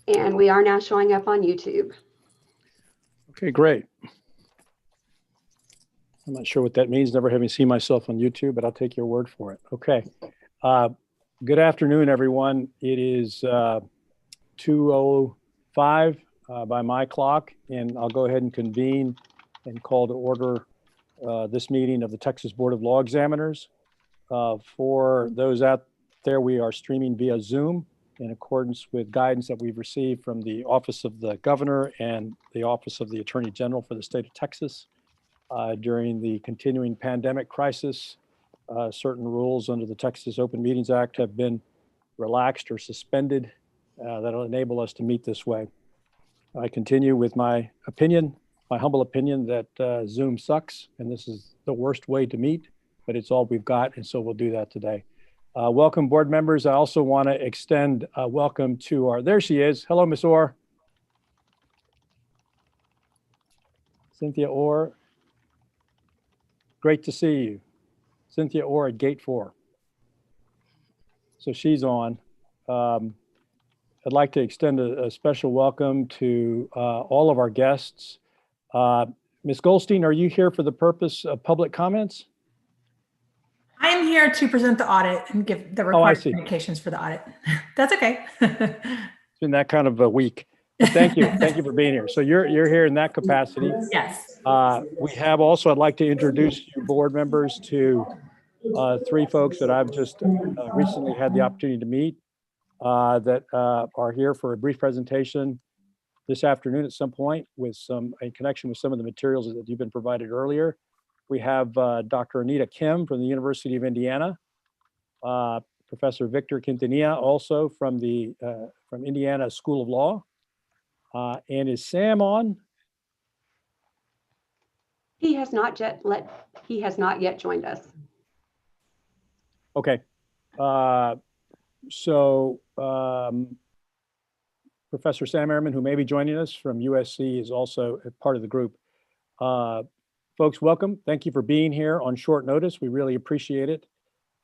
And we are now showing up on YouTube. Okay, great. I'm not sure what that means, never having seen myself on YouTube, but I'll take your word for it. Okay. Good afternoon, everyone. It is 2:05 by my clock, and I'll go ahead and convene and call to order this meeting of the Texas Board of Law Examiners. For those out there, we are streaming via Zoom in accordance with guidance that we've received from the Office of the Governor and the Office of the Attorney General for the state of Texas. During the continuing pandemic crisis, certain rules under the Texas Open Meetings Act have been relaxed or suspended that'll enable us to meet this way. I continue with my opinion, my humble opinion that Zoom sucks and this is the worst way to meet, but it's all we've got, and so we'll do that today. Welcome, board members. I also want to extend a welcome to our, there she is. Hello, Miss Orr. Cynthia Orr. Great to see you. Cynthia Orr at Gate 4. So she's on. I'd like to extend a special welcome to all of our guests. Ms. Goldstein, are you here for the purpose of public comments? I am here to present the audit and give the required communications for the audit. That's okay. It's been that kind of a week. But thank you. Thank you for being here. So you're here in that capacity. Yes. We have also, I'd like to introduce you board members to three folks that I've just recently had the opportunity to meet that are here for a brief presentation this afternoon at some point with in connection with some of the materials that you've been provided earlier. We have Dr. Anita Kim from the University of Indiana, Professor Victor Quintanilla also from Indiana School of Law. And is Sam on? He has not yet joined us. Okay. Professor Sam Ehrman, who may be joining us from USC, is also a part of the group. Folks, welcome. Thank you for being here on short notice. We really appreciate it.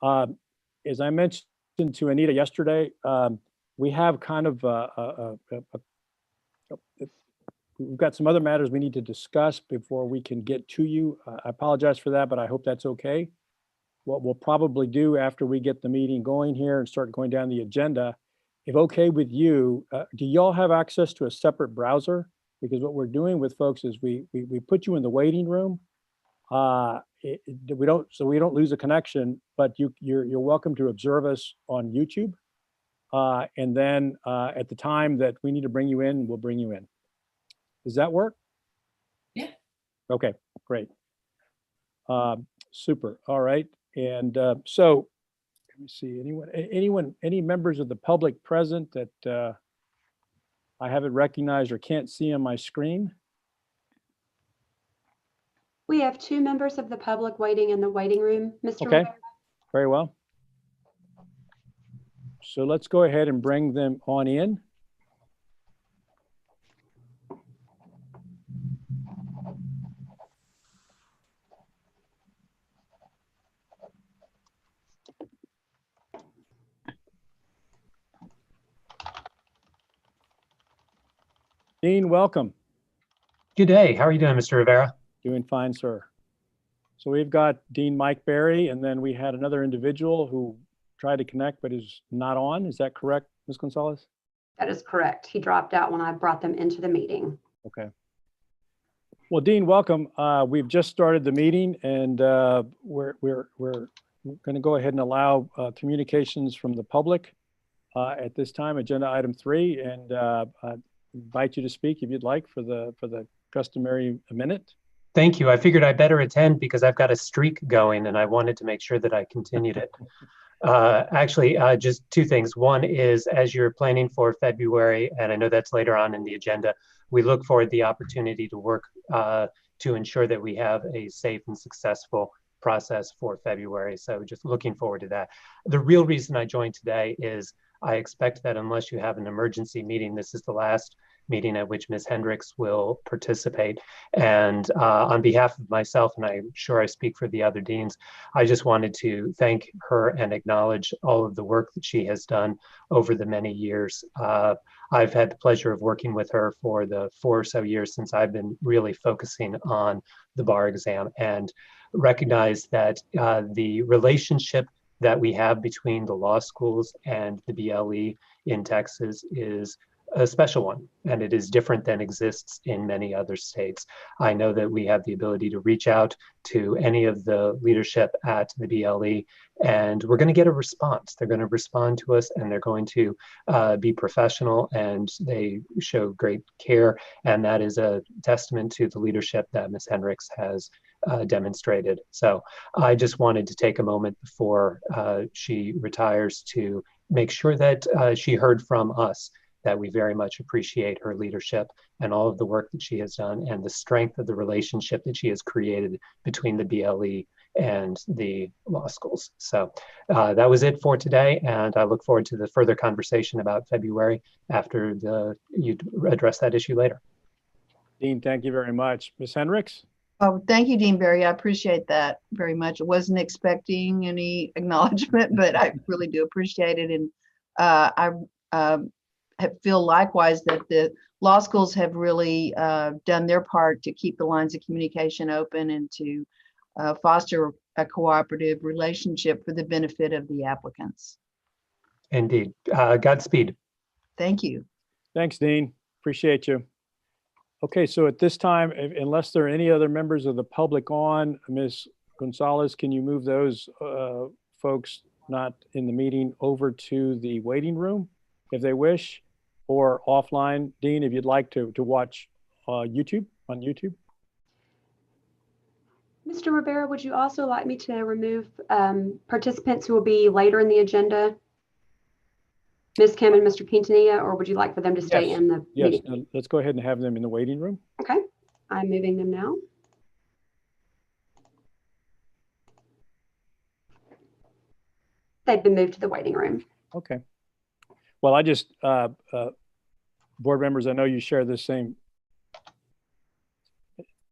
As I mentioned to Anita yesterday, we have kind of we've got some other matters we need to discuss before we can get to you. I apologize for that, but I hope that's okay. What we'll probably do after we get the meeting going here and start going down the agenda, if okay with you, do y'all have access to a separate browser? Because what we're doing with folks is we put you in the waiting room. We don't lose a connection, but you're welcome to observe us on YouTube. And then at the time that we need to bring you in, we'll bring you in. Does that work? Yeah. Okay, great. Super. All right. And so let me see, any members of the public present that I haven't recognized or can't see on my screen? We have two members of the public waiting in the waiting room, Mr. Okay, Rivera. very well. So let's go ahead and bring them on in. Dean, welcome. Good day. How are you doing, Mr. Rivera? Doing fine, sir. So we've got Dean Mike Berry, and then we had another individual who tried to connect but is not on. Is that correct, Ms. Gonzalez? That is correct. He dropped out when I brought them into the meeting. Okay. Well, Dean, welcome. We've just started the meeting, and we're going to go ahead and allow communications from the public at this time, agenda item 3, and invite you to speak if you'd like for the customary minute. Thank you. I figured I better attend because I've got a streak going and I wanted to make sure that I continued it. Actually, just two things. One is, as you're planning for February, and I know that's later on in the agenda, we look forward to the opportunity to work to ensure that we have a safe and successful process for February. So just looking forward to that. The real reason I joined today is I expect that unless you have an emergency meeting, this is the last meeting at which Ms. Hendricks will participate. And on behalf of myself, and I'm sure I speak for the other deans, I just wanted to thank her and acknowledge all of the work that she has done over the many years. I've had the pleasure of working with her for the 4 or so years since I've been really focusing on the bar exam, and recognize that the relationship that we have between the law schools and the BLE in Texas is a special one, and it is different than exists in many other states. I know that we have the ability to reach out to any of the leadership at the BLE, and we're going to get a response. They're going to respond to us, and they're going to be professional, and they show great care, and that is a testament to the leadership that Ms. Hendricks has demonstrated. So I just wanted to take a moment before she retires to make sure that she heard from us that we very much appreciate her leadership and all of the work that she has done and the strength of the relationship that she has created between the BLE and the law schools. So that was it for today, and I look forward to the further conversation about February after you address that issue later. Dean, thank you very much. Ms. Hendricks? Oh, thank you, Dean Barry. I appreciate that very much. I wasn't expecting any acknowledgement, but I really do appreciate it. And I feel likewise that the law schools have really done their part to keep the lines of communication open and to foster a cooperative relationship for the benefit of the applicants. Indeed. Godspeed. Thank you. Thanks, Dean. Appreciate you. Okay, so at this time, unless there are any other members of the public on, Ms. Gonzalez, can you move those folks not in the meeting over to the waiting room if they wish, or offline, Dean, if you'd like to watch on YouTube? Mr. Rivera, would you also like me to remove participants who will be later in the agenda? Ms. Kim and Mr. Quintanilla, or would you like for them to stay in the meeting? Yes, let's go ahead and have them in the waiting room. Okay, I'm moving them now. They've been moved to the waiting room. Okay. Well, I just, board members, I know you share the same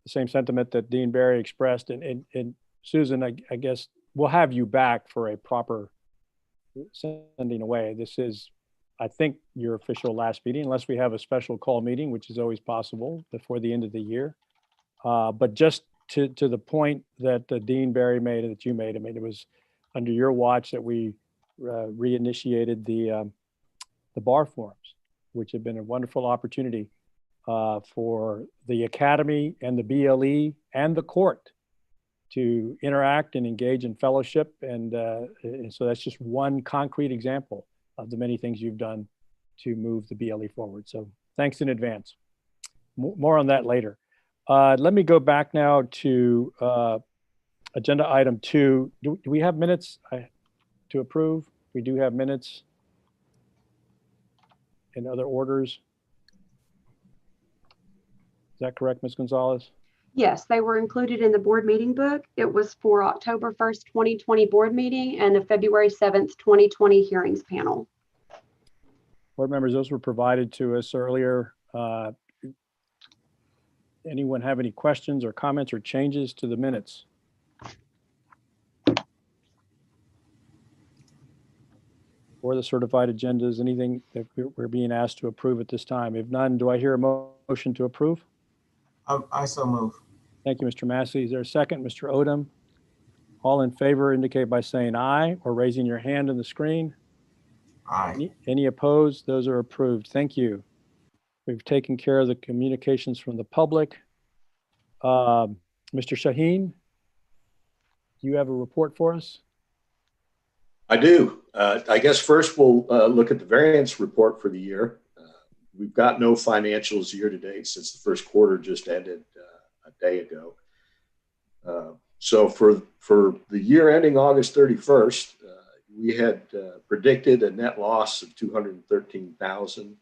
sentiment that Dean Barry expressed, and Susan, I guess we'll have you back for a proper sending away. This is, I think, your official last meeting, unless we have a special call meeting, which is always possible before the end of the year. But just to the point that Dean Barry made and that you made, I mean, it was under your watch that we reinitiated the bar forums, which have been a wonderful opportunity for the Academy and the BLE and the court to interact and engage in fellowship. And so that's just one concrete example of the many things you've done to move the BLE forward. So thanks in advance. More on that later. Let me go back now to agenda item 2. Do we have minutes to approve? We do have minutes in other orders. Is that correct, Ms. Gonzalez? Yes, they were included in the board meeting book. It was for October 1st, 2020 board meeting and the February 7th, 2020 hearings panel. Board members, those were provided to us earlier. Anyone have any questions or comments or changes to the minutes? Or the certified agendas, anything that we're being asked to approve at this time? If none, do I hear a motion to approve? I so move. Thank you, Mr. Massey. Is there a second? Mr. Odom? All in favor indicate by saying aye or raising your hand on the screen. Aye. Any opposed? Those are approved. Thank you. We've taken care of the communications from the public. Mr. Shaheen, do you have a report for us? I do. I guess first we'll look at the variance report for the year. We've got no financials year to date since the first quarter just ended a day ago. So for the year ending August 31st, we had predicted a net loss of $213,000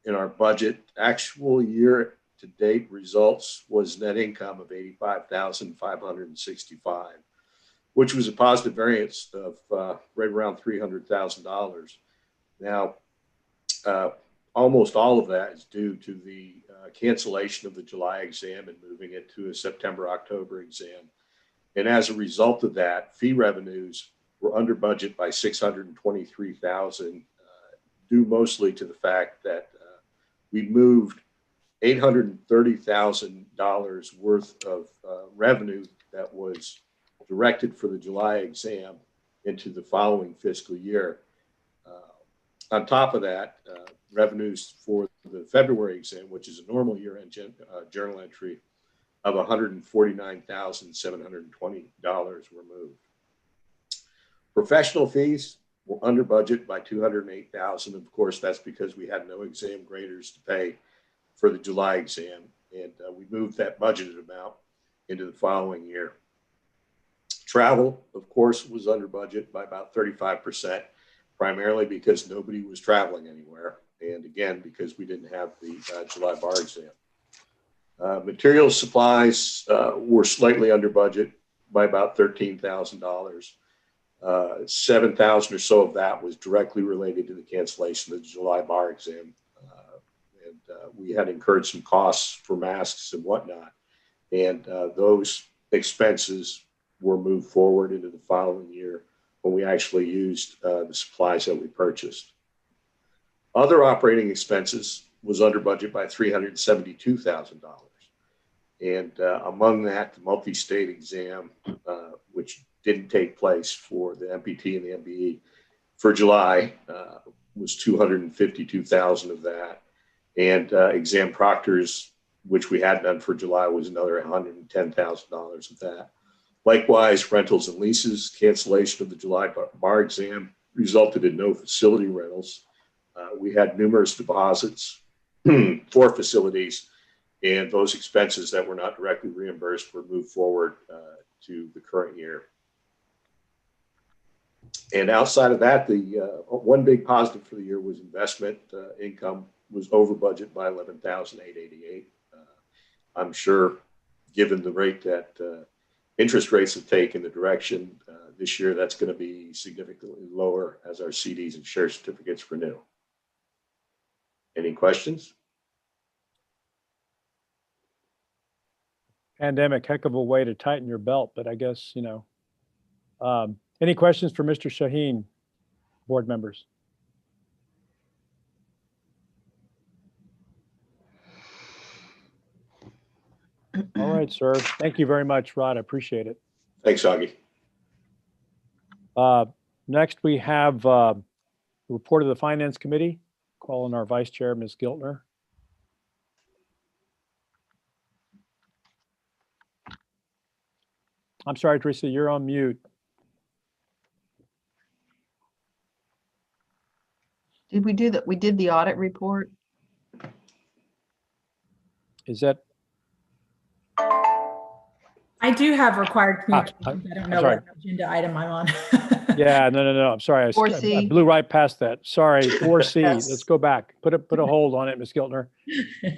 in our budget. Actual year to date results was net income of $85,565, which was a positive variance of right around $300,000. Now, almost all of that is due to the cancellation of the July exam and moving it to a September-October exam. And as a result of that, fee revenues were under budget by $623,000, due mostly to the fact that we moved $830,000 worth of revenue that was directed for the July exam into the following fiscal year. On top of that, revenues for the February exam, which is a normal year-end journal entry of $149,720 were moved. Professional fees were under budget by $208,000. Of course, that's because we had no exam graders to pay for the July exam, and we moved that budgeted amount into the following year. Travel, of course, was under budget by about 35%, primarily because nobody was traveling anywhere, and again, because we didn't have the July bar exam. Materials supplies were slightly under budget by about $13,000. 7,000 or so of that was directly related to the cancellation of the July bar exam. We had incurred some costs for masks and whatnot. And those expenses were moved forward into the following year when we actually used the supplies that we purchased. Other operating expenses was under budget by $372,000. And among that, the multi-state exam, which didn't take place for the MPT and the MBE for July, was $252,000 of that. And exam proctors, which we had done for July, was another $110,000 of that. Likewise, rentals and leases, cancellation of the July bar exam resulted in no facility rentals. We had numerous deposits for facilities, and those expenses that were not directly reimbursed were moved forward to the current year. And outside of that, the one big positive for the year was investment income was over budget by $11,888. I'm sure, given the rate that interest rates have taken the direction this year, that's going to be significantly lower as our CDs and share certificates renew. Any questions? Pandemic, heck of a way to tighten your belt, but I guess, you know. Any questions for Mr. Shaheen, board members? All right, sir. Thank you very much, Rod. I appreciate it. Thanks, Augie. Next, we have a report of the Finance Committee. Calling our Vice Chair, Ms. Giltner. I'm sorry, Teresa, you're on mute. Did we do that? We did the audit report. Is that? I do have required communications. I don't know sorry. what agenda item I'm on. Yeah, no. I'm sorry. I 4C. blew right past that. Sorry, 4C. Yes. Let's go back. Put a hold on it, Ms. Giltner.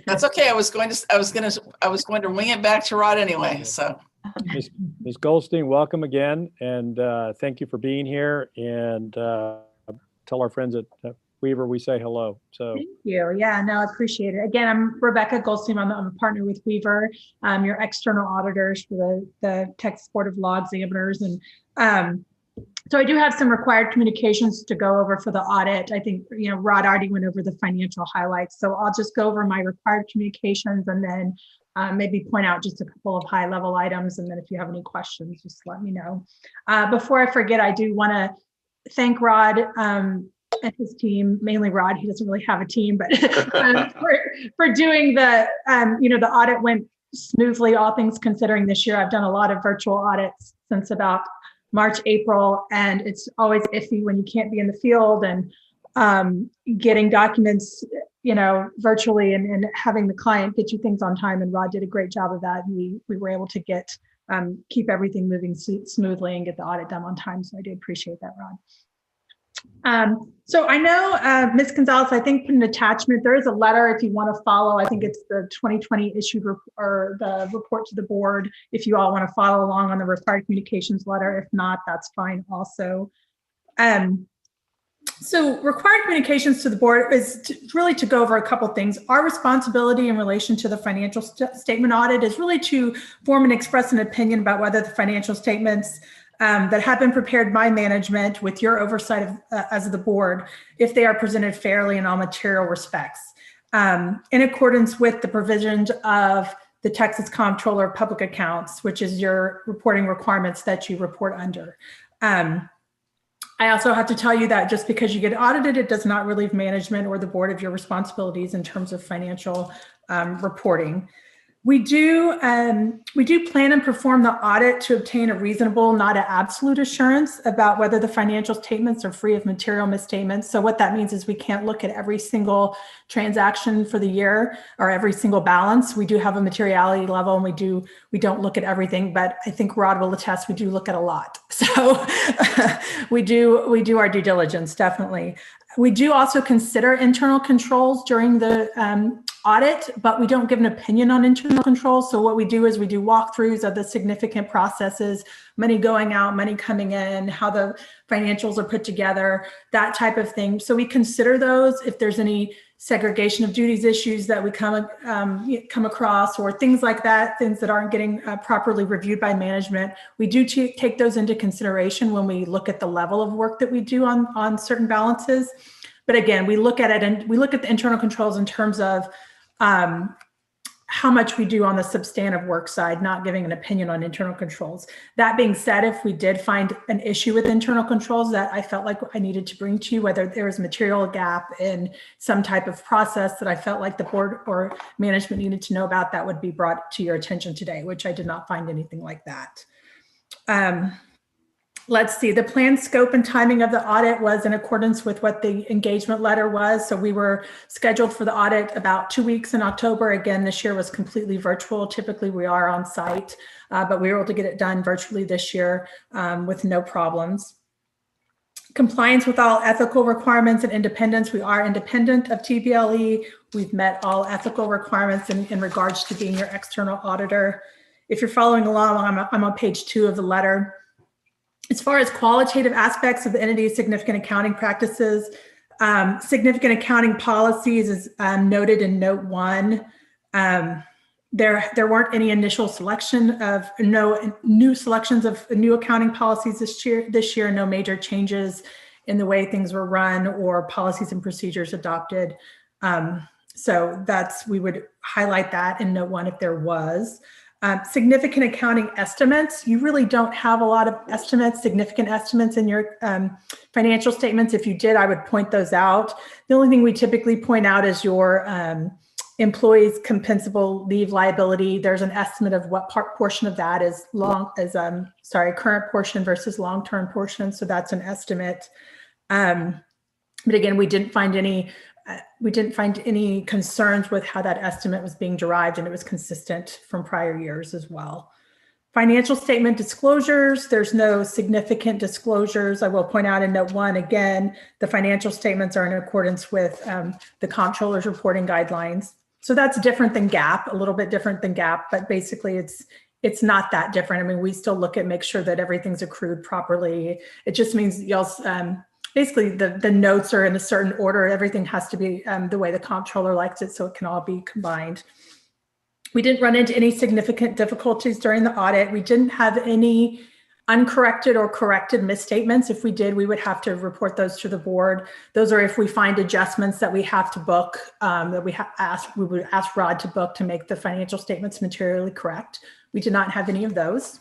That's okay. I was going to wing it back to Rod anyway. So Ms. Goldstein, welcome again, and thank you for being here. And tell our friends at Weaver we say hello. So Thank you. Yeah, no, I appreciate it. Again, I'm Rebecca Goldstein. I'm a partner with Weaver. Your external auditors for the Texas Board of Law Examiners, and so I do have some required communications to go over for the audit. I think, Rod already went over the financial highlights, so I'll just go over my required communications and then maybe point out just a couple of high level items. And then if you have any questions, just let me know. Before I forget, I do want to thank Rod and his team, mainly Rod. He doesn't really have a team, but for doing the audit went smoothly, all things considering this year. I've done a lot of virtual audits since about March, April, and it's always iffy when you can't be in the field and getting documents, virtually and having the client get you things on time. And Rod did a great job of that. And we were able to keep everything moving smoothly and get the audit done on time. So I do appreciate that, Rod. So I know, Ms. Gonzalez, I think in an attachment, there is a letter if you want to follow. I think it's the 2020 issued or the report to the board. If you all want to follow along on the required communications letter, if not, that's fine also. So required communications to the board is really to go over a couple things. Our responsibility in relation to the financial statement audit is really to form and express an opinion about whether the financial statements that have been prepared by management with your oversight of, as the board, if they are presented fairly in all material respects, in accordance with the provisions of the Texas Comptroller of Public Accounts, which is your reporting requirements that you report under. I also have to tell you that just because you get audited, it does not relieve management or the board of your responsibilities in terms of financial reporting. We do plan and perform the audit to obtain a reasonable, not an absolute assurance about whether the financial statements are free of material misstatements. So what that means is we can't look at every single transaction for the year or every single balance. We do have a materiality level and we don't look at everything, but I think Rod will attest, we do look at a lot. So we do our due diligence, definitely. We do also consider internal controls during the audit, but we don't give an opinion on internal controls. So what we do is we do walkthroughs of the significant processes, money going out, money coming in, how the financials are put together, that type of thing. So we consider those if there's any segregation of duties issues that we come across or things like that, things that aren't getting properly reviewed by management. We do take those into consideration when we look at the level of work that we do on certain balances. But again, we look at it and we look at the internal controls in terms of how much we do on the substantive work side, not giving an opinion on internal controls. That being said, if we did find an issue with internal controls that I felt like I needed to bring to you, whether there was material gap in some type of process that I felt like the board or management needed to know about, that would be brought to your attention today, which I did not find anything like that. Let's see, the planned scope and timing of the audit was in accordance with what the engagement letter was. So we were scheduled for the audit about 2 weeks in October. Again, this year was completely virtual. Typically we are on site, but we were able to get it done virtually this year with no problems. Compliance with all ethical requirements and independence. We are independent of TBLE. We've met all ethical requirements in regards to being your external auditor. If you're following along, I'm on page 2 of the letter. As far as qualitative aspects of the entity's significant accounting practices, significant accounting policies is noted in note 1. There weren't any initial selection of no new selections of new accounting policies this year, no major changes in the way things were run or policies and procedures adopted. So we would highlight that in note 1 if there was. Significant accounting estimates. You really don't have a lot of estimates, significant estimates in your financial statements. If you did, I would point those out. The only thing we typically point out is your employees' compensable leave liability. There's an estimate of what portion of that is current portion versus long-term portion. So that's an estimate. But again, we didn't find any concerns with how that estimate was being derived, and it was consistent from prior years as well. Financial statement disclosures, there's no significant disclosures. I will point out in note 1, again, the financial statements are in accordance with the comptroller's reporting guidelines. So that's different than GAAP, a little bit different than GAAP, but basically it's not that different. I mean, we still look at make sure that everything's accrued properly. It just means y'all basically the notes are in a certain order. Everything has to be the way the comptroller likes it, so it can all be combined. We didn't run into any significant difficulties during the audit. We didn't have any uncorrected or corrected misstatements. If we did, we would have to report those to the board. Those are if we find adjustments that we have to book, that we would ask Rod to book to make the financial statements materially correct. We did not have any of those.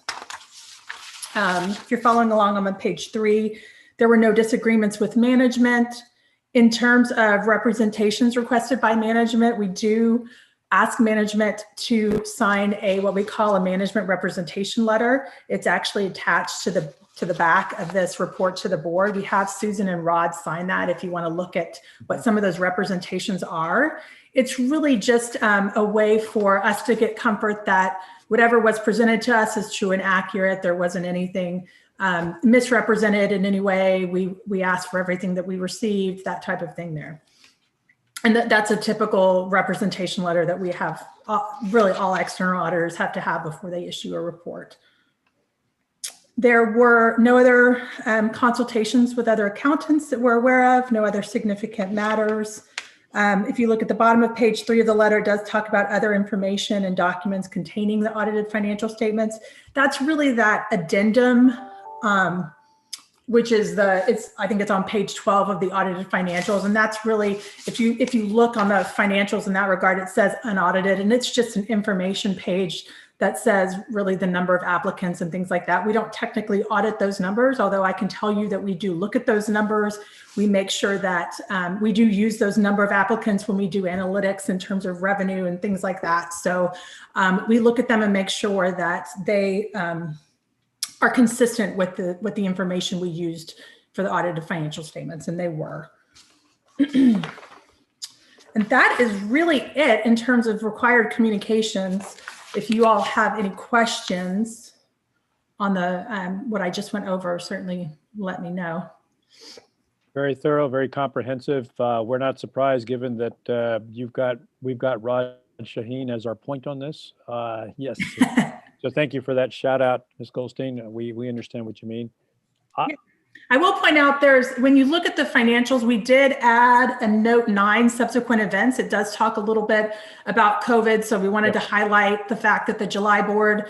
If you're following along, I'm on page 3. There were no disagreements with management. In terms of representations requested by management, we do ask management to sign what we call a management representation letter. It's actually attached to the back of this report to the board. We have Susan and Rod sign that if you want to look at what some of those representations are. It's really just a way for us to get comfort that whatever was presented to us is true and accurate. There wasn't anything misrepresented in any way. We asked for everything that we received, that type of thing there. And that's a typical representation letter that we have, really all external auditors have to have before they issue a report. There were no other consultations with other accountants that we're aware of, no other significant matters. If you look at the bottom of page 3 of the letter, it does talk about other information and documents containing the audited financial statements. That's really that addendum, which is I think it's on page 12 of the audited financials. And that's really, if you look on the financials in that regard, it says unaudited, and it's just an information page that says really the number of applicants and things like that. We don't technically audit those numbers, although I can tell you that we do look at those numbers. We make sure that we do use those number of applicants when we do analytics in terms of revenue and things like that. So we look at them and make sure that they are consistent with the information we used for the audited financial statements, and they were. And that is really it in terms of required communications. If you all have any questions on the what I just went over, certainly let me know. Very thorough, very comprehensive. We're not surprised given that we've got Raj Shaheen as our point on this. Yes. So thank you for that shout out, Ms. Goldstein. We understand what you mean. I will point out when you look at the financials, we did add a note 9, subsequent events. It does talk a little bit about COVID. So we wanted to highlight the fact that the July board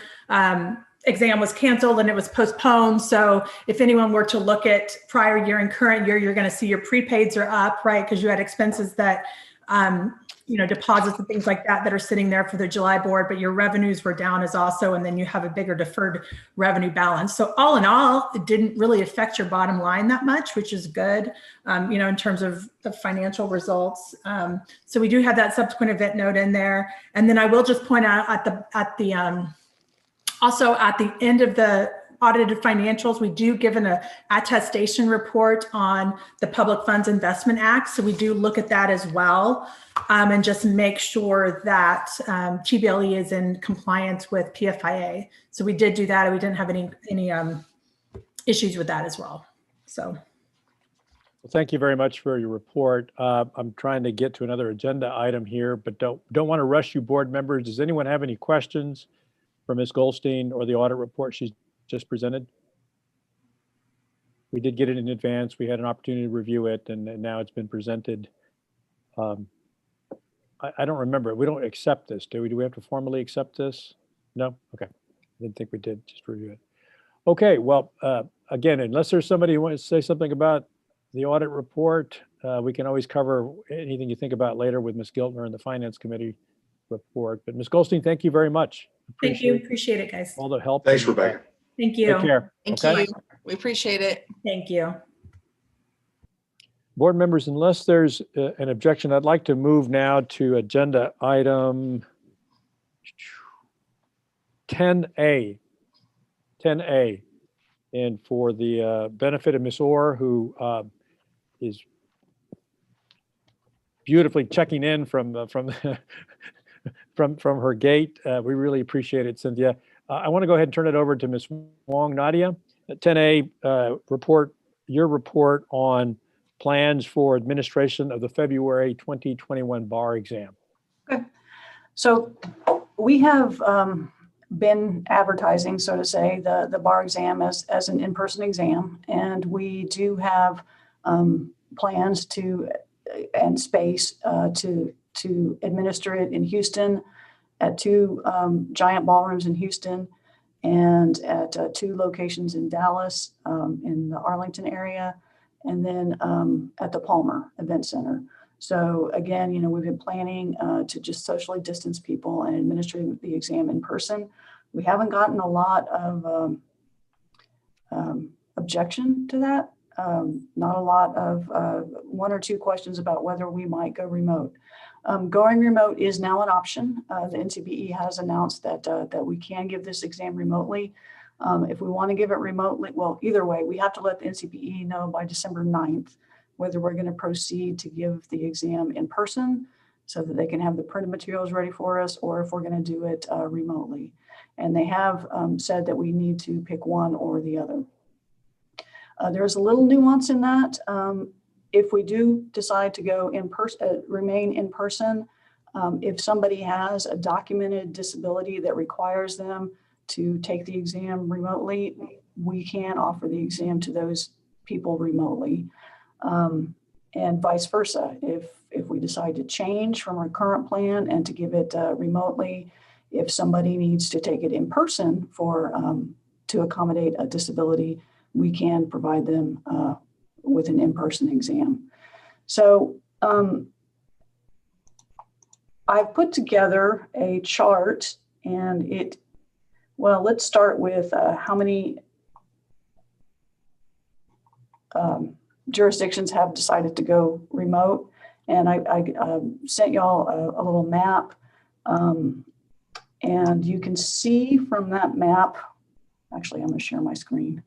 exam was canceled and it was postponed. So if anyone were to look at prior year and current year, you're going to see your prepaids are up, right? Because you had expenses that, deposits and things like that are sitting there for the July board, but your revenues were down as also, and then you have a bigger deferred revenue balance. So all in all, it didn't really affect your bottom line that much, which is good, in terms of the financial results. So we do have that subsequent event note in there. And then I will just point out also at the end of the audited financials, we do give an attestation report on the Public Funds Investment Act. So we do look at that as well, and just make sure that TBLE is in compliance with PFIA. So we did do that, and we didn't have any issues with that as well. So. Well, thank you very much for your report. I'm trying to get to another agenda item here, but don't want to rush you board members. Does anyone have any questions for Ms. Goldstein or the audit report she's just presented? We did get it in advance. We had an opportunity to review it, and now it's been presented. I don't remember. We don't accept this, do we? Do we have to formally accept this? No? Okay. I didn't think we did. Just review it. Okay. Well, again, unless there's somebody who wants to say something about the audit report, we can always cover anything you think about later with Ms. Giltner and the Finance Committee report. But Ms. Goldstein, thank you very much. Thank you. Appreciate it, guys. All the help. Thanks, Rebecca. Thank you. Take care. Thank Okay? you. We appreciate it. Thank you. Board members, unless there's an objection, I'd like to move now to agenda item 10A. 10A. And for the benefit of Ms. Orr, who is beautifully checking in from her gate, we really appreciate it, Cynthia. I want to go ahead and turn it over to Ms. Wong. Nadia, 10A, your report on plans for administration of the February 2021 bar exam. Okay. So we have been advertising, so to say, the bar exam as an in-person exam, and we do have plans and space to administer it in Houston at 2 giant ballrooms in Houston, and at 2 locations in Dallas, in the Arlington area, and then at the Palmer Event Center. So again, we've been planning to just socially distance people and administer the exam in person. We haven't gotten a lot of objection to that. Not a lot of 1 or 2 questions about whether we might go remote. Going remote is now an option. The NCBE has announced that we can give this exam remotely. If we want to give it remotely, well, either way, we have to let the NCBE know by December 9th whether we're going to proceed to give the exam in person so that they can have the printed materials ready for us, or if we're going to do it remotely. And they have said that we need to pick one or the other. There's a little nuance in that. If we do decide to go in person, remain in person, if somebody has a documented disability that requires them to take the exam remotely, we can offer the exam to those people remotely. And vice versa. If we decide to change from our current plan and to give it remotely, if somebody needs to take it in person for to accommodate a disability, we can provide them with an in-person exam. So I've put together a chart, and well, let's start with how many jurisdictions have decided to go remote. And I sent y'all a little map. And you can see from that map, actually, I'm going to share my screen.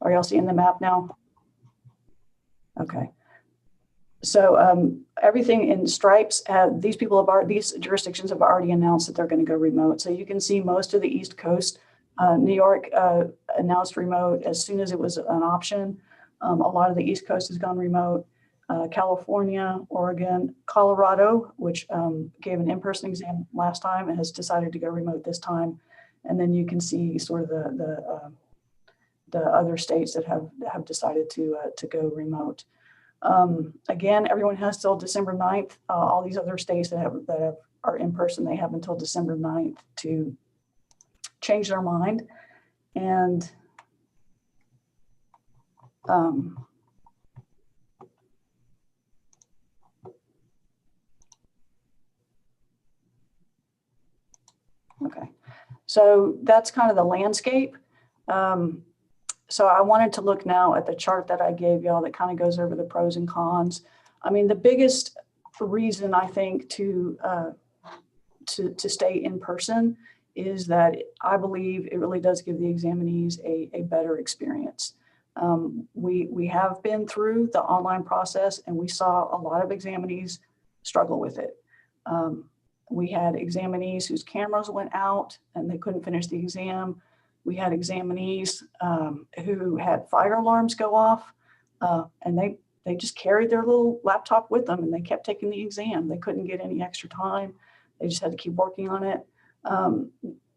Are y'all seeing the map now? Okay. So everything in stripes, these jurisdictions have already announced that they're going to go remote. So you can see most of the East Coast. New York announced remote as soon as it was an option. A lot of the East Coast has gone remote. California, Oregon, Colorado, which gave an in-person exam last time and has decided to go remote this time. And then you can see sort of the other states that have decided to go remote. Again, everyone has till December 9th. All these other states that are in person, they have until December 9th to change their mind. And okay, so that's kind of the landscape. So I wanted to look now at the chart that I gave y'all that kind of goes over the pros and cons. I mean, the biggest reason I think to stay in person is that I believe it really does give the examinees a better experience. We have been through the online process, and we saw a lot of examinees struggle with it. We had examinees whose cameras went out and they couldn't finish the exam. We had examinees who had fire alarms go off, and they just carried their little laptop with them and they kept taking the exam. They couldn't get any extra time. They just had to keep working on it.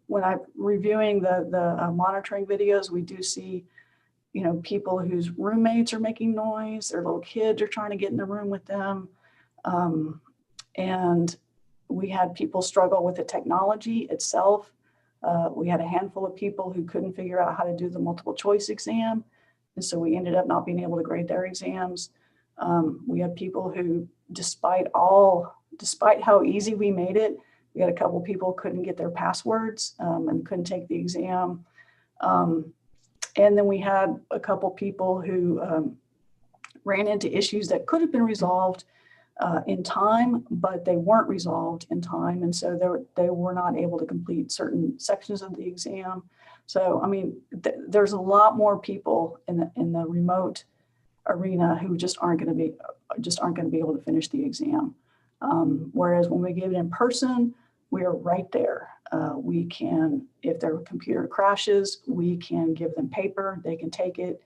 When I'm reviewing the monitoring videos, we do see, people whose roommates are making noise, their little kids are trying to get in the room with them. And we had people struggle with the technology itself. We had a handful of people who couldn't figure out how to do the multiple choice exam. And so we ended up not being able to grade their exams. We had people who, despite how easy we made it, we had a couple of people couldn't get their passwords and couldn't take the exam. And then we had a couple people who ran into issues that could have been resolved in time, but they weren't resolved in time. And so they were not able to complete certain sections of the exam. So, I mean, there's a lot more people in the remote arena who just aren't going to be able to finish the exam. Whereas when we give it in person, we are right there. We can, if their computer crashes, we can give them paper, they can take it.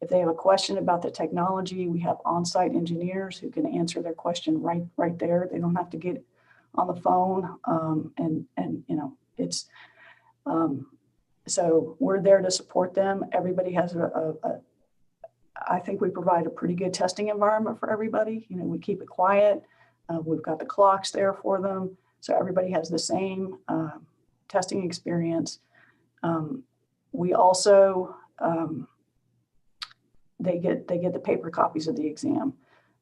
If they have a question about the technology, we have on-site engineers who can answer their question right there. They don't have to get on the phone. So we're there to support them. Everybody has I think we provide a pretty good testing environment for everybody. We keep it quiet. We've got the clocks there for them. So everybody has the same testing experience. We also, they get the paper copies of the exam.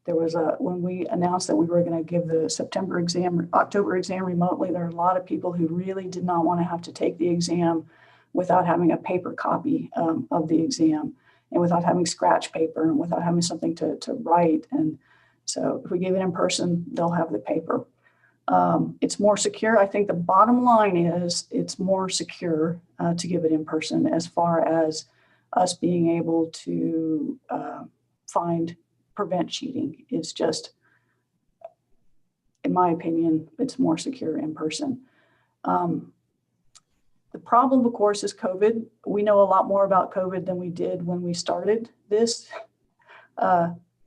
There was when we announced that we were going to give the October exam remotely, there were a lot of people who really did not want to have to take the exam without having a paper copy of the exam, and without having scratch paper, and without having something to write. And so if we give it in person, they'll have the paper. It's more secure. I think the bottom line is it's more secure to give it in person, as far as us being able to prevent cheating. It's just, in my opinion, it's more secure in person. The problem, of course, is COVID. We know a lot more about COVID than we did when we started this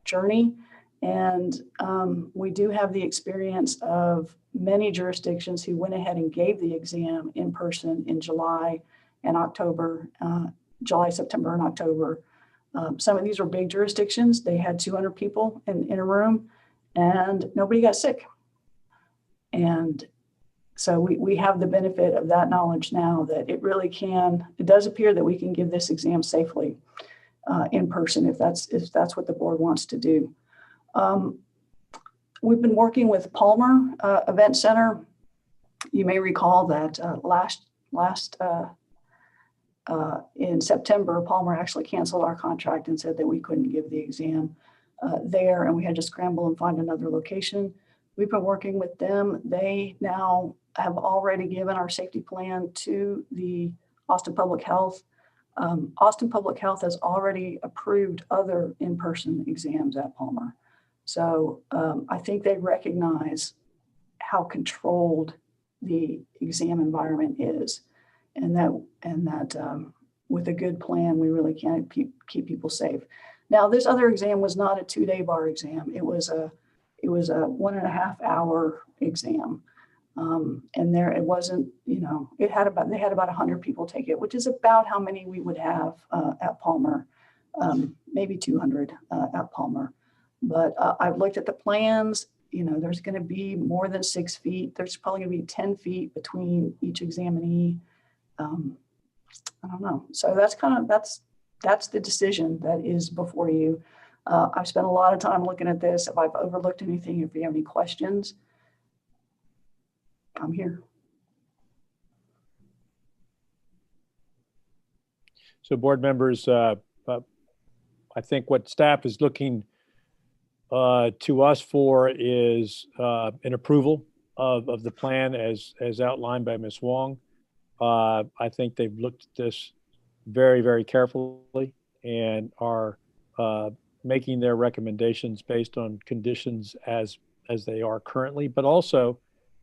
journey. And we do have the experience of many jurisdictions who went ahead and gave the exam in person in July and October, July, September, and October. Some of these were big jurisdictions. They had 200 people in a room and nobody got sick. And so we have the benefit of that knowledge now that it really can, it does appear that we can give this exam safely in person if that's what the board wants to do. We've been working with Palmer Event Center. You may recall that in September, Palmer actually canceled our contract and said that we couldn't give the exam there, and we had to scramble and find another location. We've been working with them. They now have already given our safety plan to the Austin Public Health. Austin Public Health has already approved other in-person exams at Palmer. So I think they recognize how controlled the exam environment is, and that with a good plan, we really can keep people safe. Now, this other exam was not a 2-day bar exam. It was a 1.5 hour exam. And there, it wasn't, they had about 100 people take it, which is about how many we would have at Palmer, maybe 200 at Palmer. But I've looked at the plans, there's going to be more than 6 feet. There's probably going to be 10 feet between each examinee. I don't know. So that's the decision that is before you. I've spent a lot of time looking at this. If I've overlooked anything, if you have any questions, I'm here. So board members, I think what staff is looking to us for is an approval of the plan as outlined by Ms. Wong. I think they've looked at this very, very carefully and are making their recommendations based on conditions as they are currently, but also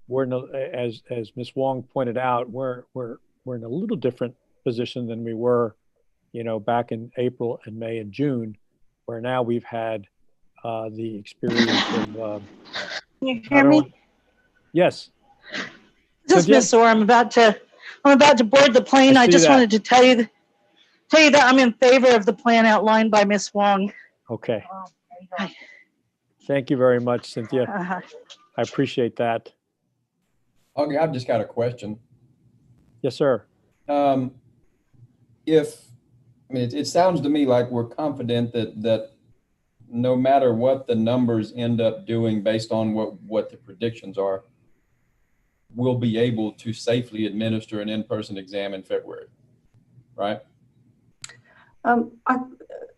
we're as Ms. Wong pointed out, we're in a little different position than we were, back in April and May and June, where now we've had the experience of. Can you hear me? Yes. This is Miss Orr. I'm about to board the plane. I just wanted to tell you that I'm in favor of the plan outlined by Miss Wong. Okay. Thank you very much, Cynthia. I appreciate that. Okay, I've just got a question. Yes, sir. It sounds to me like we're confident that no matter what the numbers end up doing based on what the predictions are, we'll be able to safely administer an in-person exam in February, right?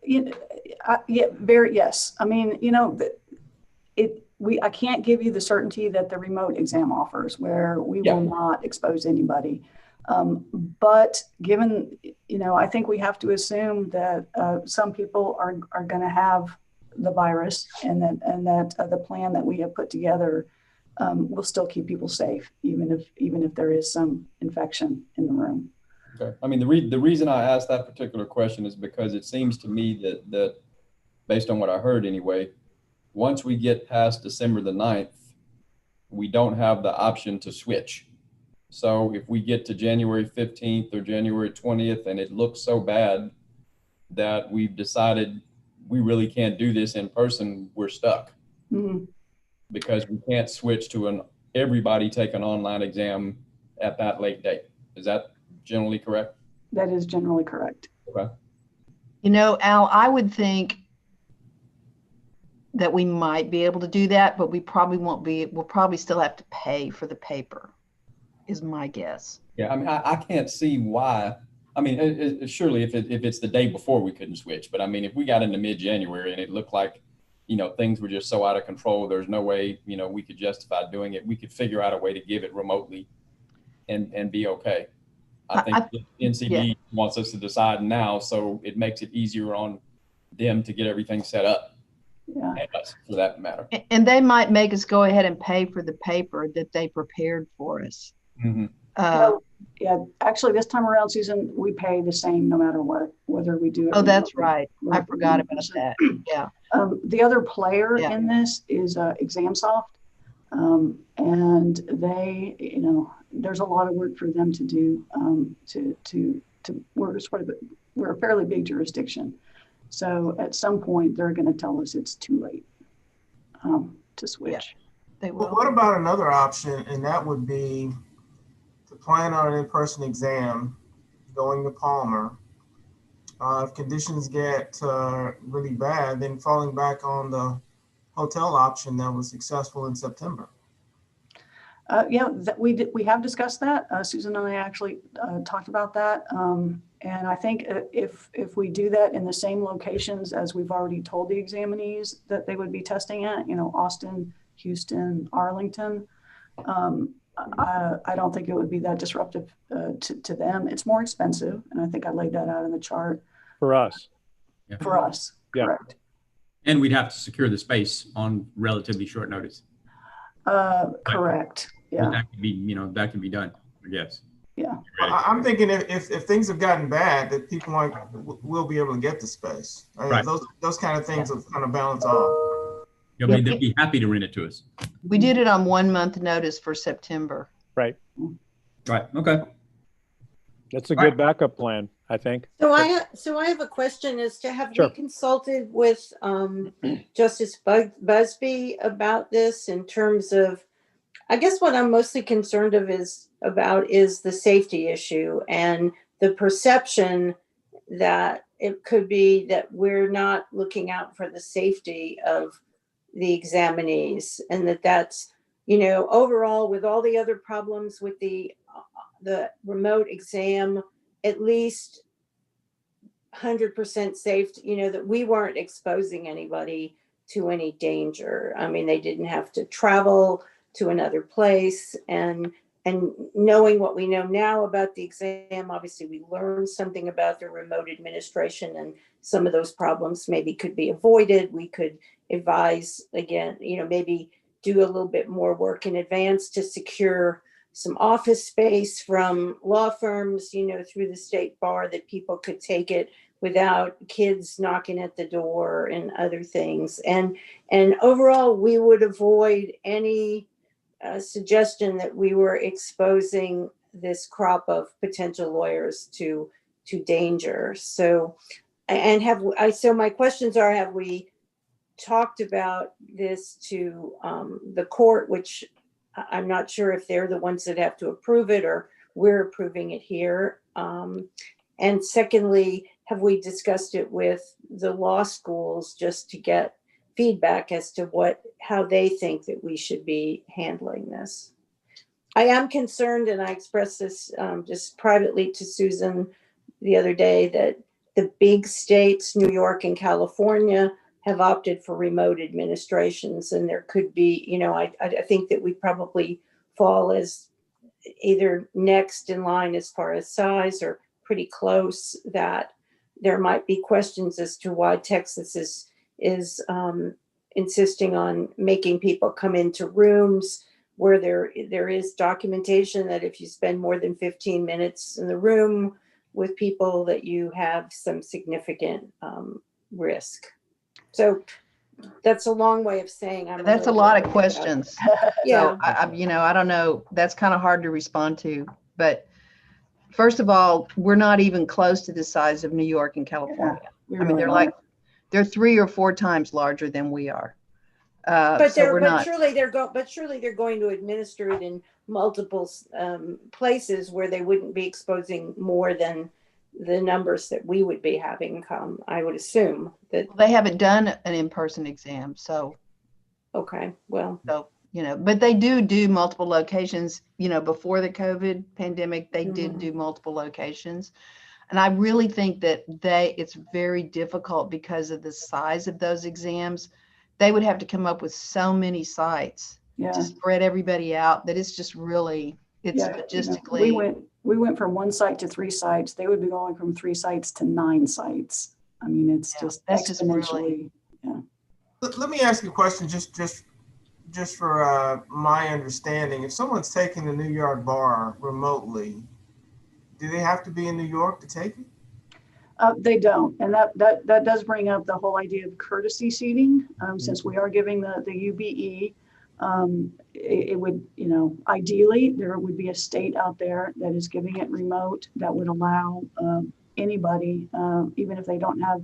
Yes. I mean, I can't give you the certainty that the remote exam offers, where we will not expose anybody. But given, I think we have to assume that some people are going to have the virus, and that the plan that we have put together will still keep people safe, even if there is some infection in the room. Okay. I mean, the reason I asked that particular question is because it seems to me that based on what I heard anyway, once we get past December the 9th, we don't have the option to switch. So if we get to January 15th or January 20th and it looks so bad that we've decided we really can't do this in person, we're stuck. Mm-hmm. Because we can't switch to everybody take an online exam at that late date. Is that generally correct? That is generally correct. Okay. Al, I would think that we might be able to do that, but we probably won't be. We'll probably still have to pay for the paper, is my guess. Yeah, I mean, I can't see why. I mean, surely if it's the day before, we couldn't switch. But I mean, if we got into mid-January and it looked like, things were just so out of control, there's no way, we could justify doing it. We could figure out a way to give it remotely and be okay. I think NCD wants us to decide now, so it makes it easier on them to get everything set up. Yeah. and us for that matter. And they might make us go ahead and pay for the paper that they prepared for us. Mhm. Well, yeah, actually, this time around, Susan, we pay the same no matter what, whether we do it. Oh, that's remotely. right. I forgot about that. Yeah. The other player Yeah. in this is ExamSoft. And they, you know, there's a lot of work for them to do we're a fairly big jurisdiction. So at some point, they're going to tell us it's too late to switch. They Well, will. what about another option? And that would be to plan on an in-person exam going to Palmer. If conditions get really bad, then falling back on the hotel option that was successful in September. Yeah, we have discussed that. Susan and I actually talked about that. And I think if we do that in the same locations as we've already told the examinees that they would be testing at, you know, Austin, Houston, Arlington, I don't think it would be that disruptive to them. It's more expensive, and I think I laid that out in the chart. For us. Yeah. For us, Yeah. correct. And we'd have to secure the space on relatively short notice. Correct. But Yeah. that could be, you know, that can be done, I guess. Yeah. I'm thinking if things have gotten bad, that people will be able to get the space. I mean, Right. those kind of things will kind of balance off. I mean, they'd be happy to rent it to us. We did it on 1 month notice for September. Right. Right. Okay. That's a good backup plan, I think. So I have a question as to have Sure. we consulted with Justice Busby about this in terms of, I guess what I'm mostly concerned about is the safety issue and the perception that it could be that we're not looking out for the safety of the examinees, and that's, you know, overall with all the other problems with the remote exam, at least 100% safe, you know, that we weren't exposing anybody to any danger. I mean, they didn't have to travel to another place, and knowing what we know now about the exam, obviously we learned something about the remote administration, and some of those problems maybe could be avoided. We could advise again, you know, maybe do a little bit more work in advance to secure some office space from law firms, you know, through the state bar, that people could take it without kids knocking at the door and other things. And overall, we would avoid any suggestion that we were exposing this crop of potential lawyers to danger. So, so my questions are, have we talked about this to the court, which I'm not sure if they're the ones that have to approve it or we're approving it here. And secondly, have we discussed it with the law schools just to get feedback as to how they think that we should be handling this? I am concerned, and I expressed this just privately to Susan the other day, that the big states, New York and California, have opted for remote administrations, and there could be, you know, I think that we probably fall as either next in line as far as size or pretty close, that there might be questions as to why Texas is insisting on making people come into rooms where there is documentation that if you spend more than 15 minutes in the room with people, that you have some significant risk. So that's a long way of saying That's a lot of questions. Yeah. So I don't know. That's kind of hard to respond to. But first of all, we're not even close to the size of New York and California. Yeah, I mean, they're 3 or 4 times larger than we are. But so surely they're going to administer it in multiple places where they wouldn't be exposing more than the numbers that we would be having come. I would assume that they haven't done an in-person exam. So, okay, well, so, you know, but they do multiple locations. You know, before the COVID pandemic, they did do multiple locations. And I really think that it's very difficult because of the size of those exams. They would have to come up with so many sites to spread everybody out that it's just really, logistically. You know, we went from 1 site to 3 sites. They would be going from 3 sites to 9 sites. I mean, it's just that's exponentially. Just let me ask you a question, just for my understanding. If someone's taking the New York bar remotely, do they have to be in New York to take it? They don't, and that does bring up the whole idea of courtesy seating. Since we are giving the UBE, it would, ideally there would be a state out there that is giving it remote that would allow anybody, even if they don't have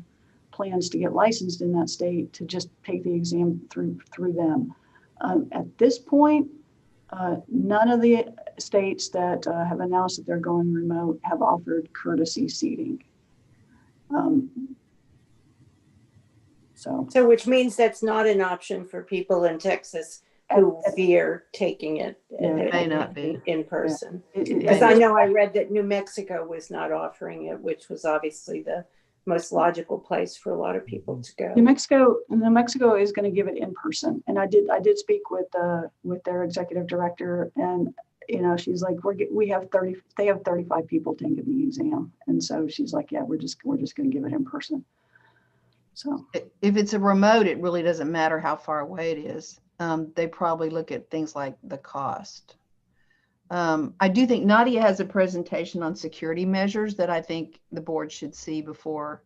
plans to get licensed in that state, to just take the exam through them. At this point, none of the states that have announced that they're going remote have offered courtesy seating. So which means that's not an option for people in Texas who fear taking it. It may not be in person. Because I know I read that New Mexico was not offering it, which was obviously the most logical place for a lot of people to go. New Mexico is going to give it in person, and I did speak with their executive director, and she's like, they have 35 people taking the exam, and so she's like, yeah, we're just going to give it in person. So if it's a remote, it really doesn't matter how far away it is. They probably look at things like the cost. I do think Nadia has a presentation on security measures that I think the board should see before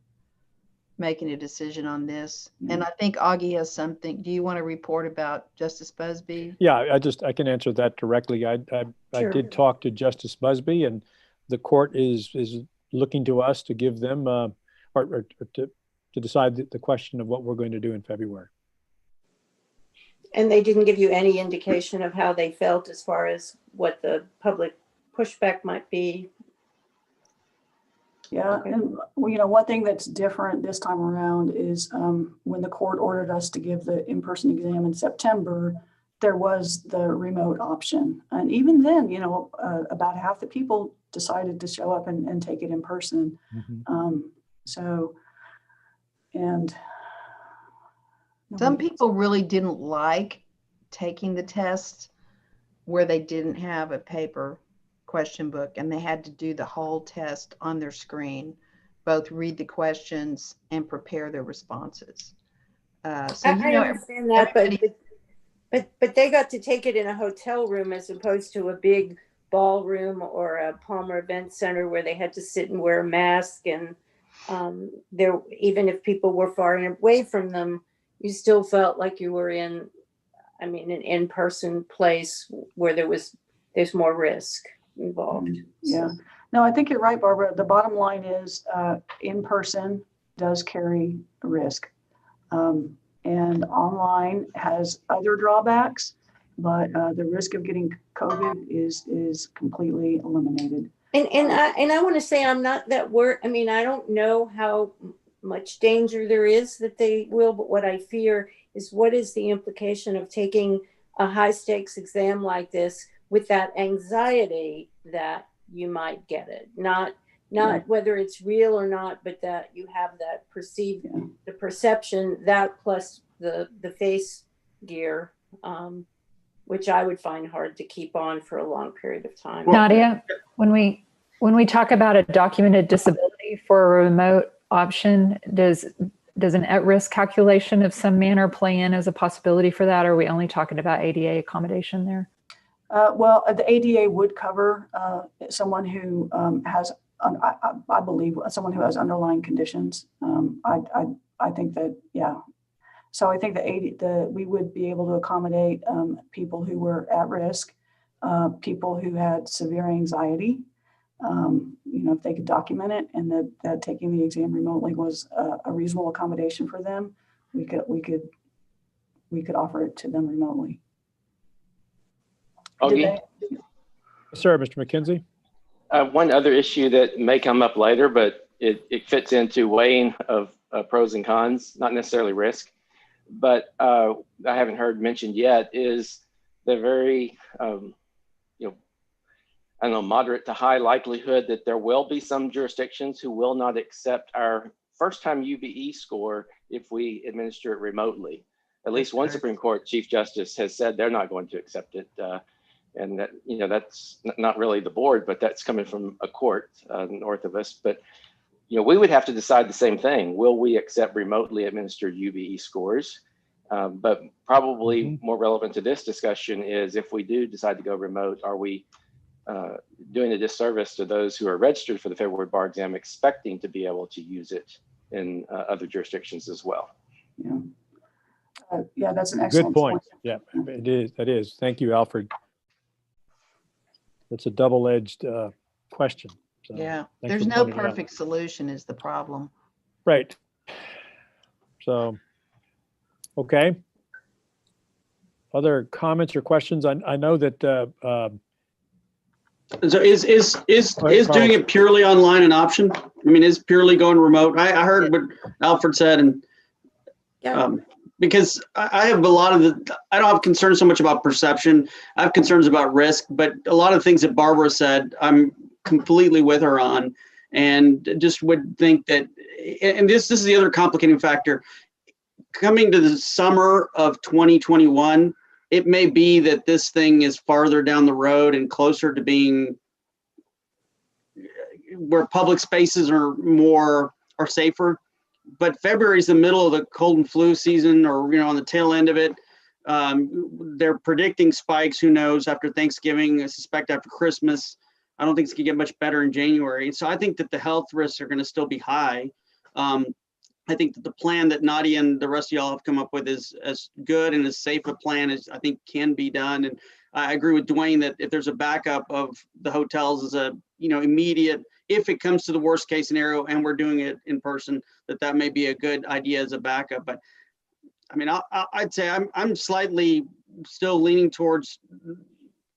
making a decision on this. And I think Augie has something. Do you want to report about Justice Busby? Yeah, I can answer that directly. I did talk to Justice Busby, and the court is looking to us to give them or to decide the question of what we're going to do in February. And they didn't give you any indication of how they felt as far as what the public pushback might be? Yeah, Okay. and one thing that's different this time around is when the court ordered us to give the in-person exam in September, there was the remote option. And even then, about half the people decided to show up and take it in person. Mm-hmm. Some people really didn't like taking the test where they didn't have a paper question book and they had to do the whole test on their screen, both read the questions and prepare their responses. I understand that, but they got to take it in a hotel room as opposed to a big ballroom or a Palmer Event Center where they had to sit and wear a mask, and there, even if people were far away from them, you still felt like you were in, an in-person place where there's more risk involved. Yeah. No, I think you're right, Barbara. The bottom line is in-person does carry a risk. And online has other drawbacks, but the risk of getting COVID is completely eliminated. And I want to say I'm not that worried. I don't know how much danger there is that they will, but what I fear is what is the implication of taking a high stakes exam like this with that anxiety that you might get it, not whether it's real or not, but that you have that the perception, that plus the face gear, which I would find hard to keep on for a long period of time. Nadia, when we talk about a documented disability for a remote option, does an at-risk calculation of some manner play in as a possibility for that? Or are we only talking about ADA accommodation there? Well, the ADA would cover someone who has, I believe, someone who has underlying conditions. I think that, yeah. So I think we would be able to accommodate people who were at risk, people who had severe anxiety. If they could document it, and that taking the exam remotely was a reasonable accommodation for them, we could offer it to them remotely. Okay. Sir, Mr. McKenzie. One other issue that may come up later, but it fits into weighing of pros and cons, not necessarily risk, but I haven't heard mentioned yet, is the very moderate to high likelihood that there will be some jurisdictions who will not accept our first-time UBE score if we administer it remotely. At least one Supreme Court Chief Justice has said they're not going to accept it, and that that's not really the board, but that's coming from a court north of us. But we would have to decide the same thing: will we accept remotely administered UBE scores? But probably more relevant to this discussion is if we do decide to go remote, are we doing a disservice to those who are registered for the February bar exam expecting to be able to use it in other jurisdictions as well? Yeah. Yeah, that's an excellent Good point. Yeah, it is. That is. Thank you, Alfred. That's a double-edged question. So Yeah, thanks there's for no pointing it out. perfect solution is the problem. Right. So, okay. Other comments or questions? I know that. So is Carl. doing it purely online an option? I mean, is purely going remote? I heard what Alfred said, and because I have a lot of I don't have concerns so much about perception. I have concerns about risk, but a lot of things that Barbara said, I'm completely with her on, and just would think that, and this is the other complicating factor. Coming to the summer of 2021, it may be that this thing is farther down the road and closer to being where public spaces are safer. But February is the middle of the cold and flu season, or on the tail end of it. They're predicting spikes. Who knows? After Thanksgiving, I suspect after Christmas. I don't think it's gonna get much better in January. So I think that the health risks are gonna still be high. I think that the plan that Nadia and the rest of y'all have come up with is as good and as safe a plan as I think can be done. And I agree with Dwayne that if there's a backup of the hotels as a immediate, if it comes to the worst case scenario and we're doing it in person, that may be a good idea as a backup. But I mean, I'd say I'm slightly still leaning towards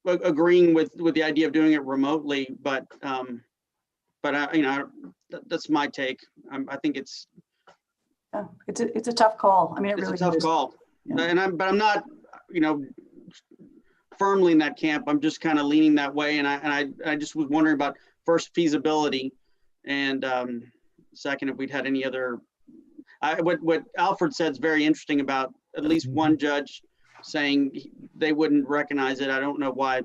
agreeing with the idea of doing it remotely. But that's my take. I think it's a tough call. I mean, it really it's a tough is. call. Yeah. And I'm not firmly in that camp. I'm just kind of leaning that way. And I just was wondering about first feasibility, and second, if we'd had any other. What Alfred said is very interesting about at least one judge saying they wouldn't recognize it. I don't know why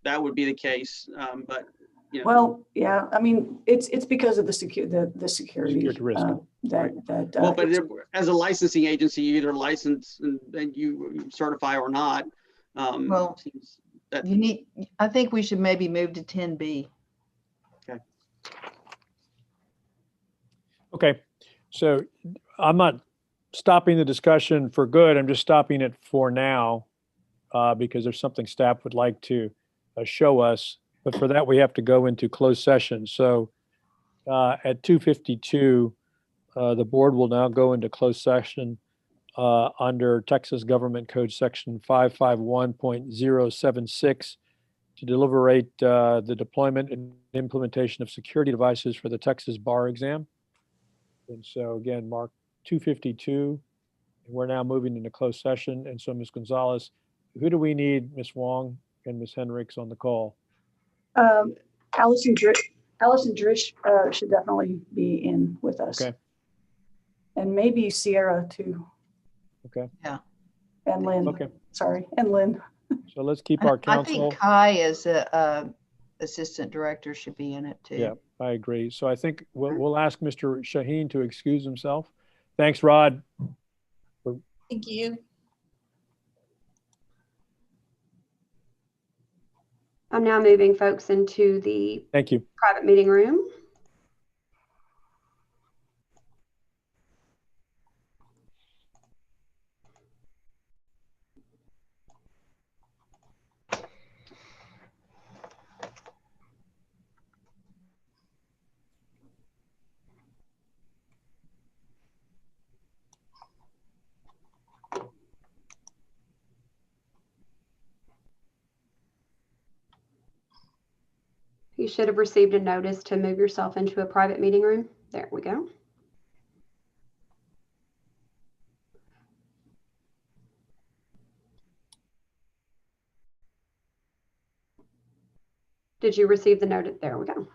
that would be the case, but Well, yeah, I mean, it's because of the security risk. But as a licensing agency, you either license and then you certify or not. Well, I think we should maybe move to 10B. Okay. So I'm not stopping the discussion for good. I'm just stopping it for now because there's something staff would like to show us. But for that, we have to go into closed session. So at 2:52, the board will now go into closed session under Texas Government Code Section 551.076 to deliberate the deployment and implementation of security devices for the Texas bar exam. And so again, mark 2:52, and we're now moving into closed session. And so Ms. Gonzalez, who do we need, Ms. Wong and Ms. Hendricks on the call? Allison Drish should definitely be in with us. Okay. And maybe Sierra too. Okay. Yeah. And Lynn. Okay. Sorry, and Lynn. So let's keep our counsel. I think Kai as a assistant director should be in it too. Yeah, I agree. So I think we'll ask Mr. Shaheen to excuse himself. Thanks, Rod. Thank you. I'm now moving folks into the Thank you. private meeting room. You should have received a notice to move yourself into a private meeting room. There we go. Did you receive the notice? There we go.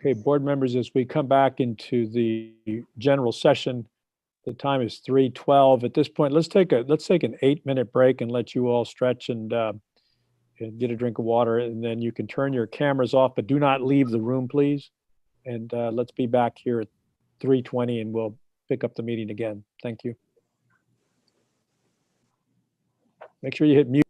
Okay, board members, as we come back into the general session, the time is 3:12. At this point, let's take an 8-minute break and let you all stretch and get a drink of water, and then you can turn your cameras off, but do not leave the room, please. And let's be back here at 3:20 and we'll pick up the meeting again. Thank you. Make sure you hit mute.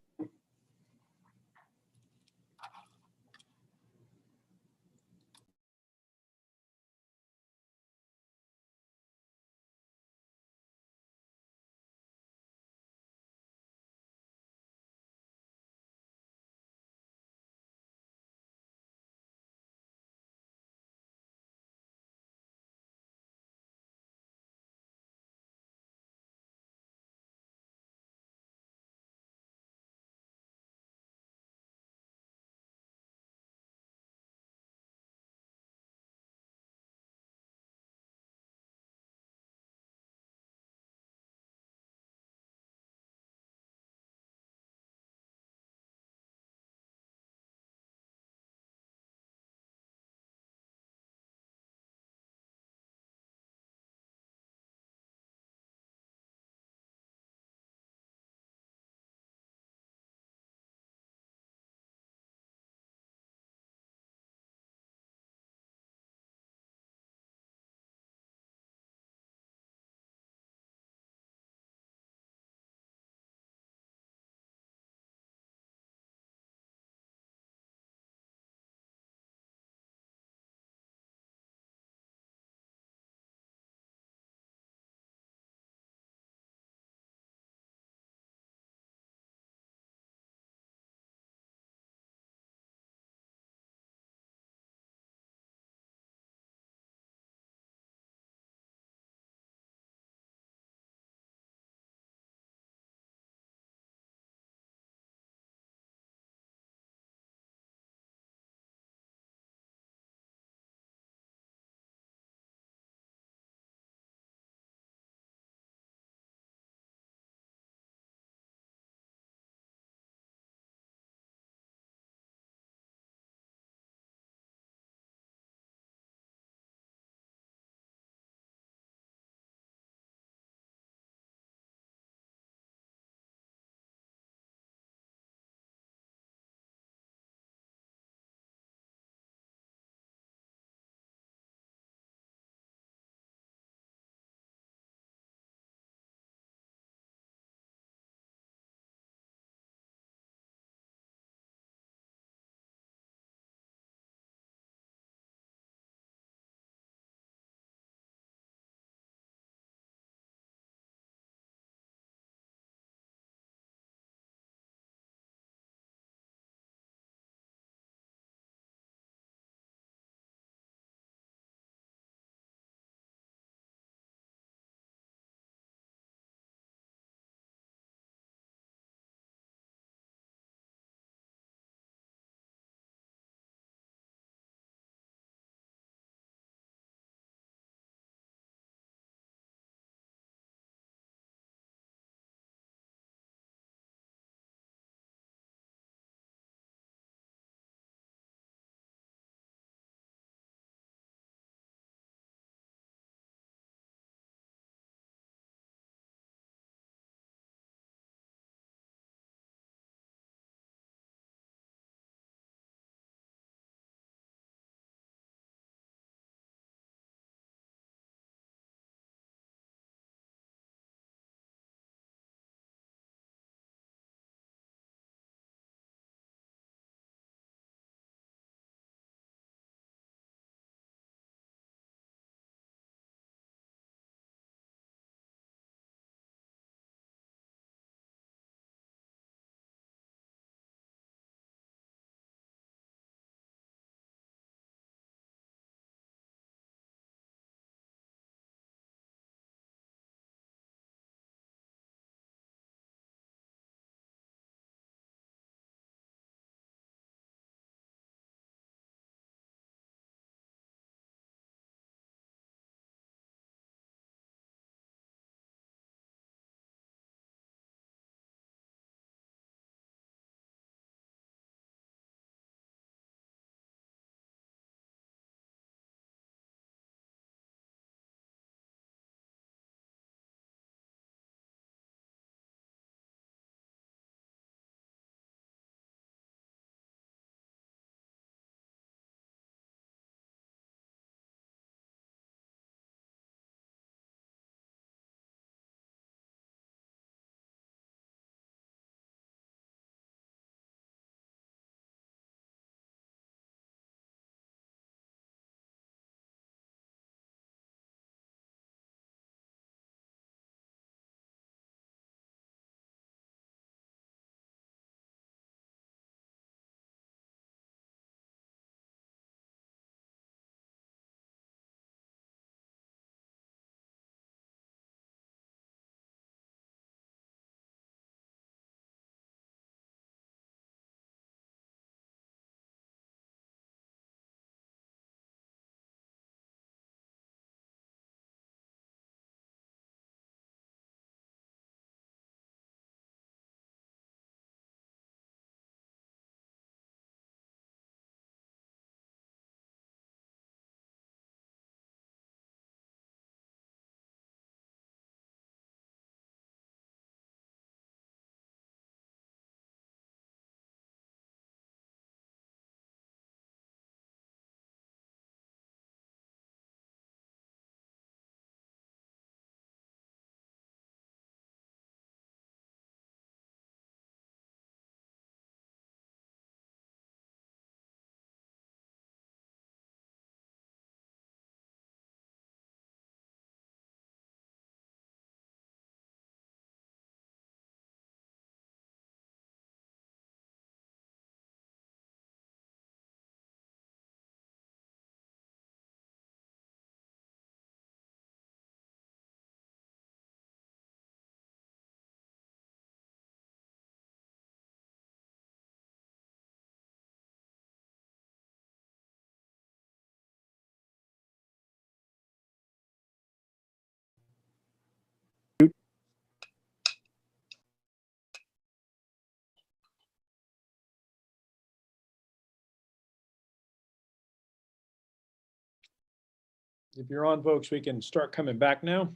If you're on, folks, we can start coming back now.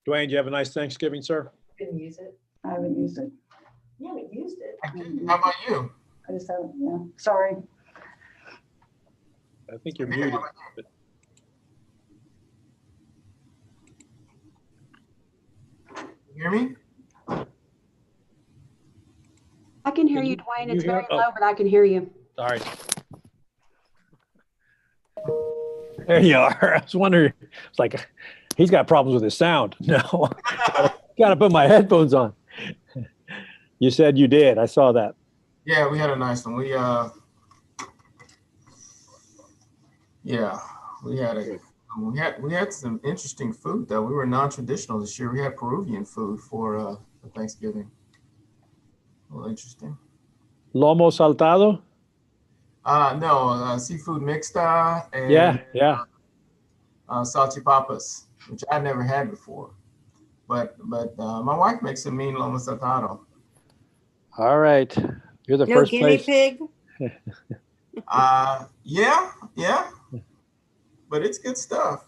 Dwayne, do you have a nice Thanksgiving, sir? Didn't use it. I haven't used it. You haven't used it. How about you? I just haven't, yeah. Sorry. I think you're muted. But You hear me? I can hear Can you, you- Dwayne. you It's hear- very oh. low, but I can hear you. Sorry. There you are. I was wondering, it's like, he's got problems with his sound. No, got to put my headphones on. You said you did. I saw that. Yeah, we had a nice one. We had some interesting food though. We were non-traditional this year. We had Peruvian food for Thanksgiving. A little interesting. Lomo saltado? No, seafood mixta and Yeah. salchipapas, which I'd never had before. But my wife makes a mean lomo saltado. All right. You're the No first guinea place. pig? Yeah. But it's good stuff.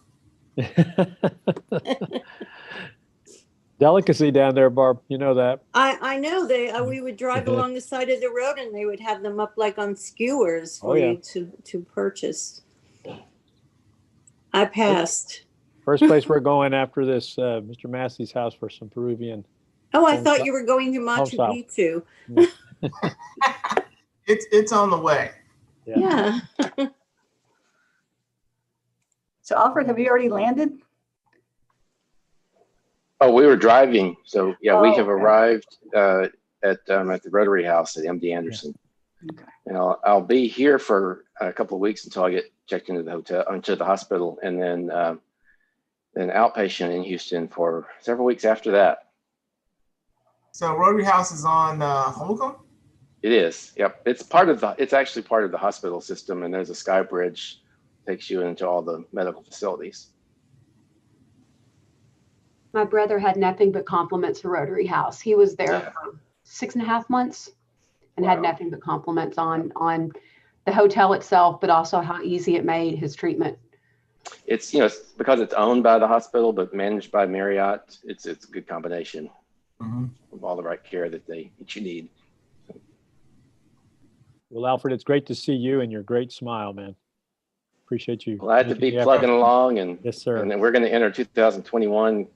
Delicacy down there, Barb. You know that. I know we would drive along the side of the road and they would have them up like on skewers for you to purchase. I passed. First place we're going after this, Mr. Massey's house for some Peruvian. Oh, I thought you were going to Machu Picchu. It's on the way. Yeah. So Alfred, have you already landed? Oh, we were driving. So yeah, we Oh, have okay. arrived at the Rotary House at MD Anderson. Okay. And I'll be here for a couple of weeks until I get checked into the hospital, and then outpatient in Houston for several weeks after that. So Rotary House is on Holcomb? It is. Yep. It's actually part of the hospital system, and there's a sky bridge that takes you into all the medical facilities. My brother had nothing but compliments for Rotary House. He was there for 6.5 months and had nothing but compliments on the hotel itself, but also how easy it made his treatment. It's it's because it's owned by the hospital but managed by Marriott. It's a good combination of all the right care that you need. Well, Alfred, it's great to see you and your great smile, man. Appreciate you. Glad to be making the plugging effort. along, and Yes, sir. And then we're going to enter 2021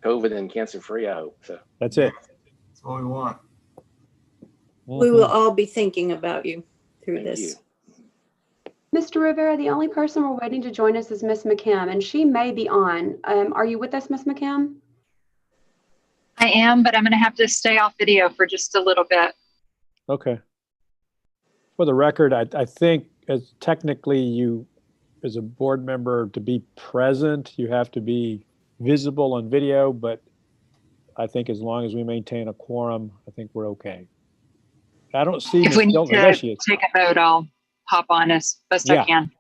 COVID and cancer free, I hope. So that's it. That's what we want. We will all be thinking about you through this. Mr. Rivera, the only person we're waiting to join us is Miss McKim, and she may be on. Are you with us, Miss McKim? I am, but I'm going to have to stay off video for just a little bit. Okay. For the record, I think as technically you, as a board member, to be present, you have to be visible on video, but I think as long as we maintain a quorum, I think we're okay. I don't see If we Ms. need Gilman. There to she is. take a vote, I'll hop on as best I can.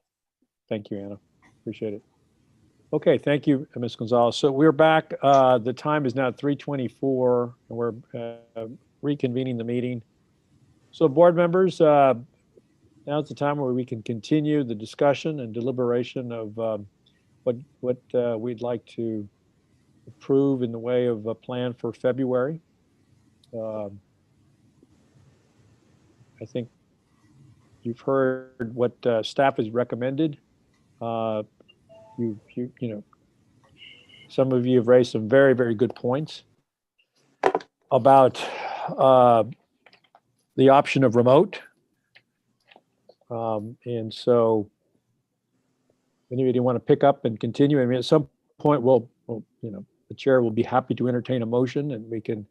Thank you, Anna. Appreciate it. Okay, thank you, Ms. Gonzalez. So we're back. The time is now 3:24, and we're reconvening the meeting. So board members, now's the time where we can continue the discussion and deliberation of what we'd like to approve in the way of a plan for February. I think you've heard what staff has recommended. You know, some of you have raised some very, very good points about the option of remote. And so anybody want to pick up and continue? I mean, at some point, we'll the chair will be happy to entertain a motion, and we can,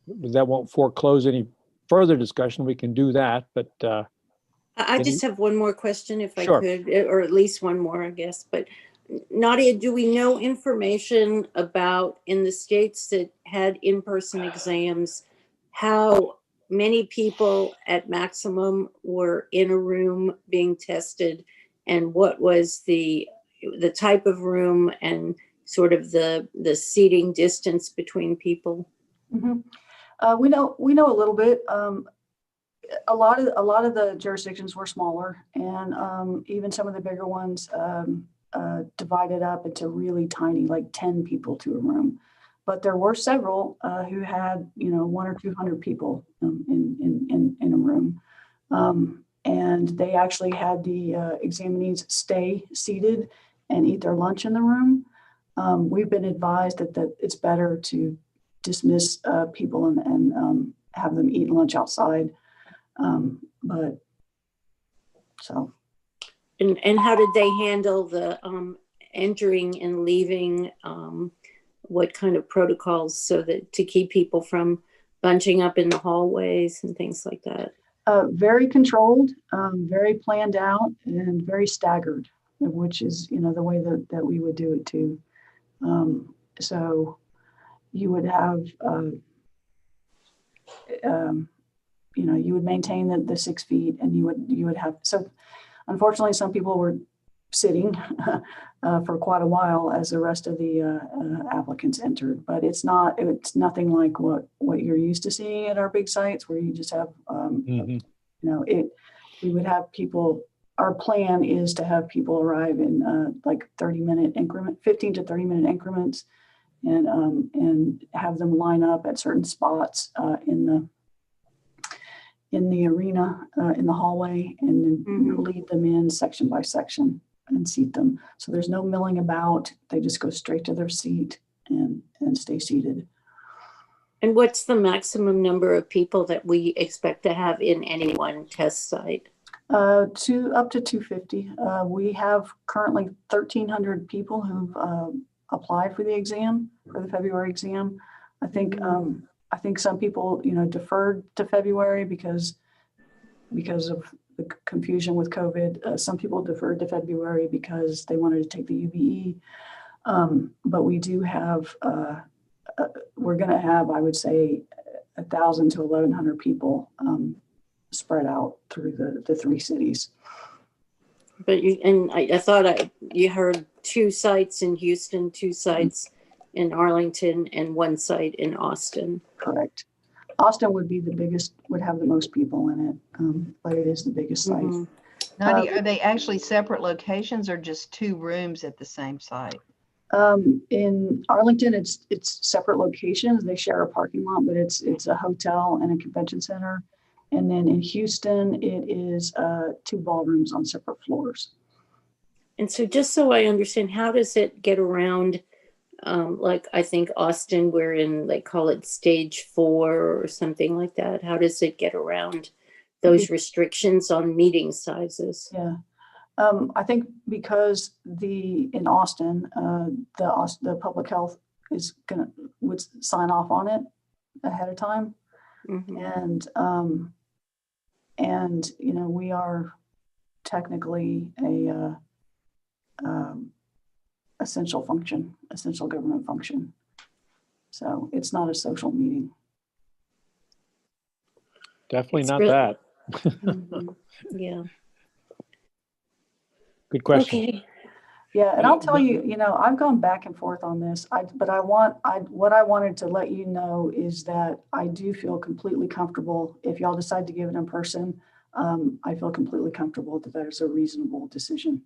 that won't foreclose any further discussion. We can do that, but I just have one more question if Sure. I could, or at least one more, I guess. But Nadia, do we know information about, in the states that had in-person exams, how many people at maximum were in a room being tested, and what was the the type of room and sort of the seating distance between people? Mhm. We know a little bit. A lot of the jurisdictions were smaller, and even some of the bigger ones divided up into really tiny, like 10 people to a room. But there were several who had, 100 or 200 people in a room, and they actually had the examinees stay seated and eat their lunch in the room. We've been advised that it's better to dismiss people and have them eat lunch outside. And how did they handle the entering and leaving? What kind of protocols so that to keep people from bunching up in the hallways and things like that? Very controlled, very planned out, and very staggered, which is, the way that we would do it too. So you would have, you would maintain the 6 feet, and you would have, so unfortunately some people were sitting for quite a while as the rest of the applicants entered, but it's nothing like what you're used to seeing at our big sites where you just have, we would have people, our plan is to have people arrive in like 30-minute increment, 15 to 30-minute increments, and have them line up at certain spots in the arena, in the hallway, and then lead them in section by section and seat them. So there's no milling about. They just go straight to their seat and stay seated. And what's the maximum number of people that we expect to have in any one test site? Up to 250. We have currently 1,300 people who've applied for the exam, for the February exam. I think some people, deferred to February because of the confusion with COVID. Some people deferred to February because they wanted to take the UBE. But we do have, we're going to have, I would say, 1,000 to 1,100 people spread out through the 3 cities. But I thought you heard 2 sites in Houston, 2 sites in Arlington, and 1 site in Austin. Correct. Austin would be the biggest, would have the most people in it, but it is the biggest site. Nadia, are they actually separate locations or just 2 rooms at the same site? In Arlington, it's separate locations. They share a parking lot, but it's a hotel and a convention center. And then in Houston, it is 2 ballrooms on separate floors. And so just so I understand, how does it get around, like I think Austin, we're in, they call it stage 4 or something like that. How does it get around those restrictions on meeting sizes? Yeah. I think because in Austin, the public health would sign off on it ahead of time. And we are technically a essential government function. So it's not a social meeting. Definitely not that. Yeah. Good question. Okay. Yeah, and I'll tell you, I've gone back and forth on this, but what I wanted to let you know is that I do feel completely comfortable. If y'all decide to give it in person, I feel completely comfortable that is a reasonable decision.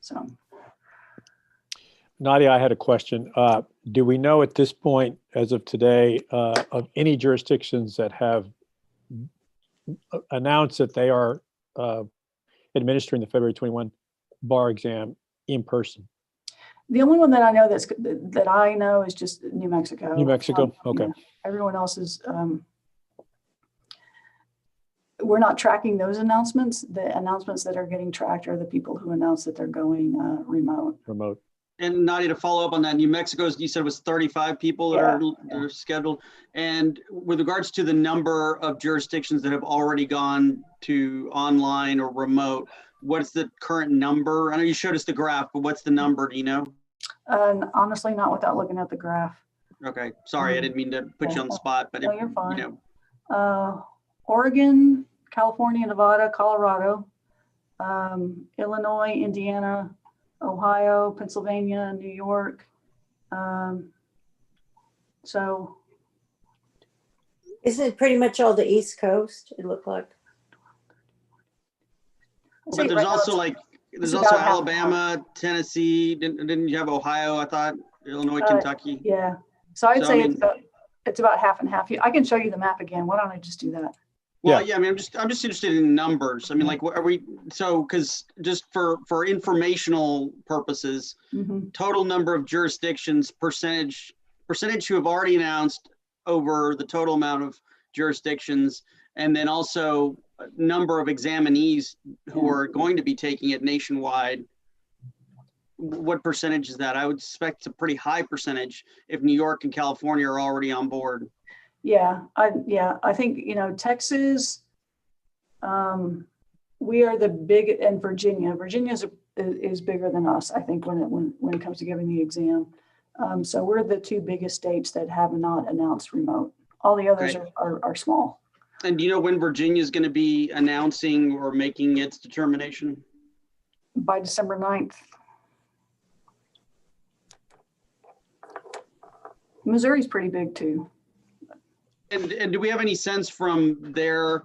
So. Nadia, I had a question. Do we know at this point, as of today, of any jurisdictions that have announced that they are administering the February 21 bar exam in person? The only one that I know that I know is just New Mexico. New Mexico, okay. Yeah. Everyone else is. We're not tracking those announcements. The announcements that are getting tracked are the people who announce that they're going remote. Remote. And Nadia, to follow up on that, New Mexico, you said it was 35 people that are scheduled. And with regards to the number of jurisdictions that have already gone to online or remote, what's the current number? I know you showed us the graph, but what's the number, do you know? Honestly, not without looking at the graph. Okay, sorry, I didn't mean to put you on the spot, but no, you're fine. You Oregon, California, Nevada, Colorado, Illinois, Indiana, Ohio, Pennsylvania, New York. So. Isn't it pretty much all the East Coast, it looked like? But there's also like, there's also Alabama, Tennessee. Didn't you have Ohio? I thought Illinois, Kentucky. Yeah. So I'd say I mean, it's about half and half. I can show you the map again. Why don't I just do that? Well, yeah. I mean, I'm just interested in numbers. I mean, like, what are we? So, because just for informational purposes, total number of jurisdictions, percentage who have already announced over the total amount of jurisdictions, and then also number of examinees who are going to be taking it nationwide. What percentage is that? I would suspect it's a pretty high percentage if New York and California are already on board. Yeah, I think, you know, Texas, we are the big, and Virginia is bigger than us, I think, when it comes to giving the exam. So we're the two biggest states that have not announced remote. All the others are small. And do you know when Virginia is going to be announcing or making its determination? By December 9th. Missouri's pretty big too. And do we have any sense from their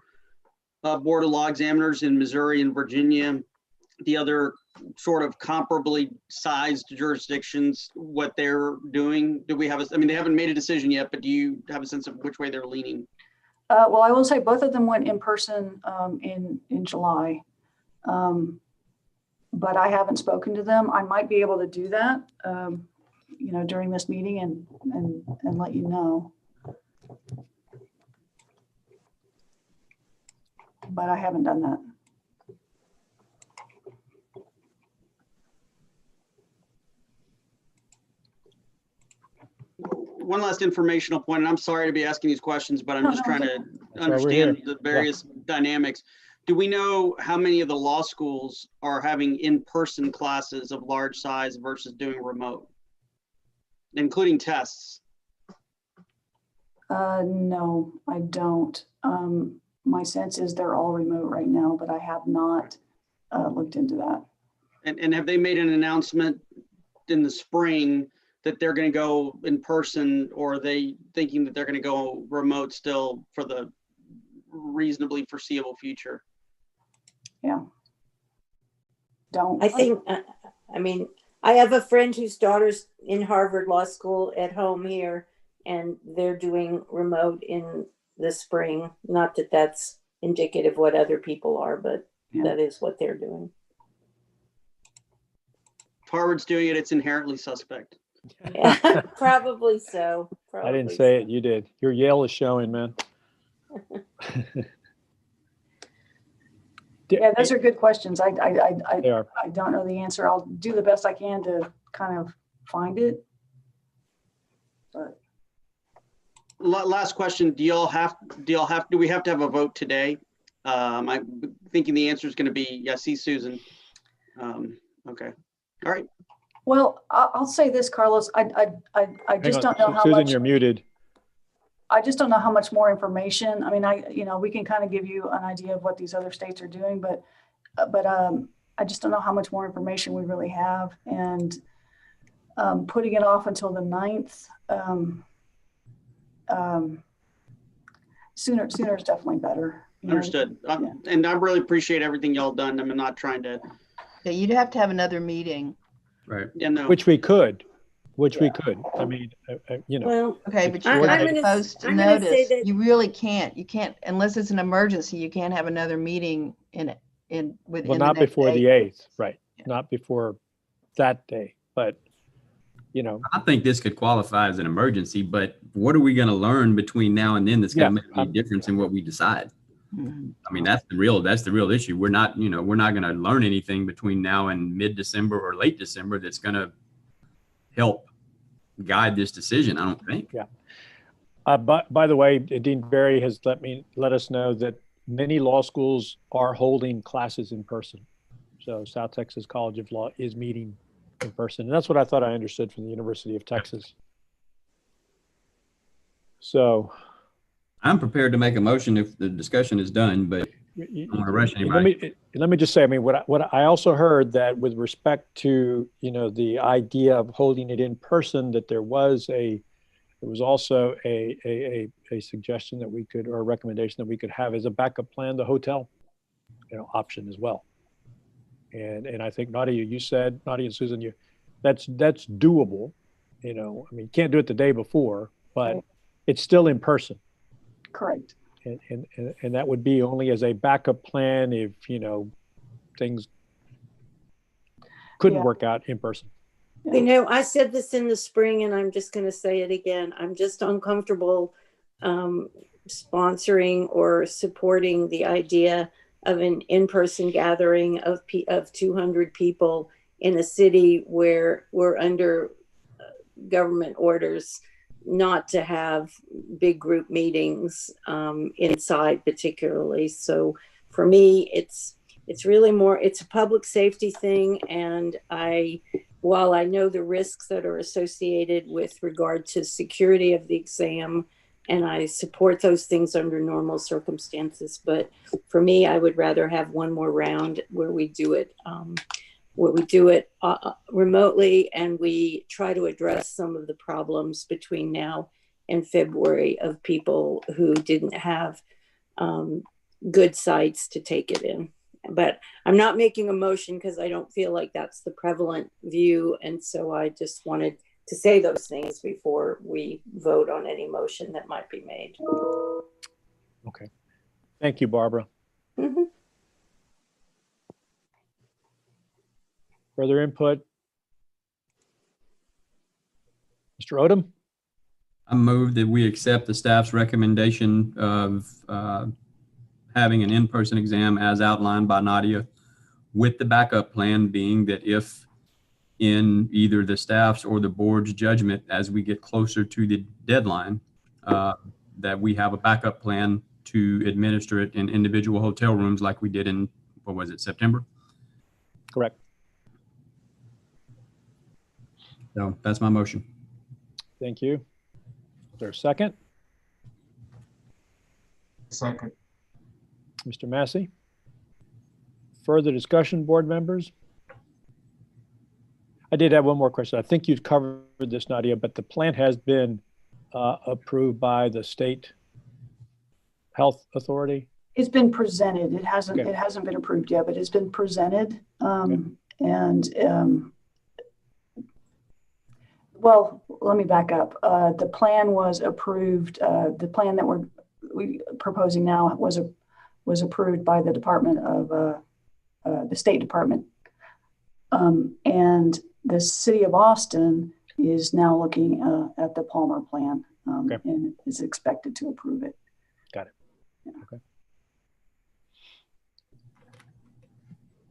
Board of Law Examiners in Missouri and Virginia, the other sort of comparably sized jurisdictions, what they're doing? Do we have I mean, they haven't made a decision yet, but do you have a sense of which way they're leaning? Well, I will say both of them went in person in July, but I haven't spoken to them. I might be able to do that, you know, during this meeting and let you know. But I haven't done that. One last informational point, and I'm sorry to be asking these questions, but I'm just trying to understand the various dynamics. Do we know how many of the law schools are having in-person classes of large size versus doing remote, including tests? No, I don't. My sense is they're all remote right now, but I have not looked into that. And have they made an announcement in the spring that they're going to go in person, or are they thinking that they're going to go remote still for the reasonably foreseeable future? Yeah. I think, I mean, I have a friend whose daughter's in Harvard Law School at home here, and they're doing remote in the spring. Not that that's indicative of what other people are, but that is what they're doing. If Harvard's doing it, it's inherently suspect. Yeah, probably so. I didn't say it, you did. Your Yale is showing, man. Yeah, those are good questions. I They are. I don't know the answer. I'll do the best I can to kind of find it. But Last question, do we have to have a vote today? I'm thinking the answer is going to be yes. See, Susan. Okay. All right. Well, I'll say this, Carlos. I just don't know how Susan, much. you're muted. I just don't know how much more information. I mean, you know, we can kind of give you an idea of what these other states are doing, but I just don't know how much more information we really have. And putting it off until the 9th, sooner is definitely better. Understood. And I really appreciate everything y'all done. I'm not trying to. Yeah, you'd have to have another meeting. Right. Yeah, no. Which we could. We could. I mean, you know. Well, okay, but you're not supposed to notice. You really can't. You can't, unless it's an emergency. You can't have another meeting within. Well, not before the 8th, right? Yeah. Not before that day, but you know. I think this could qualify as an emergency, but what are we going to learn between now and then that's going to make a difference in what we decide? I mean, that's the real issue. We're not going to learn anything between now and mid-December or late December that's going to help guide this decision, I don't think. Yeah. By the way, Dean Berry has let us know that many law schools are holding classes in person. So South Texas College of Law is meeting in person. And that's what I thought I understood from the University of Texas. So I'm prepared to make a motion if the discussion is done, but don't want to rush anybody. Let me just say, I mean, what I also heard that with respect to, the idea of holding it in person, that there was also a suggestion that we could, or a recommendation that we could have as a backup plan, the hotel, option as well. And I think Nadia and Susan, that's doable. I mean, you can't do it the day before, but it's still in person. Correct. And that would be only as a backup plan if, things couldn't work out in person. I said this in the spring and I'm just going to say it again. I'm just uncomfortable sponsoring or supporting the idea of an in-person gathering of 200 people in a city where we're under government orders not to have big group meetings inside particularly. So for me, it's really more, it's a public safety thing. And while I know the risks that are associated with regard to security of the exam, and I support those things under normal circumstances, but for me, I would rather have one more round where we do it remotely, and we try to address some of the problems between now and February of people who didn't have good sites to take it in. But I'm not making a motion because I don't feel like that's the prevalent view. And so I just wanted to say those things before we vote on any motion that might be made. Okay. Thank you, Barbara. Mm-hmm. Further input? Mr. Odom? I move that we accept the staff's recommendation of having an in-person exam as outlined by Nadia, with the backup plan being that if in either the staff's or the board's judgment as we get closer to the deadline, that we have a backup plan to administer it in individual hotel rooms like we did in, what was it, September? Correct. So that's my motion. Thank you. Is there a second? Second. Mr. Massey? Further discussion, board members? I did have one more question. I think you've covered this, Nadia, but the plan has been approved by the state health authority? It's been presented. It hasn't. Okay. It hasn't been approved yet, but it's been presented. Well, let me back up. The plan was approved. The plan that we're proposing now was approved by the Department of the State Department, and the City of Austin is now looking at the Palmer plan and is expected to approve it. Got it. Yeah. Okay.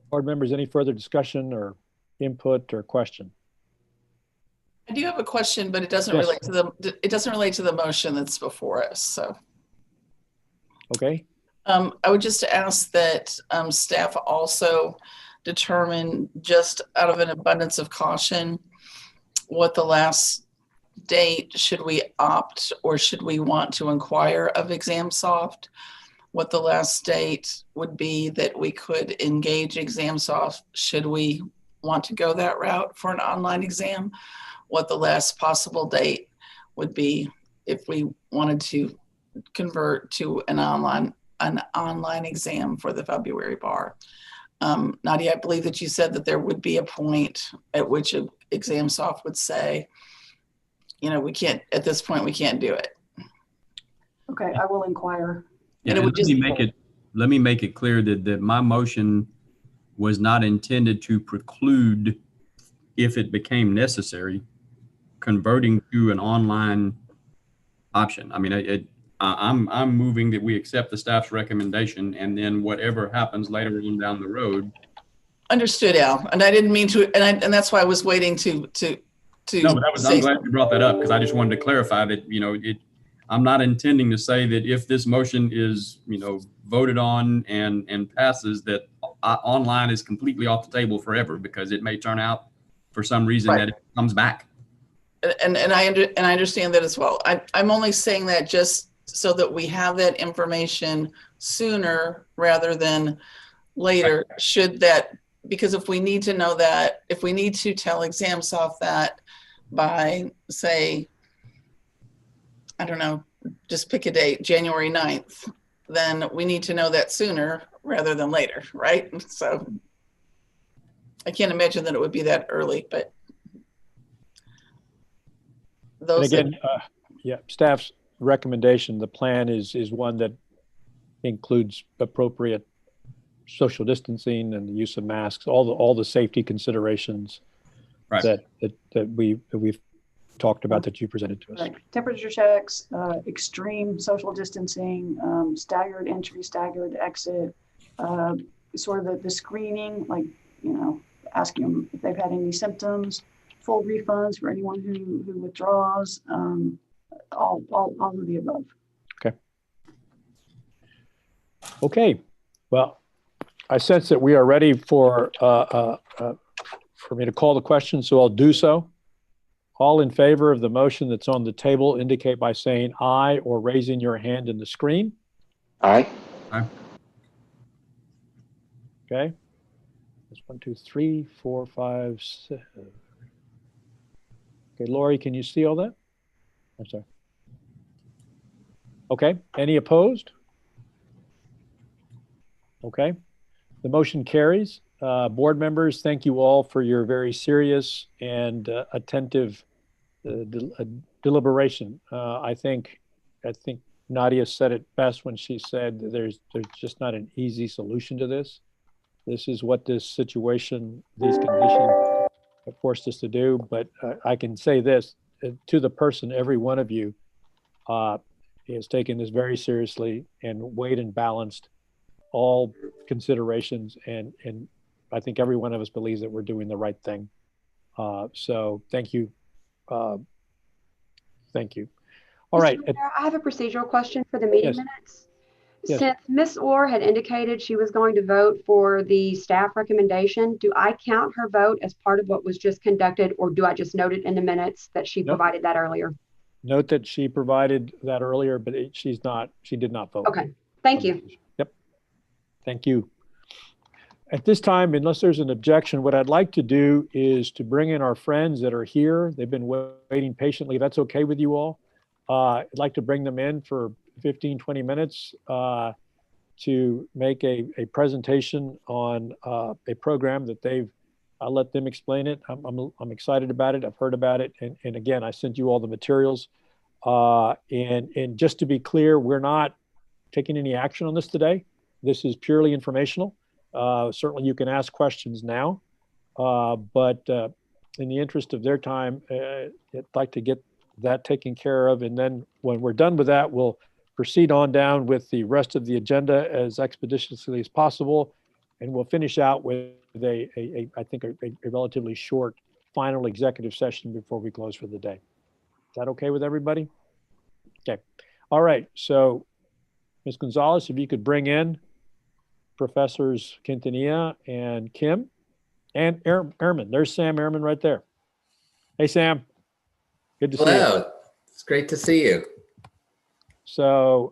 Board members, any further discussion or input or question? I do have a question, but it doesn't relate to the motion that's before us. So, okay. I would just ask that staff also determine, just out of an abundance of caution, what the last date, should we opt or should we want to inquire of ExamSoft, what the last date would be that we could engage ExamSoft should we want to go that route for an online exam, what the last possible date would be if we wanted to convert to an online exam for the February bar. Nadia, I believe that you said that there would be a point at which ExamSoft would say, we can't, at this point, we can't do it. Okay, I will inquire. Yeah, and let me make it clear that my motion was not intended to preclude, if it became necessary, converting to an online option. I mean, I'm moving that we accept the staff's recommendation, and then whatever happens later on down the road. Understood, Al. And I didn't mean to, and that's why I was waiting to. No, but I'm glad you brought that up, because I just wanted to clarify that, I'm not intending to say that if this motion is, voted on and passes, that online is completely off the table forever, because it may turn out for some reason that it comes back. And I understand that as well. I'm only saying that just so that we have that information sooner rather than later? Should that, because if we need to know that, if we need to tell ExamSoft that by, say, I don't know, just pick a date, January 9th, then we need to know that sooner rather than later, right? So I can't imagine that it would be that early, but those. And again, yeah, staff's recommendation, the plan is one that includes appropriate social distancing and the use of masks, all the safety considerations that we've talked about that you presented to us. Right. Temperature checks, extreme social distancing, staggered entry, staggered exit, sort of the screening, like, asking them if they've had any symptoms, full refunds for anyone who withdraws, all of the above. Okay. Well, I sense that we are ready for me to call the question, so I'll do so. All in favor of the motion that's on the table indicate by saying aye or raising your hand in the screen. Aye. Aye. Okay. That's 1, 2, 3, 4, 5, 6. Okay, Lori, can you see all that? I'm sorry. Okay. Any opposed? Okay. The motion carries. Board members, thank you all for your very serious and attentive deliberation. I think Nadia said it best when she said there's just not an easy solution to this. This is what this situation, these conditions have forced us to do. But I can say this to the person, every one of you has taken this very seriously and weighed and balanced all considerations, and I think every one of us believes that we're doing the right thing. So thank you. Thank you. All right. Mr. Mayor, I have a procedural question for the meeting minutes. Yes. Since Ms. Orr had indicated she was going to vote for the staff recommendation, do I count her vote as part of what was just conducted, or do I just note it in the minutes that she provided that earlier? Note that she provided that earlier, but she did not vote. Okay, thank you. Yep. Thank you. At this time, unless there's an objection, what I'd like to do is to bring in our friends that are here. They've been waiting patiently. If that's okay with you all. I'd like to bring them in for 15, 20 minutes to make a presentation on a program that I'll let them explain it. I'm excited about it. I've heard about it. And again, I sent you all the materials. And just to be clear, we're not taking any action on this today. This is purely informational. Certainly you can ask questions now, but in the interest of their time, I'd like to get that taken care of. And then when we're done with that, we'll proceed on down with the rest of the agenda as expeditiously as possible. And we'll finish out with I think a relatively short final executive session before we close for the day. Is that okay with everybody? Okay. All right. So Ms. Gonzalez, if you could bring in Professors Quintanilla and Kim and Ehrman. There's Sam Ehrman right there. Hey, Sam. Good to see you. Hello. It's great to see you. So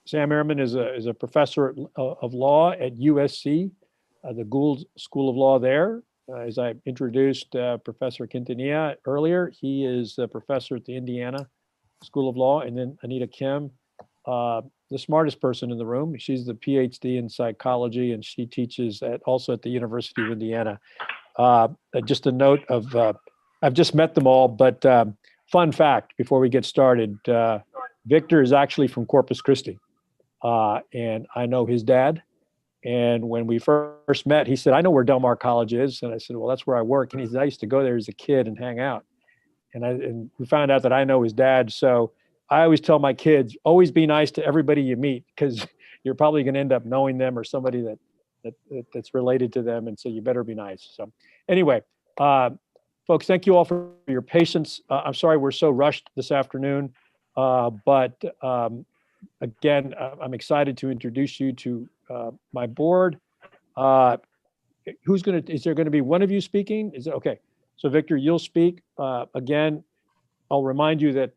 Sam Ehrman is a professor of law at USC, the Gould School of Law there. As I introduced Professor Quintanilla earlier, he is a professor at the Indiana School of Law. And then Anita Kim, the smartest person in the room. She's the PhD in psychology, and she teaches also at the University of Indiana. Just a note of, I've just met them all, but fun fact before we get started, Victor is actually from Corpus Christi, and I know his dad. And when we first met, he said, I know where Del Mar College is. And I said, well, that's where I work. And he said, I used to go there as a kid and hang out. And we found out that I know his dad. So I always tell my kids, always be nice to everybody you meet, because you're probably going to end up knowing them or somebody that's related to them. And so you better be nice. So anyway, folks, thank you all for your patience. I'm sorry we're so rushed this afternoon, but again, I'm excited to introduce you to my board. Is there going to be one of you speaking? Is it okay? So Victor, you'll speak. Again, I'll remind you that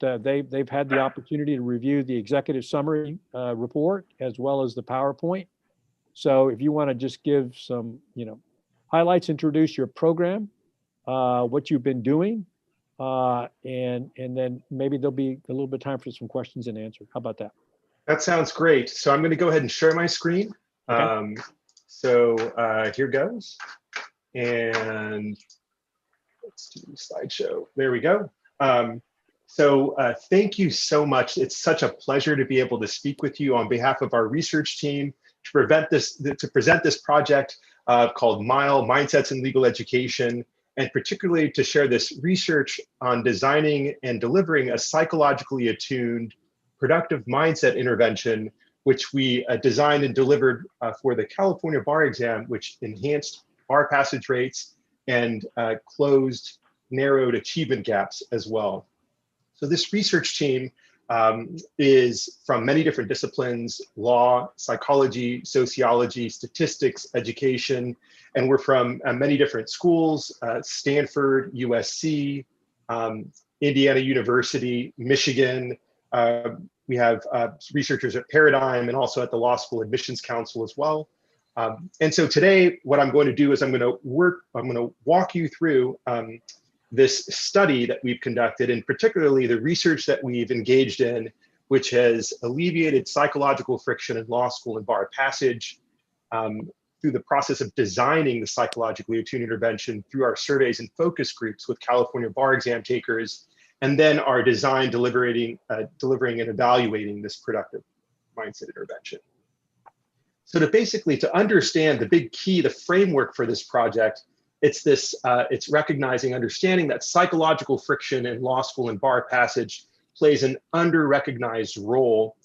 they've had the opportunity to review the executive summary report as well as the PowerPoint. So if you want to just give some, highlights, introduce your program, what you've been doing, and then maybe there'll be a little bit of time for some questions and answers. How about that? That sounds great. So I'm going to go ahead and share my screen. Okay. Here goes. And let's do slideshow. There we go. Thank you so much. It's such a pleasure to be able to speak with you on behalf of our research team to present this project called MILE, Mindsets in Legal Education, and particularly to share this research on designing and delivering a psychologically attuned productive mindset intervention, which we designed and delivered for the California bar exam, which enhanced bar passage rates and closed narrowed achievement gaps as well. So this research team is from many different disciplines: law, psychology, sociology, statistics, education, and we're from many different schools: Stanford, USC, Indiana University, Michigan. We have researchers at Paradigm and also at the Law School Admissions Council as well. And so today, what I'm going to do is I'm going to walk you through this study that we've conducted, and particularly the research that we've engaged in, which has alleviated psychological friction in law school and bar passage through the process of designing the psychologically attuned intervention through our surveys and focus groups with California bar exam takers, and then our design delivering and evaluating this productive mindset intervention. So to understand the big key, the framework for this project, it's recognizing, understanding that psychological friction in law school and bar passage plays an under-recognized role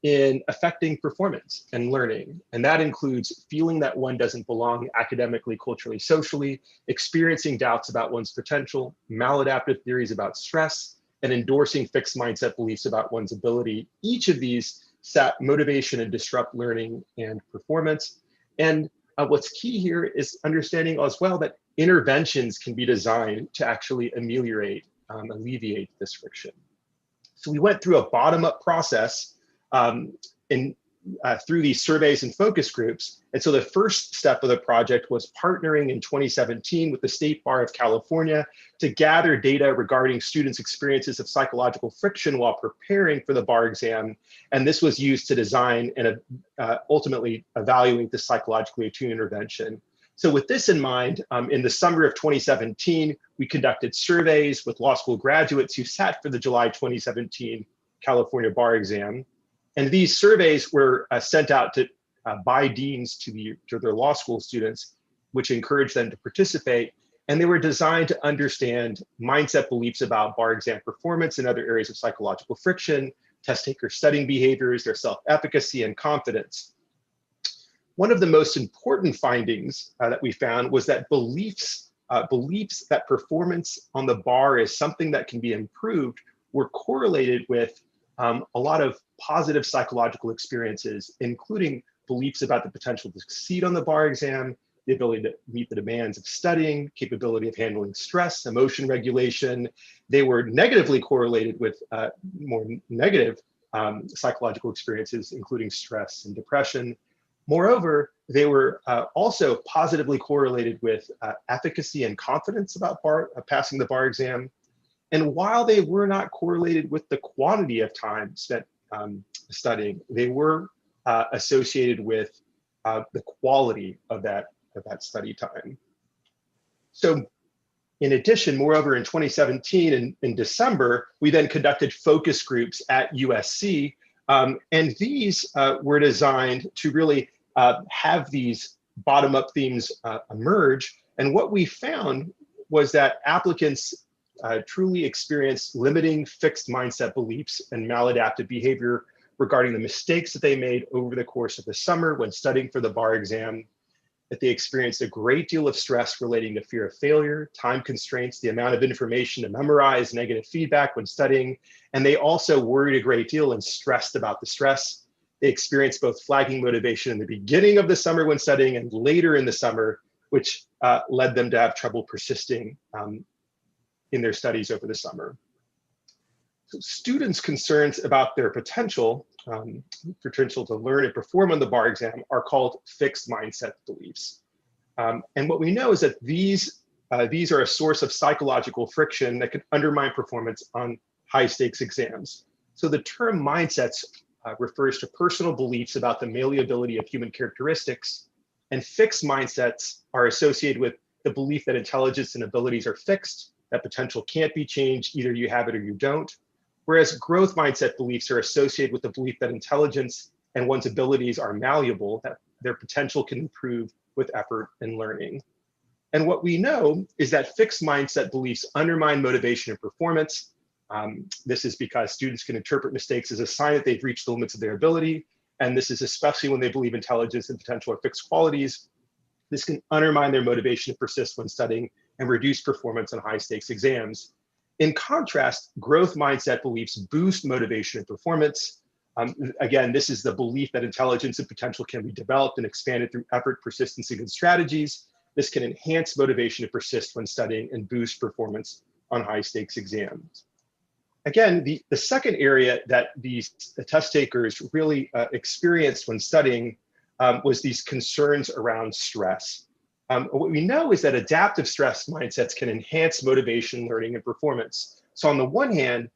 in affecting performance and learning. And that includes feeling that one doesn't belong academically, culturally, socially, experiencing doubts about one's potential, maladaptive theories about stress, and endorsing fixed mindset beliefs about one's ability. Each of these sap motivation and disrupt learning and performance. And what's key here is understanding as well that interventions can be designed to actually alleviate this friction. So we went through a bottom-up process through these surveys and focus groups. And so the first step of the project was partnering in 2017 with the State Bar of California to gather data regarding students' experiences of psychological friction while preparing for the bar exam. And this was used to design and ultimately evaluate the psychologically attuned intervention. So with this in mind, in the summer of 2017, we conducted surveys with law school graduates who sat for the July 2017 California bar exam. And these surveys were sent out by deans to their law school students, which encouraged them to participate. And they were designed to understand mindset beliefs about bar exam performance and other areas of psychological friction, test taker studying behaviors, their self-efficacy and confidence. One of the most important findings that we found was that beliefs that performance on the bar is something that can be improved were correlated with a lot of positive psychological experiences, including beliefs about the potential to succeed on the bar exam, the ability to meet the demands of studying, capability of handling stress, emotion regulation. They were negatively correlated with more negative psychological experiences, including stress and depression. Moreover, they were also positively correlated with efficacy and confidence about passing the bar exam. And while they were not correlated with the quantity of time spent studying, they were associated with the quality of that study time. So in addition, moreover, in 2017, in December, we then conducted focus groups at USC. And these were designed to really have these bottom-up themes emerge. And what we found was that applicants truly experienced limiting fixed mindset beliefs and maladaptive behavior regarding the mistakes that they made over the course of the summer when studying for the bar exam, that they experienced a great deal of stress relating to fear of failure, time constraints, the amount of information to memorize, negative feedback when studying, and they also worried a great deal and stressed about the stress. They experienced both flagging motivation in the beginning of the summer when studying and later in the summer, which led them to have trouble persisting in their studies over the summer. So students' concerns about their potential to learn and perform on the bar exam are called fixed mindset beliefs. And what we know is that these are a source of psychological friction that can undermine performance on high stakes exams. So the term mindsets refers to personal beliefs about the malleability of human characteristics, and fixed mindsets are associated with the belief that intelligence and abilities are fixed, that potential can't be changed, either you have it or you don't. Whereas growth mindset beliefs are associated with the belief that intelligence and one's abilities are malleable, that their potential can improve with effort and learning. And what we know is that fixed mindset beliefs undermine motivation and performance. This is because students can interpret mistakes as a sign that they've reached the limits of their ability. And this is especially when they believe intelligence and potential are fixed qualities. This can undermine their motivation to persist when studying and reduce performance on high stakes exams. In contrast, growth mindset beliefs boost motivation and performance. Again, this is the belief that intelligence and potential can be developed and expanded through effort, persistence, and good strategies. This can enhance motivation to persist when studying and boost performance on high stakes exams. Again, the second area that the test takers really experienced when studying was these concerns around stress. What we know is that adaptive stress mindsets can enhance motivation, learning, and performance. So on the one hand,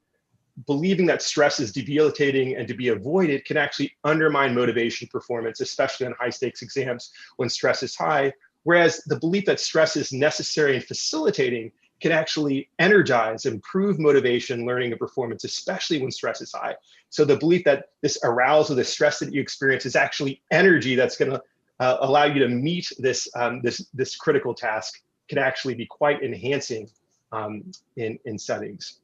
believing that stress is debilitating and to be avoided can actually undermine motivation performance, especially on high stakes exams when stress is high. Whereas the belief that stress is necessary and facilitating can actually energize, improve motivation, learning, and performance, especially when stress is high. So the belief that this arousal, the stress that you experience is actually energy that's going to allow you to meet this critical task can actually be quite enhancing in settings.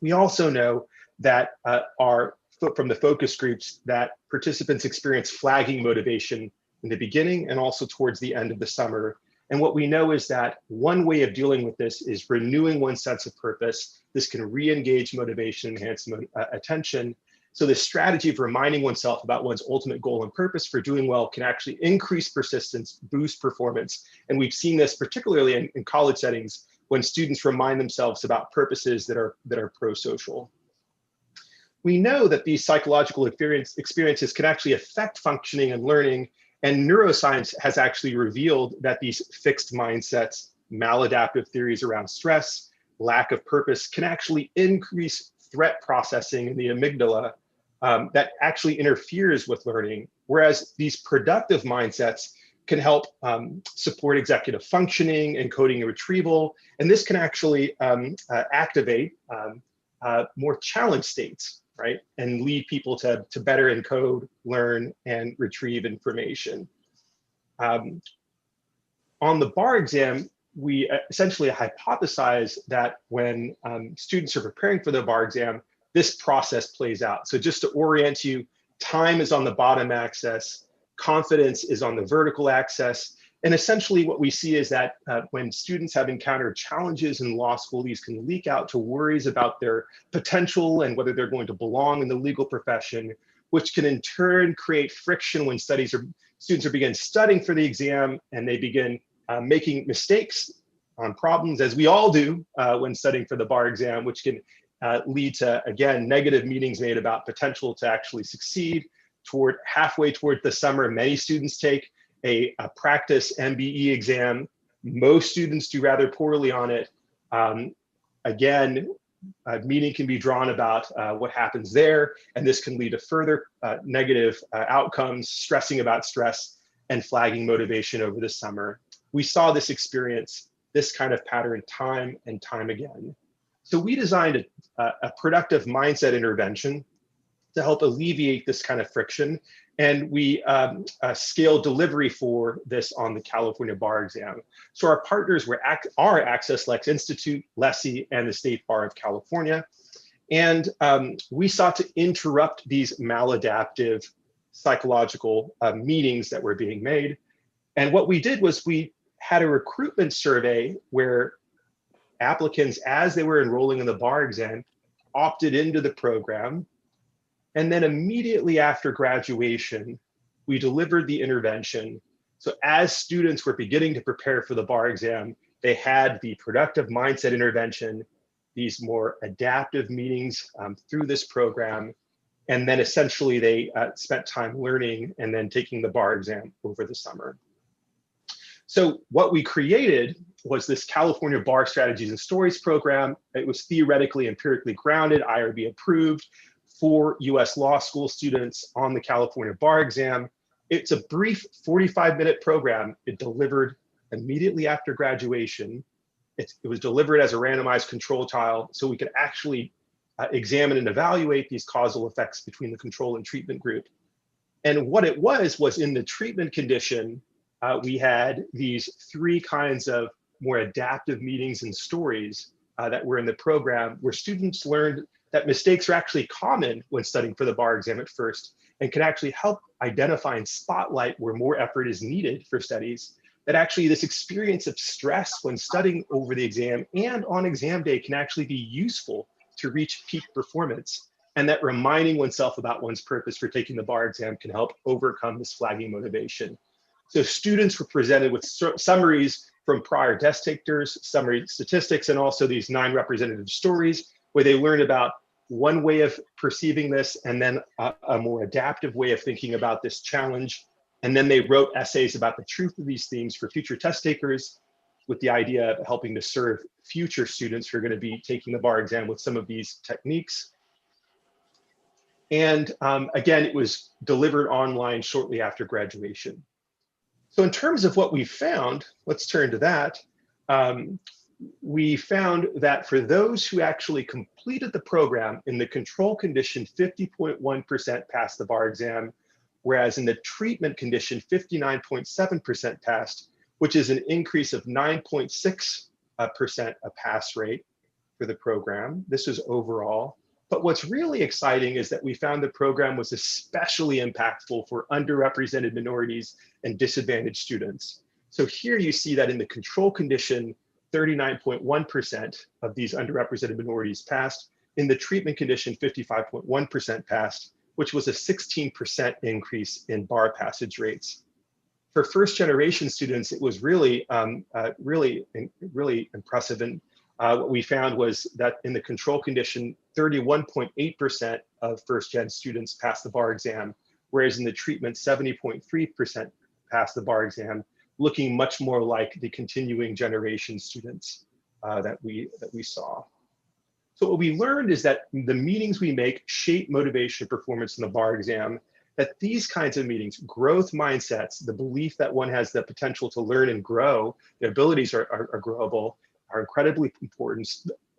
We also know that from the focus groups that participants experience flagging motivation in the beginning and also towards the end of the summer. And what we know is that one way of dealing with this is renewing one's sense of purpose. This can re-engage motivation, enhance attention. So this strategy of reminding oneself about one's ultimate goal and purpose for doing well can actually increase persistence, boost performance. And we've seen this particularly in college settings when students remind themselves about purposes that are pro-social. We know that these psychological experiences can actually affect functioning and learning, and neuroscience has actually revealed that these fixed mindsets, maladaptive theories around stress, lack of purpose can actually increase threat processing in the amygdala that actually interferes with learning, whereas these productive mindsets can help support executive functioning, encoding and retrieval, and this can actually activate more challenge states, right? And lead people to better encode, learn, and retrieve information. On the bar exam, we essentially hypothesize that when students are preparing for the bar exam, this process plays out. So just to orient you, time is on the bottom axis, confidence is on the vertical axis. And essentially what we see is that when students have encountered challenges in law school, these can leak out to worries about their potential and whether they're going to belong in the legal profession, which can in turn create friction when students are begin studying for the exam and they begin making mistakes on problems, as we all do when studying for the bar exam, which can lead to, again, negative meanings made about potential to actually succeed. Halfway toward the summer, many students take a practice MBE exam. Most students do rather poorly on it. Again, a meaning can be drawn about what happens there, and this can lead to further negative outcomes, stressing about stress, and flagging motivation over the summer. We saw this kind of pattern time and time again. So we designed a productive mindset intervention to help alleviate this kind of friction. And we scaled delivery for this on the California bar exam. So our partners are Access Lex Institute, LESI, and the State Bar of California. And we sought to interrupt these maladaptive psychological meetings that were being made. And what we did was we had a recruitment survey where applicants, as they were enrolling in the bar exam, opted into the program. And then immediately after graduation, we delivered the intervention. So as students were beginning to prepare for the bar exam, they had the productive mindset intervention these more adaptive meetings through this program. And then essentially they spent time learning and then taking the bar exam over the summer. So what we created was this California Bar Strategies and Stories program. It was theoretically, empirically grounded, IRB approved for US law school students on the California bar exam. It's a brief 45-minute program. It delivered immediately after graduation. It was delivered as a randomized control trial so we could actually examine and evaluate these causal effects between the control and treatment group. And what it was in the treatment condition, we had these three kinds of more adaptive meetings and stories that were in the program, where students learned that mistakes are actually common when studying for the bar exam at first, and can actually help identify and spotlight where more effort is needed for studies. That actually this experience of stress when studying over the exam and on exam day can actually be useful to reach peak performance, and that reminding oneself about one's purpose for taking the bar exam can help overcome this flagging motivation. So students were presented with summaries from prior test takers, summary statistics, and also these 9 representative stories where they learned about one way of perceiving this and then a more adaptive way of thinking about this challenge. And then they wrote essays about the truth of these themes for future test takers, with the idea of helping to serve future students who are going to be taking the bar exam with some of these techniques. And again, it was delivered online shortly after graduation. So in terms of what we found, let's turn to that. We found that for those who actually completed the program in the control condition, 50.1% passed the bar exam, whereas in the treatment condition, 59.7% passed, which is an increase of 9.6% a pass rate for the program. This is overall. But what's really exciting is that we found the program was especially impactful for underrepresented minorities and disadvantaged students. So here you see that in the control condition, 39.1% of these underrepresented minorities passed. In the treatment condition, 55.1% passed, which was a 16% increase in bar passage rates. For first generation students, it was really, really impressive. And what we found was that in the control condition, 31.8% of first gen students passed the bar exam, whereas in the treatment, 70.3% passed the bar exam, looking much more like the continuing generation students that we saw. So what we learned is that the meetings we make shape motivation and performance in the bar exam, that these kinds of meetings, growth mindsets, the belief that one has the potential to learn and grow, their abilities are growable, are incredibly important.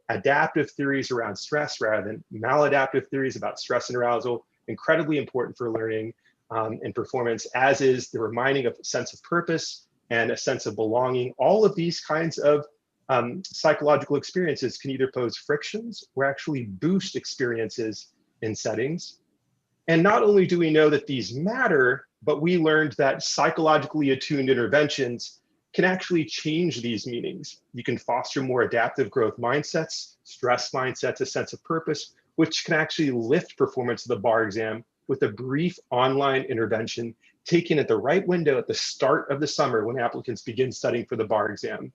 Adaptive theories around stress rather than maladaptive theories about stress and arousal, incredibly important for learning and performance, as is the reminding of a sense of purpose and a sense of belonging. All of these kinds of psychological experiences can either pose frictions or actually boost experiences in settings. And not only do we know that these matter, but we learned that psychologically attuned interventions can actually change these meanings. You can foster more adaptive growth mindsets, stress mindsets, a sense of purpose, which can actually lift performance of the bar exam with a brief online intervention taken at the right window at the start of the summer when applicants begin studying for the bar exam.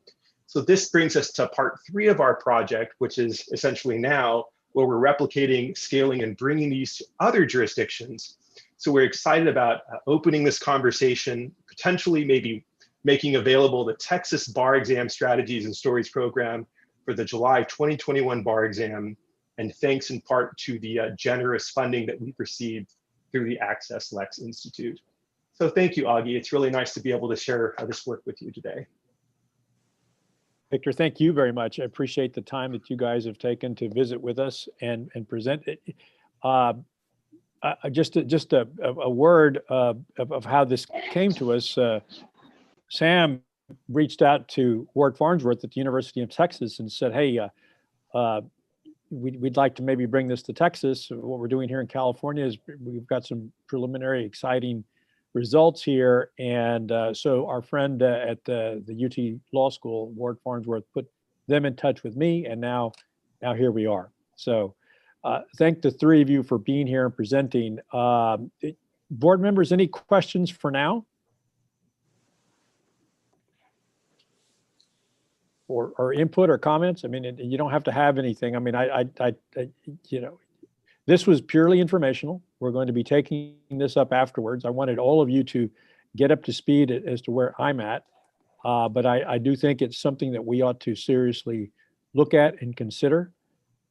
So this brings us to part 3 of our project, which is essentially now where we're replicating, scaling, and bringing these to other jurisdictions. So we're excited about opening this conversation, potentially maybe making available the Texas Bar Exam Strategies and Stories program for the July 2021 bar exam, and thanks in part to the generous funding that we've received through the Access Lex Institute. So thank you, Augie. It's really nice to be able to share this work with you today. Victor, thank you very much. I appreciate the time that you guys have taken to visit with us and present it. Just a word of how this came to us. Sam reached out to Ward Farnsworth at the University of Texas and said, hey, we'd like to maybe bring this to Texas. What we're doing here in California is we've got some preliminary exciting results here. And so our friend at the UT Law School, Ward Farnsworth, put them in touch with me, and now here we are. So thank the 3 of you for being here and presenting. Board members, any questions for now? or input or comments? I mean, you don't have to have anything. I mean, you know, this was purely informational. We're going to be taking this up afterwards. I wanted all of you to get up to speed as to where I'm at. But I do think it's something that we ought to seriously look at and consider.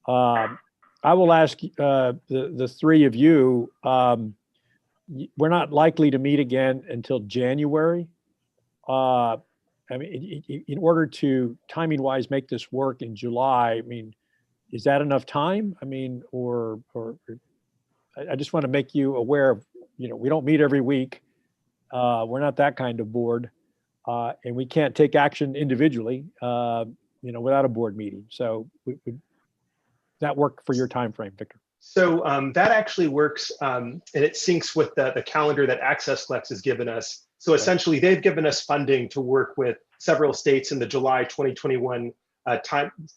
I will ask the three of you, we're not likely to meet again until January. I mean, in order to timing wise make this work in July, I mean, is that enough time? I mean, or I just want to make you aware of, you know, we don't meet every week. We're not that kind of board, and we can't take action individually, you know, without a board meeting. So that work for your time frame, Victor? So that actually works, and it syncs with the calendar that Access Flex has given us. So essentially, they've given us funding to work with several states in the July 2021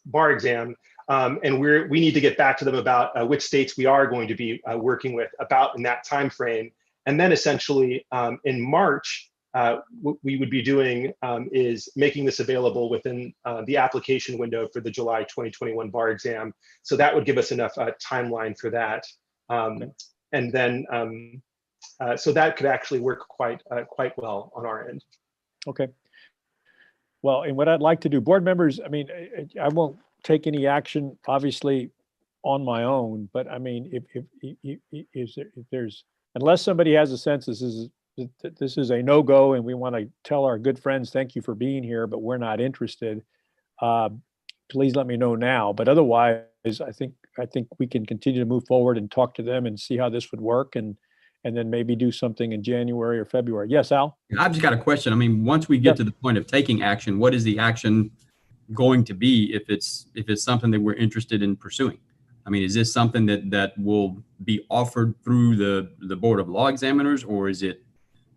bar exam, and we need to get back to them about which states we are going to be working with about in that time frame. And then essentially in March, what we would be doing is making this available within the application window for the July 2021 bar exam. So that would give us enough timeline for that. And then, so that could actually work quite well on our end. Okay. Well, and what I'd like to do, board members, I mean, I won't take any action, obviously, on my own, but I mean, if there's, unless somebody has a sense this is a no-go and we want to tell our good friends, thank you for being here, but we're not interested, please let me know now. But otherwise, I think we can continue to move forward and talk to them and see how this would work, and then maybe do something in January or February. Yes, Al? I've just got a question. I mean, once we get to the point of taking action, what is the action going to be if it's something that we're interested in pursuing? I mean, is this something that will be offered through the Board of Law Examiners, or is it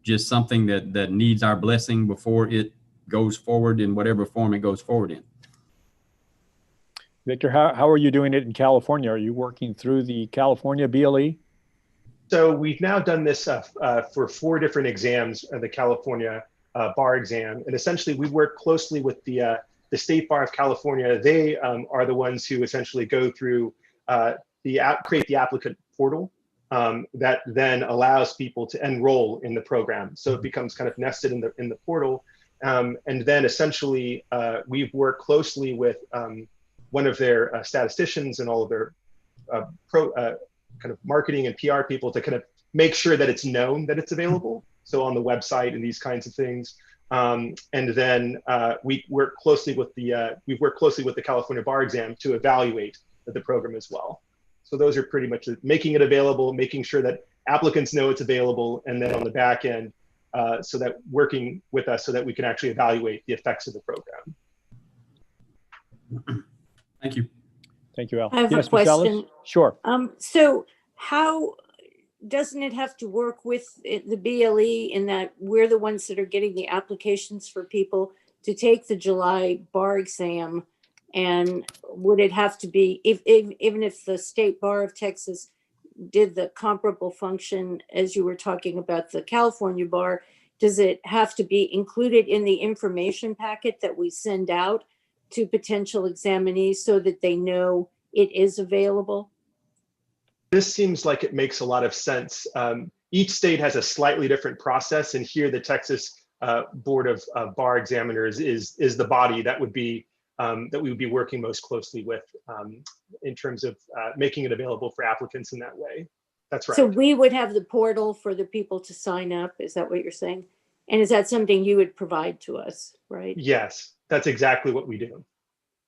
just something that needs our blessing before it goes forward in whatever form it goes forward in? Victor, how are you doing it in California? Are you working through the California BLE? So we've now done this for 4 different exams, the California bar exam, and essentially we work closely with the State Bar of California. They are the ones who essentially go through create the applicant portal that then allows people to enroll in the program. So it becomes kind of nested in the portal, and then essentially we've worked closely with one of their statisticians and all of their kind of marketing and PR people to kind of make sure that it's known that it's available. So on the website and these kinds of things. And then we work closely with we've worked closely with the California Bar Exam to evaluate the program as well. So those are pretty much making it available, making sure that applicants know it's available, and then on the back end, so that working with us so that we can actually evaluate the effects of the program. Thank you. Thank you, Al. I have yes, a question. Ms. Ellis? Sure. So how doesn't it have to work with the BLE in that we're the ones that are getting the applications for people to take the July bar exam? And would it have to be, even if the State Bar of Texas did the comparable function as you were talking about the California bar, does it have to be included in the information packet that we send out to potential examinees so that they know it is available? This seems like it makes a lot of sense. Each state has a slightly different process, and here the Texas Board of Bar Examiners is the body that would be that we would be working most closely with in terms of making it available for applicants in that way. That's right. So we would have the portal for the people to sign up. Is that what you're saying? And is that something you would provide to us, right? Yes, that's exactly what we do.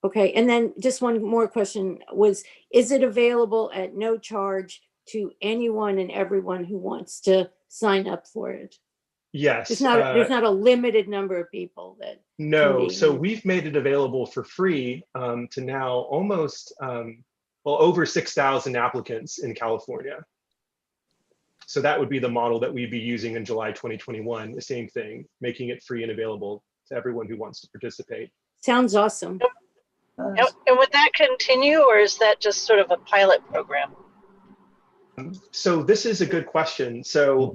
Okay, and then just one more question is it available at no charge to anyone and everyone who wants to sign up for it? Yes. There's not a limited number of people that. No, so we've made it available for free to now almost, well, over 6,000 applicants in California. So that would be the model that we'd be using in July 2021, the same thing, making it free and available to everyone who wants to participate. Sounds awesome. And would that continue, or is that just sort of a pilot program? So this is a good question. So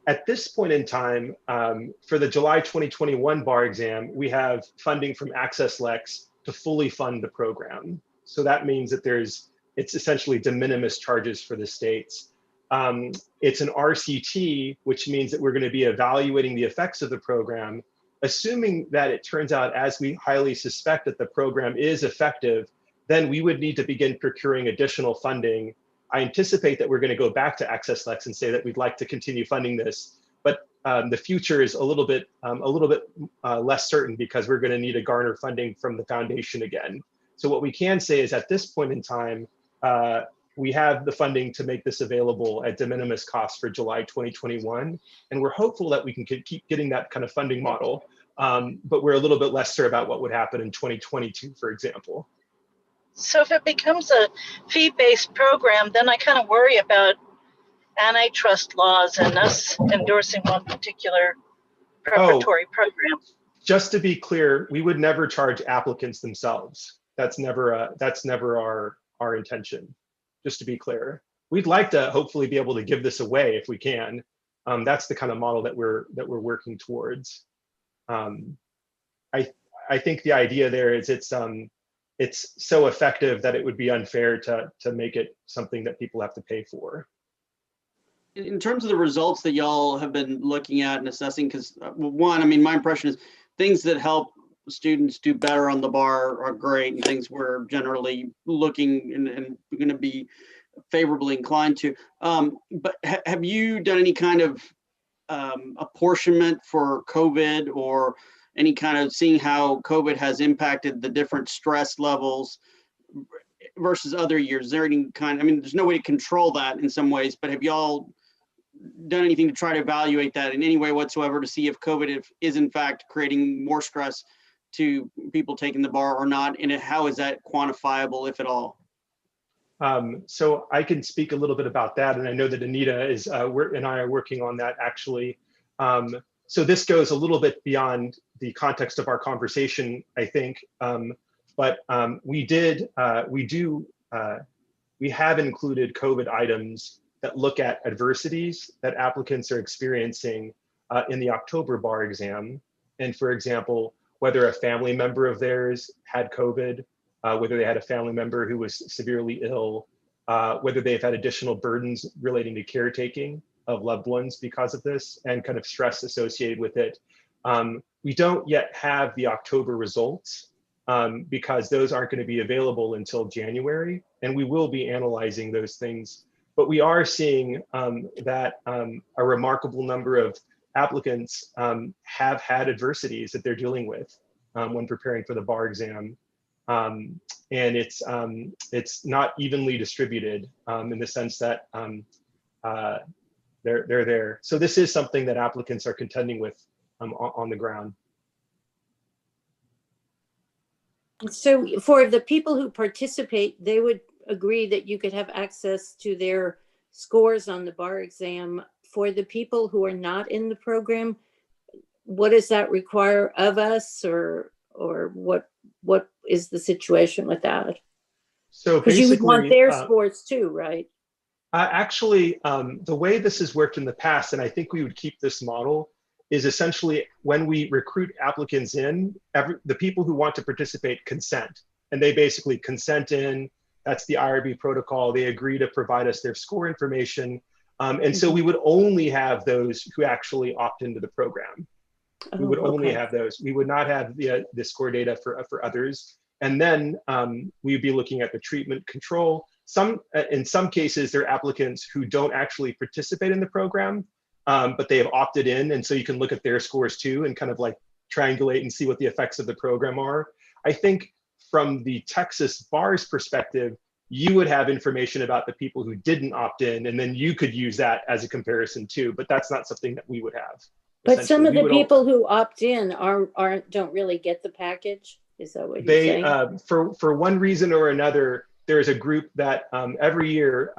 at this point in time, for the July 2021 bar exam, we have funding from AccessLex to fully fund the program. So that means that it's essentially de minimis charges for the states. It's an RCT, which means that we're going to be evaluating the effects of the program. Assuming that it turns out, as we highly suspect, that the program is effective, then we would need to begin procuring additional funding. I anticipate that we're going to go back to AccessLex and say that we'd like to continue funding this, but the future is a little bit less certain because we're going to need to garner funding from the foundation again. So what we can say is at this point in time, we have the funding to make this available at de minimis cost for July 2021. And we're hopeful that we can keep getting that kind of funding model, but we're a little bit less sure about what would happen in 2022, for example. So if it becomes a fee-based program, then I kind of worry about antitrust laws and us endorsing one particular preparatory program. Just to be clear, we would never charge applicants themselves. That's never our intention. Just to be clear, we'd like to hopefully be able to give this away if we can. That's the kind of model that we're working towards. I think the idea there is it's so effective that it would be unfair to make it something that people have to pay for. In terms of the results that y'all have been looking at and assessing, because one, I mean, my impression is things that help students do better on the bar are great, and things we're generally looking and going to be favorably inclined to. But have you done any kind of apportionment for COVID, or any kind of seeing how COVID has impacted the different stress levels versus other years? Is there any kind, I mean, there's no way to control that in some ways, but have y'all done anything to try to evaluate that in any way whatsoever to see if COVID is in fact creating more stress to people taking the bar or not? And how is that quantifiable, if at all? So I can speak a little bit about that. And I know that Anita and I are working on that actually. So this goes a little bit beyond the context of our conversation, I think. But we have included COVID items that look at adversities that applicants are experiencing in the October bar exam. And for example, whether a family member of theirs had COVID, whether they had a family member who was severely ill, whether they've had additional burdens relating to caretaking of loved ones because of this, and kind of stress associated with it. We don't yet have the October results because those aren't going to be available until January, and we will be analyzing those things. But we are seeing that a remarkable number of applicants have had adversities that they're dealing with when preparing for the bar exam. And it's not evenly distributed in the sense that they're there. So this is something that applicants are contending with on the ground. So for the people who participate, they would agree that you could have access to their scores on the bar exam. For the people who are not in the program, what does that require of us, or what is the situation with that? So because you would want their scores too, right? Actually, the way this has worked in the past, and I think we would keep this model, is essentially when we recruit applicants in, the people who want to participate consent, and they basically consent in. That's the IRB protocol. They agree to provide us their score information. And so we would only have those who actually opt into the program. We would only have those. We would not have the score data for others. And then we'd be looking at the treatment control. In some cases, there are applicants who don't actually participate in the program, but they have opted in. And so you can look at their scores too and kind of like triangulate and see what the effects of the program are. I think from the Texas bar's perspective, you would have information about the people who didn't opt in, and then you could use that as a comparison too, but that's not something that we would have. But some of the people who opt in don't really get the package. Is that what you're saying? For one reason or another, there's a group that every year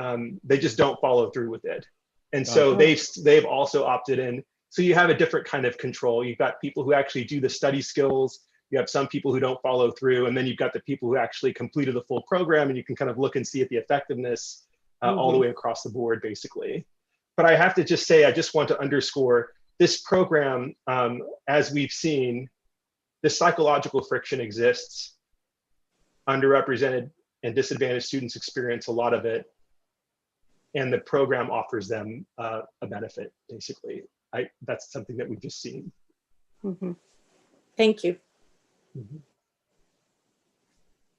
they just don't follow through with it, and so they've also opted in. So you have a different kind of control. You've got people who actually do the study skills. You have some people who don't follow through, and then you've got the people who actually completed the full program, and you can kind of look and see at the effectiveness all the way across the board, basically. but I have to just say, I just want to underscore this program, as we've seen, this psychological friction exists. Underrepresented and disadvantaged students experience a lot of it, and the program offers them a benefit, basically. That's something that we've just seen. Mm-hmm. Thank you. Mm-hmm.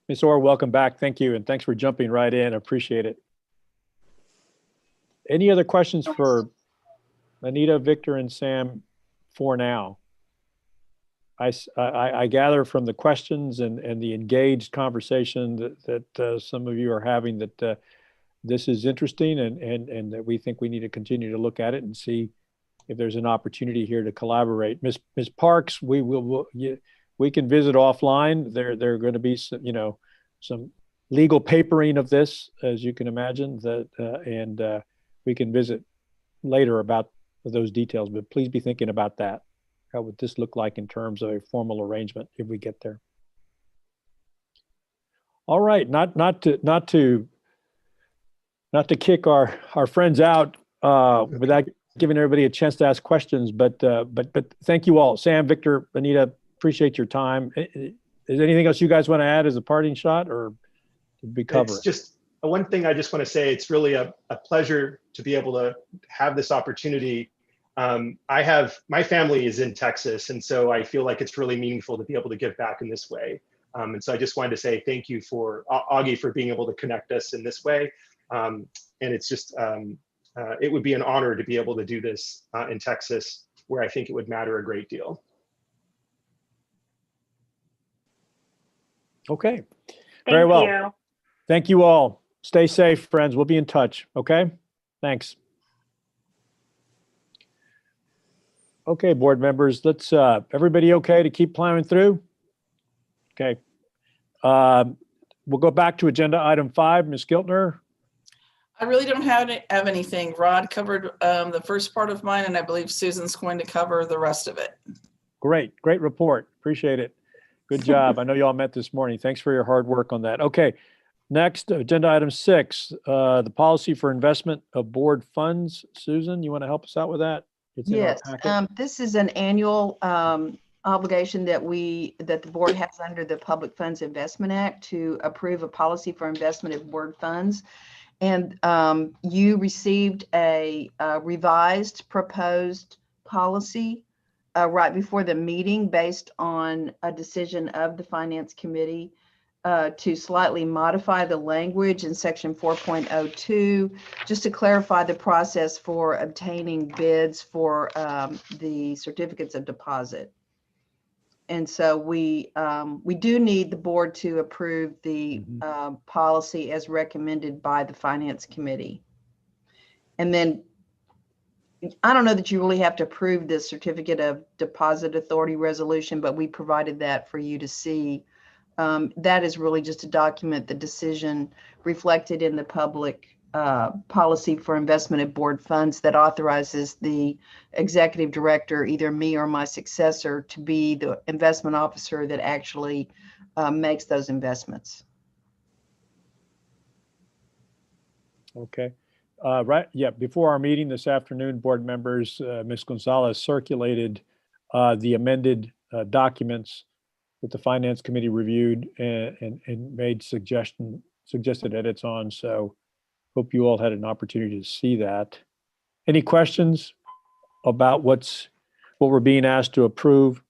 Ms. Orr, welcome back. Thank you. And thanks for jumping right in. Appreciate it. Any other questions for Anita, Victor, and Sam for now? I gather from the questions and the engaged conversation that some of you are having that this is interesting and that we think we need to continue to look at it and see if there's an opportunity here to collaborate. Ms. Parks, we can visit offline. There are going to be some legal papering of this, as you can imagine, and we can visit later about those details. But please be thinking about that. How would this look like in terms of a formal arrangement if we get there? All right, not to kick our friends out without giving everybody a chance to ask questions, but thank you all. Sam, Victor, Anita, appreciate your time. Is there anything else you guys want to add as a parting shot, or did we cover It's it? just one thing I just want to say. It's really a pleasure to be able to have this opportunity. My family is in Texas, and so I feel like it's really meaningful to be able to give back in this way. And so I just wanted to say thank you for Augie for being able to connect us in this way. And it's just, it would be an honor to be able to do this in Texas, where I think it would matter a great deal. Okay, very well. Thank you all. Stay safe, friends. We'll be in touch, okay? Thanks. Okay, board members, let's, everybody okay to keep plowing through? Okay. We'll go back to agenda item 5, Ms. Giltner. I really don't have anything. Rod covered the first part of mine, and I believe Susan's going to cover the rest of it. Great report. Appreciate it. Good job. I know you all met this morning. Thanks for your hard work on that. Okay, next, agenda item 6, the policy for investment of board funds. Susan, you want to help us out with that? It's in our Yes, packet. this is an annual obligation that the board has under the Public Funds Investment Act to approve a policy for investment of board funds. And you received a revised proposed policy right before the meeting based on a decision of the Finance Committee to slightly modify the language in section 4.02, just to clarify the process for obtaining bids for the certificates of deposit. And so we do need the board to approve the policy as recommended by the Finance Committee. And then I don't know that you really have to approve the Certificate of Deposit Authority resolution, but we provided that for you to see. That is really just to document the decision reflected in the public policy for investment of board funds that authorizes the executive director, either me or my successor, to be the investment officer that actually makes those investments. Okay. Right. Yeah. Before our meeting this afternoon, board members, Ms. Gonzalez circulated the amended documents that the Finance Committee reviewed and made suggested edits on. So hope you all had an opportunity to see that. Any questions about what we're being asked to approve?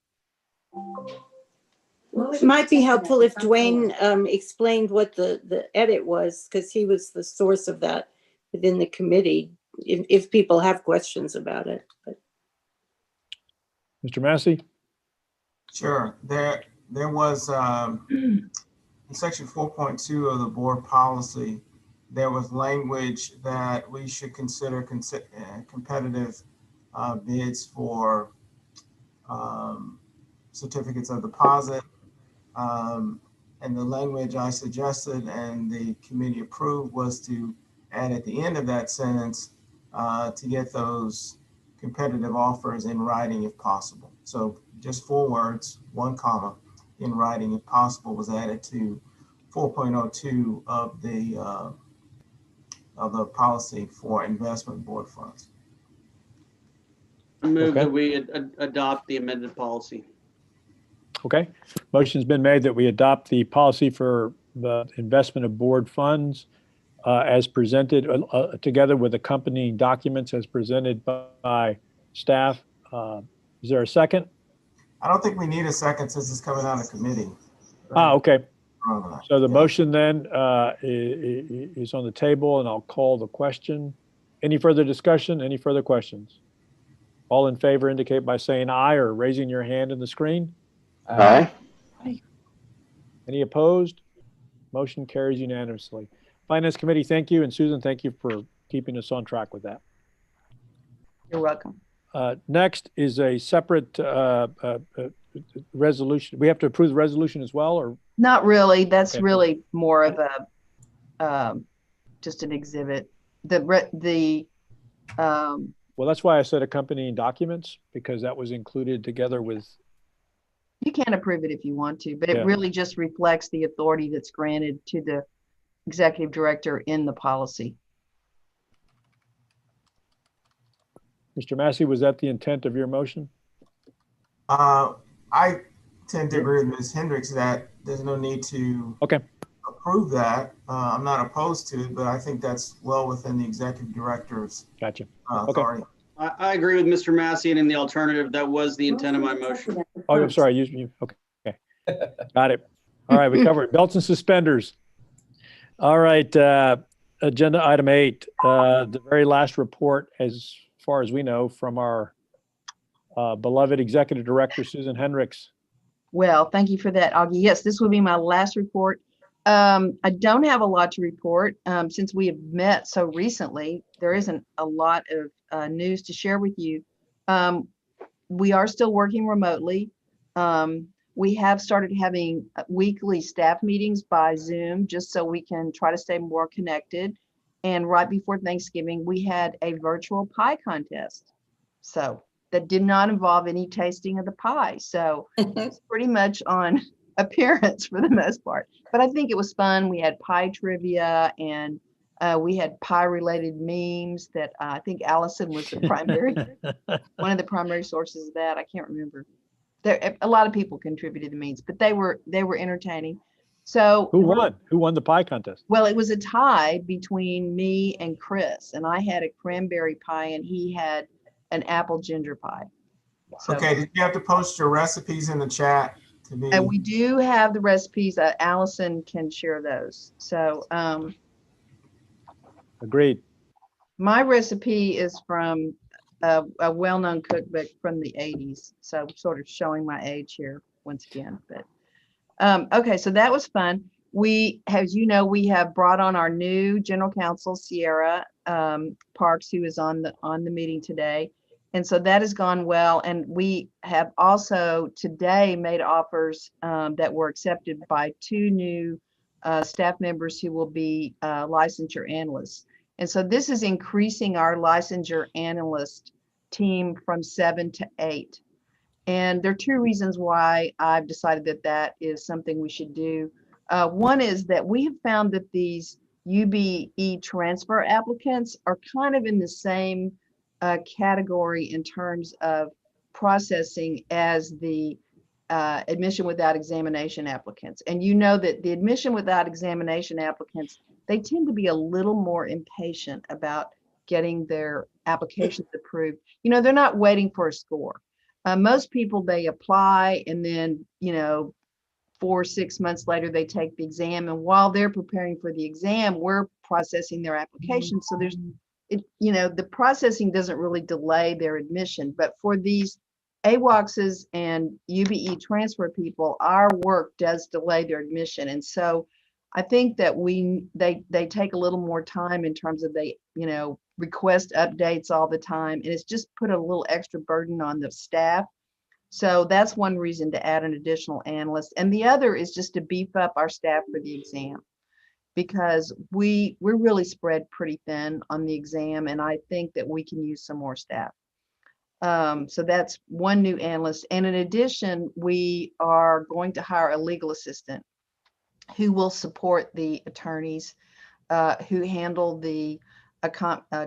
Well, it might be helpful if Dwayne explained what the edit was, because he was the source of that within the committee, if people have questions about it. But. Mr. Massey? Sure. There was, in section 4.2 of the board policy, there was language that we should consider competitive bids for certificates of deposit. And the language I suggested and the committee approved was to add at the end of that sentence to get those competitive offers in writing if possible. So just 4 words, 1 comma, in writing if possible, was added to 4.02 of the policy for investment board funds. I move Okay. that we adopt the amended policy. Okay. Motion's been made that we adopt the policy for the investment of board funds as presented, together with accompanying documents as presented by staff. Is there a second? I don't think we need a second since it's coming out of committee. Okay. Right. So the motion then is on the table, and I'll call the question. Any further discussion? Any further questions? All in favor indicate by saying aye or raising your hand in the screen. Aye. Any opposed? Motion carries unanimously. Finance Committee, thank you. And Susan, thank you for keeping us on track with that. You're welcome. Next is a separate resolution. We have to approve the resolution as well, or? Not really. That's Okay. really more of a, just an exhibit. Well, that's why I said accompanying documents, because that was included together with. You can approve it if you want to, but Yeah. it really just reflects the authority that's granted to the executive director in the policy. Mr. Massey, was that the intent of your motion? I tend to agree with Ms. Hendricks that there's no need to approve that. I'm not opposed to it, but I think that's well within the executive director's Gotcha. authority. I agree with Mr. Massey, and in the alternative, that was the intent of my motion. Oh, I'm sorry. Okay. Got it. All right. We covered belts and suspenders. All right. Agenda item 8, the very last report, as far as we know, from our beloved executive director, Susan Hendricks. Well, thank you for that, Augie. Yes, this will be my last report. I don't have a lot to report. Since we have met so recently, there isn't a lot of news to share with you. We are still working remotely. We have started having weekly staff meetings by Zoom, just so we can try to stay more connected. And right before Thanksgiving, we had a virtual pie contest. So that did not involve any tasting of the pie. So it's pretty much on appearance for the most part. But I think it was fun. We had pie trivia, and we had pie related memes that I think Allison was the primary, one of the primary sources of that. I can't remember. There, a lot of people contributed the memes, but they were entertaining. So who won? Who won the pie contest? Well, it was a tie between me and Chris, and I had a cranberry pie and he had an apple ginger pie. So, Okay, did you have to post your recipes in the chat to me? and we do have the recipes. Allison can share those. So Agreed. my recipe is from a well-known cookbook from the 80s. So sort of showing my age here once again, but okay, so that was fun. We, as you know, we have brought on our new general counsel, Sierra Parks, who is on the meeting today. And so that has gone well. And we have also today made offers that were accepted by 2 new staff members who will be licensure analysts. And so this is increasing our licensure analyst team from 7 to 8. And there are 2 reasons why I've decided that that is something we should do. One is that we have found that these UBE transfer applicants are kind of in the same category in terms of processing as the admission without examination applicants. And you know that the admission without examination applicants, they tend to be a little more impatient about getting their applications approved. You know, they're not waiting for a score. Most people, they apply and then, 4 or 6 months later, they take the exam. And while they're preparing for the exam, we're processing their application. So there's, the processing doesn't really delay their admission. But for these AWOCs and UBE transfer people, our work does delay their admission. And so I think that they take a little more time in terms of they, request updates all the time. And it's just put a little extra burden on the staff. So that's one reason to add an additional analyst. And the other is just to beef up our staff for the exam, because we're really spread pretty thin on the exam. And I think that we can use some more staff. So that's one new analyst. And in addition, we are going to hire a legal assistant who will support the attorneys who handle the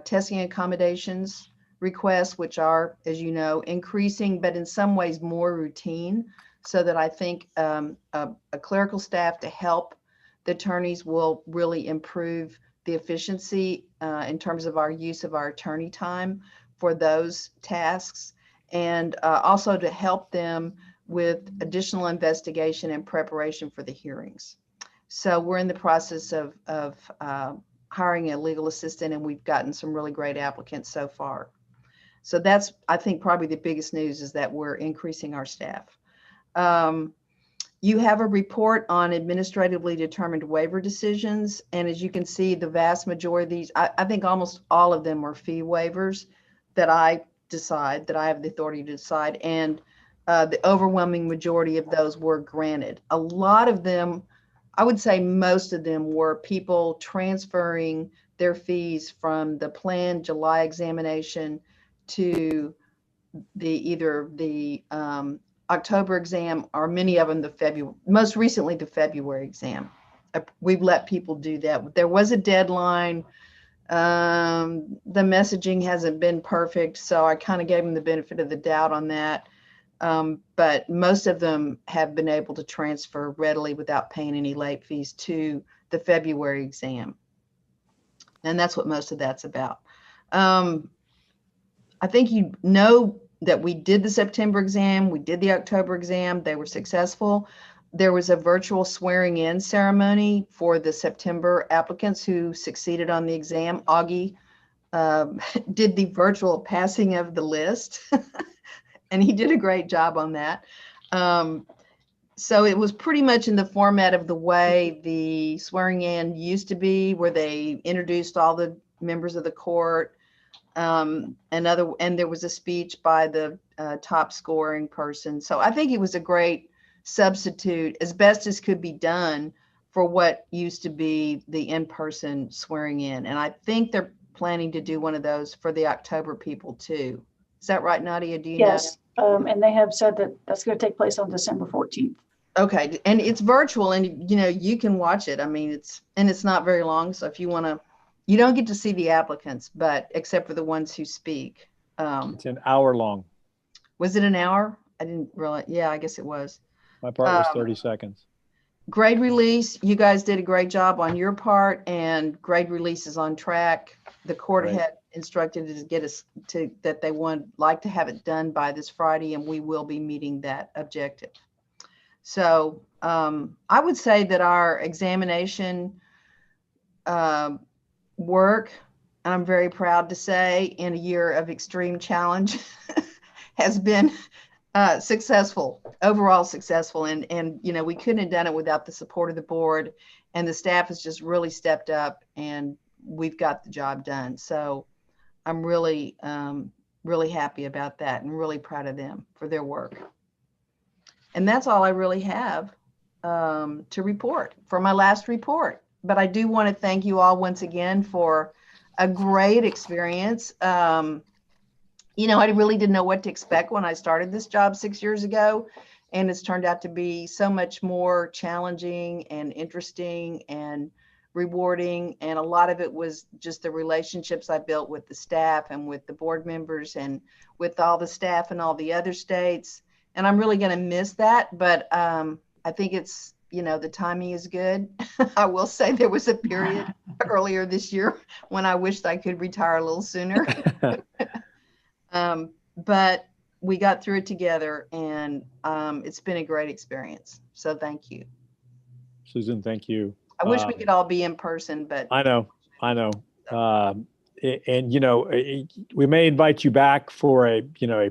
testing accommodations requests, which are, as you know, increasing, but in some ways more routine, so that I think a clerical staff to help the attorneys will really improve the efficiency in terms of our use of our attorney time for those tasks, and also to help them with additional investigation and preparation for the hearings. So we're in the process of hiring a legal assistant, and we've gotten some really great applicants so far. So that's, I think, probably the biggest news, is that we're increasing our staff. You have a report on administratively determined waiver decisions. And as you can see, the vast majority of these, I think almost all of them are fee waivers that I have the authority to decide. And the overwhelming majority of those were granted. A lot of them, I would say most of them, were people transferring their fees from the planned July examination to either the October exam, or many of them most recently the February exam. We've let people do that. There was a deadline. The messaging hasn't been perfect, so I kind of gave them the benefit of the doubt on that. But most of them have been able to transfer readily without paying any late fees to the February exam. And that's what most of that's about. I think you know that we did the September exam, we did the October exam, they were successful. There was a virtual swearing in ceremony for the September applicants who succeeded on the exam. Augie did the virtual passing of the list, and he did a great job on that. So it was pretty much in the format of the way the swearing in used to be, where they introduced all the members of the court, and there was a speech by the top scoring person. So I think it was a great substitute, as best as could be done, for what used to be the in-person swearing in. And I think they're planning to do one of those for the October people too. Is that right, Nadia? Do you know? Yes, and they have said that that's going to take place on December 14th. Okay, and it's virtual, and you can watch it. I mean, it's not very long, so if you want to, you don't get to see the applicants, but except for the ones who speak. It's an hour long. Was it an hour? I didn't realize. Yeah, I guess it was. My part was 30 seconds. Grade release, you guys did a great job on your part, and grade release is on track. The court had instructed to get us to that they like to have it done by this Friday, and we will be meeting that objective. So I would say that our examination work, and I'm very proud to say, in a year of extreme challenge, has been successful, overall successful. And we couldn't have done it without the support of the board, and the staff has just really stepped up, and we've got the job done. So I'm really, really happy about that, and really proud of them for their work. And that's all I really have to report for my last report. But I do want to thank you all once again for a great experience. I really didn't know what to expect when I started this job 6 years ago, and it's turned out to be so much more challenging and interesting and rewarding. And a lot of it was just the relationships I built with the staff and with the board members and with all the staff in all the other states. And I'm really going to miss that, but I think it's, the timing is good. I will say there was a period earlier this year when I wished I could retire a little sooner. But we got through it together, and it's been a great experience. So thank you. Susan, thank you. I wish we could all be in person, but I know. And we may invite you back for a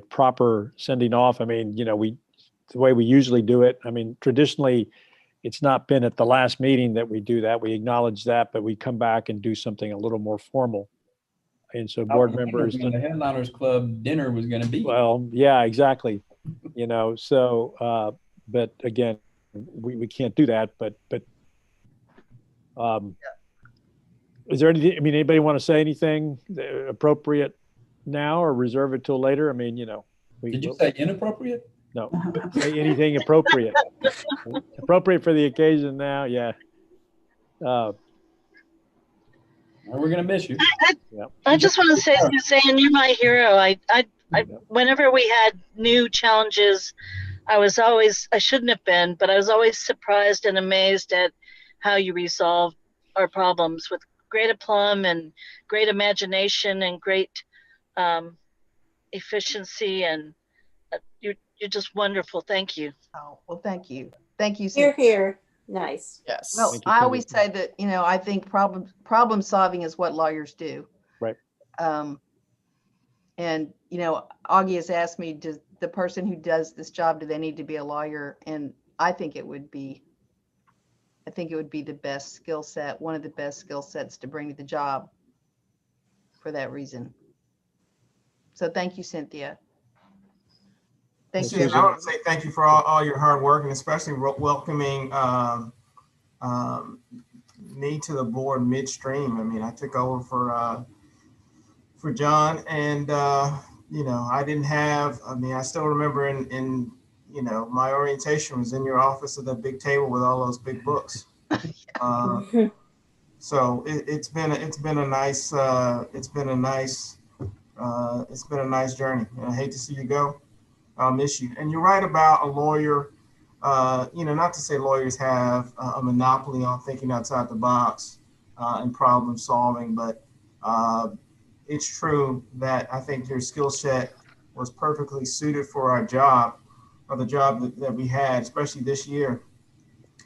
proper sending off. I mean, the way we usually do it. I mean, traditionally, it's not been at the last meeting that we do that. We acknowledge that, but we come back and do something a little more formal. And so board members, the Headliners Club dinner was going to be. Well, yeah, exactly. So, but again, we can't do that. But is there anything? I mean, anybody want to say anything appropriate now, or reserve it till later? I mean, Did you say inappropriate? No, say anything appropriate. Appropriate for the occasion now. Yeah. Well, we're going to miss you. I just want to say, Suzanne, you're my hero. Whenever we had new challenges, I shouldn't have been, but I was always surprised and amazed at how you resolved our problems with great aplomb and great imagination and great efficiency. And you're just wonderful. Thank you. Oh, well, thank you. Thank you. You're here. Nice. Yes. Well, I always say that, I think problem solving is what lawyers do. Right. And, Augie has asked me, does the person who does this job, do they need to be a lawyer? And I think it would be the best skill set, one of the best skill sets to bring to the job for that reason. So thank you, Cynthia. Thank you. I want to say thank you for all your hard work, and especially welcoming me to the board midstream. I mean, I took over for John, and I still remember in my orientation was in your office at that big table with all those big books. So it's been a nice journey, and I hate to see you go. I'll miss you. And you're right about a lawyer. Not to say lawyers have a monopoly on thinking outside the box and problem solving, but it's true that I think your skill set was perfectly suited for our job, or the job that we had, especially this year.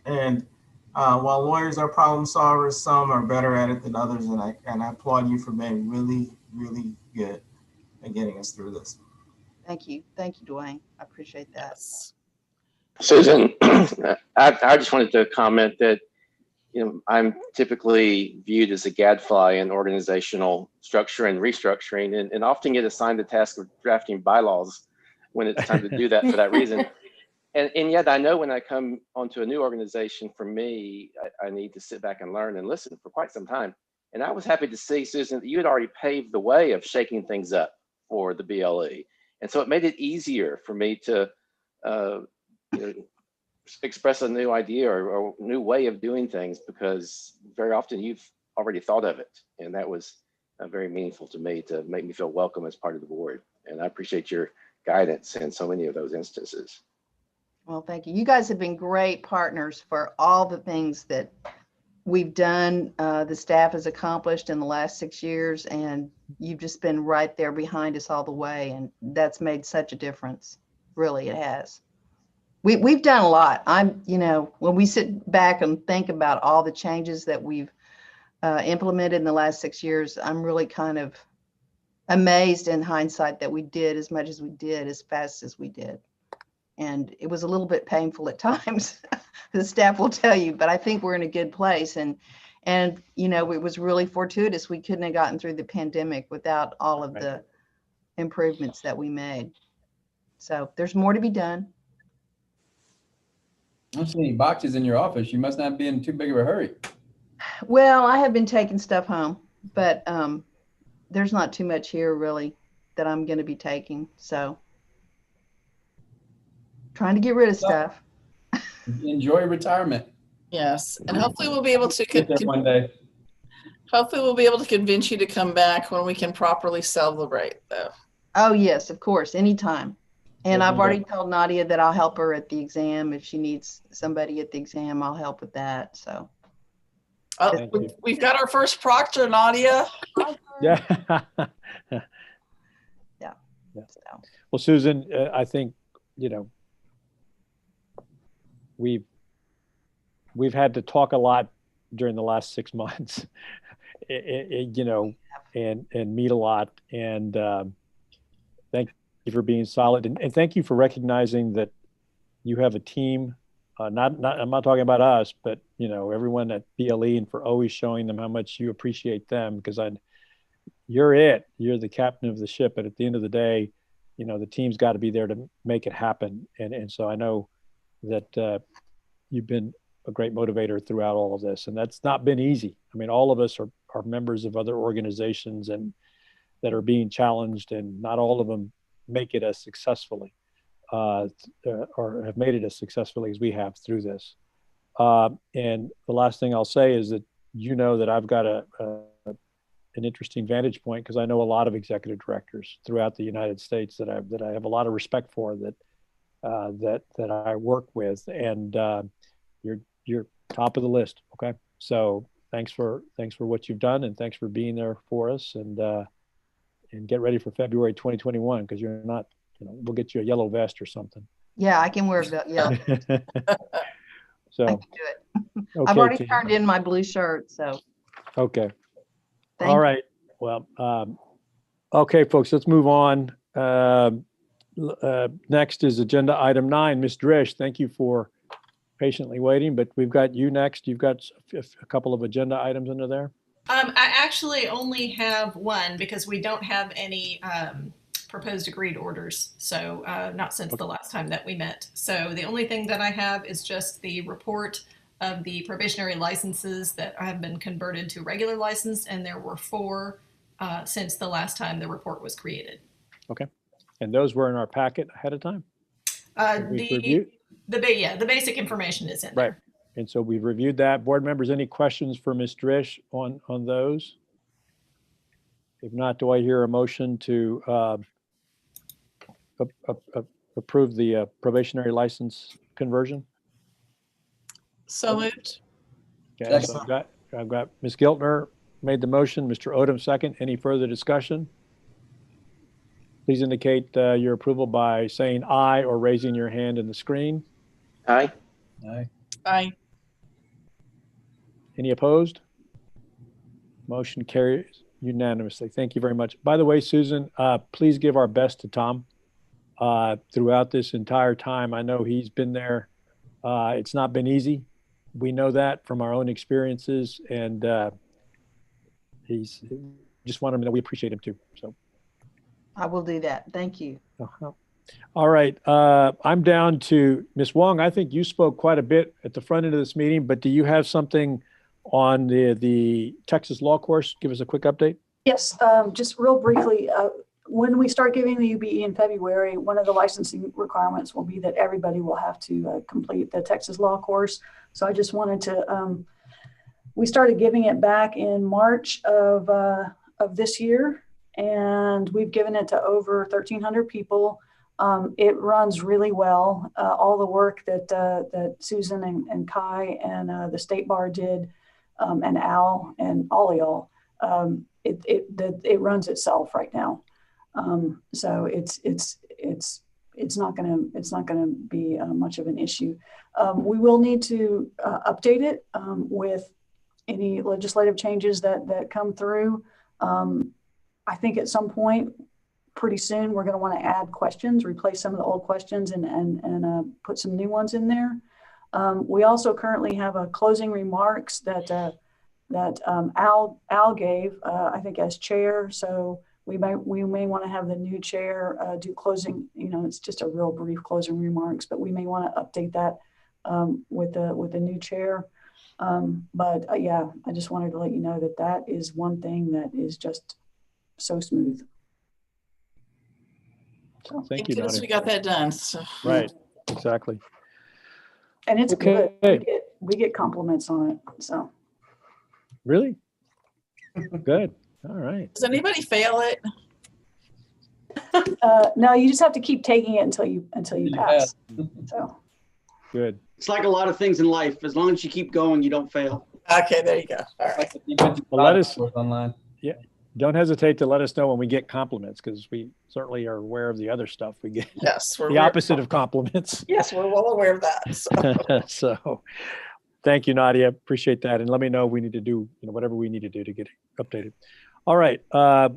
And while lawyers are problem solvers, some are better at it than others, and I applaud you for being really, really good at getting us through this. Thank you, Dwayne. I appreciate that. Susan, I just wanted to comment that I'm typically viewed as a gadfly in organizational structure and restructuring, and often get assigned the task of drafting bylaws when it's time to do that for that reason. And yet I know when I come onto a new organization, for me, I need to sit back and learn and listen for quite some time. And I was happy to see, Susan, that you had already paved the way of shaking things up for the BLE. And so it made it easier for me to express a new idea or new way of doing things, because very often you've already thought of it. And that was very meaningful to me, to make me feel welcome as part of the board. And I appreciate your guidance in so many of those instances. Well, thank you. You guys have been great partners for all the things that we've done, the staff has accomplished in the last 6 years, and you've just been right there behind us all the way. And that's made such a difference. Really, it has. We've done a lot. When we sit back and think about all the changes that we've implemented in the last 6 years, I'm really kind of amazed in hindsight that we did as much as we did, as fast as we did. And it was a little bit painful at times, the staff will tell you, but I think we're in a good place. And it was really fortuitous. We couldn't have gotten through the pandemic without all of the improvements that we made. So there's more to be done. I don't see any boxes in your office. You must not be in too big of a hurry. Well, I have been taking stuff home, but there's not too much here really that I'm going to be taking. So trying to get rid of stuff. Enjoy retirement. Yes, and hopefully we'll be able to Get there one day. hopefully we'll be able to convince you to come back when we can properly celebrate, though. Oh yes, of course, anytime. And I've already told Nadia that I'll help her at the exam. If she needs somebody at the exam, I'll help with that. So. Oh, we've got our first proctor, Nadia. Yeah. Yeah. So. Well, Susan, I think, we've had to talk a lot during the last 6 months, and meet a lot. And thank you for being solid, and thank you for recognizing that you have a team. I'm not talking about us, but everyone at BLE, and for always showing them how much you appreciate them, because you're the captain of the ship. But at the end of the day, the team's got to be there to make it happen. And so I know that you've been a great motivator throughout all of this, and that's not been easy. I mean, all of us are members of other organizations and that are being challenged, and not all of them make it as successfully or have made it as successfully as we have through this. And the last thing I'll say is that that I've got a an interesting vantage point because I know a lot of executive directors throughout the United States that I have a lot of respect for that I work with, and you're top of the list. Okay, so thanks for what you've done, and thanks for being there for us, and get ready for February 2021 because you're not, we'll get you a yellow vest or something. Yeah, I can wear that. Yeah. So I can do it. Okay, I've already team. turned in my blue shirt, so. Okay. Thank All you. right. Well, okay, folks, let's move on. Next is agenda item 9. Ms. Drish, thank you for patiently waiting, but we've got you next. You've got a couple of agenda items under there. I actually only have one because we don't have any proposed agreed orders. So not since the last time that we met. So the only thing that I have is just the report of the probationary licenses that have been converted to regular license. And there were 4 since the last time the report was created. Okay. And those were in our packet ahead of time? The basic information is in there. Right. And so we've reviewed that. Board members, any questions for Ms. Drish on those? If not, do I hear a motion to approve the probationary license conversion? So moved. Okay, so I've got Ms. Giltner made the motion, Mr. Odom second. Any further discussion? Please indicate your approval by saying aye or raising your hand in the screen. Aye. Aye. Aye. Any opposed? Motion carries unanimously. Thank you very much. By the way, Susan, please give our best to Tom throughout this entire time. I know he's been there. It's not been easy. We know that from our own experiences, and just want him to know we appreciate him too. So I will do that. Thank you. All right. I'm down to Ms. Wong. I think you spoke quite a bit at the front end of this meeting, but do you have something on the Texas law course? Give us a quick update. Yes, just real briefly, when we start giving the UBE in February, one of the licensing requirements will be that everybody will have to complete the Texas law course. So I just wanted to, we started giving it back in March of this year, and we've given it to over 1,300 people. It runs really well. All the work that Susan and Kai and the State Bar did, and Al and all of y'all, it runs itself right now. So it's not gonna be much of an issue. We will need to update it with any legislative changes that come through. I think at some point pretty soon we're going to want to add questions, replace some of the old questions, and put some new ones in there. We also currently have a closing remarks that Al gave, I think, as chair. So we may want to have the new chair do closing. It's just a real brief closing remarks, but we may want to update that with the new chair. Yeah, I just wanted to let you know that is one thing that is just so smooth. So thank you, Nadia. We got that done. So. Right, exactly. And it's good. We get compliments on it. So really good. All right. Does anybody fail it? No, you just have to keep taking it until you pass. So good. It's like a lot of things in life. As long as you keep going, you don't fail. Okay, there you go. All right. Well, let us online. Yeah. Don't hesitate to let us know when we get compliments, because we certainly are aware of the other stuff we get. Yes, the opposite of compliments. Yes, we're well aware of that. So. So thank you, Nadia. Appreciate that. And let me know if we need to do whatever we need to do to get it updated. All right.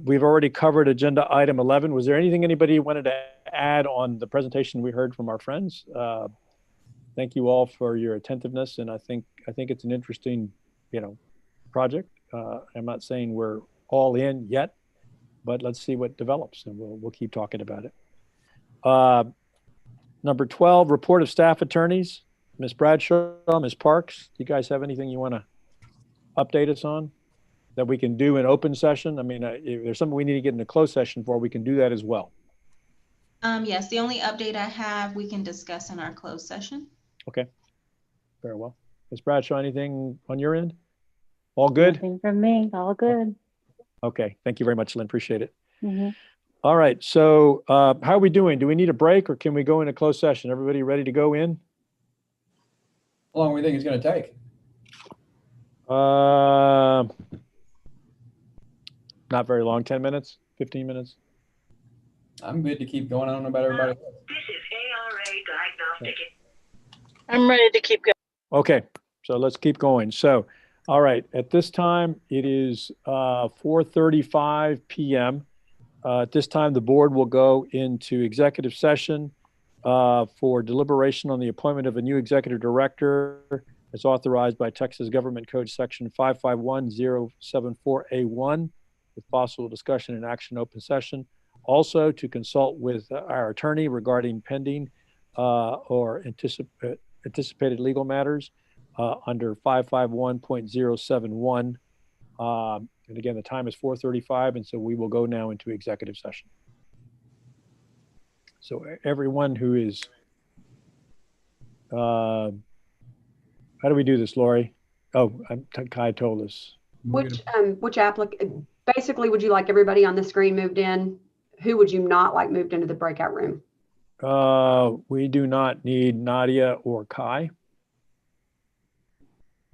We've already covered agenda item 11. Was there anything anybody wanted to add on the presentation we heard from our friends? Thank you all for your attentiveness. And I think it's an interesting, project. I'm not saying we're all in yet, but let's see what develops, and we'll keep talking about it. Number 12, report of staff attorneys. Ms. Bradshaw, Ms. Parks, do you guys have anything you want to update us on that we can do in open session? I mean, if there's something we need to get in a closed session for, we can do that as well. Yes, the only update I have, we can discuss in our closed session. Okay, very well. Ms. Bradshaw, anything on your end? All good? Nothing from me, all good. Okay, thank you very much, Lynn. Appreciate it. Mhm. All right, so how are we doing? Do we need a break or can we go into closed session? Everybody ready to go in? How long do we think it's going to take? Not very long, 10 minutes, 15 minutes. I'm good to keep going. I don't know about everybody else. I'm ready to keep going. Okay, so let's keep going. So, all right, at this time, it is 4:35 p.m. At this time, the board will go into executive session for deliberation on the appointment of a new executive director as authorized by Texas Government Code Section 551074A1 with possible discussion and action open session. Also, to consult with our attorney regarding pending or anticipated legal matters under 551.071. And again, the time is 4:35, and so we will go now into executive session. So everyone who is, how do we do this, Lori? Oh, Kai told us. Which applicant, basically, would you like everybody on the screen moved in? Who would you not like moved into the breakout room? We do not need Nadia or Kai.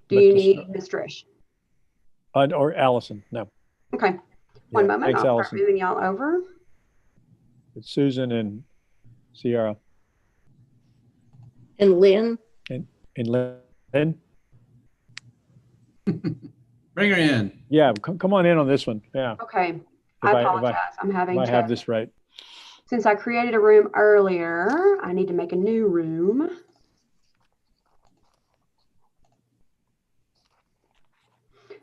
Do you need Ms. Drish? Or Allison, no. Okay, one moment, thanks, I'll start Allison. moving y'all over. It's Susan and Sierra. And Lynn? And Lynn? Bring her in. Yeah, come on in on this one, yeah. Okay, I apologize, I'm having I to. have this right. Since I created a room earlier, I need to make a new room.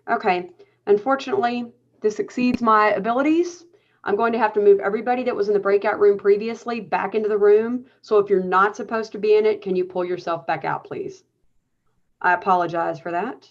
Okay, unfortunately, this exceeds my abilities. I'm going to have to move everybody that was in the breakout room previously back into the room. So if you're not supposed to be in it, can you pull yourself back out, please? I apologize for that.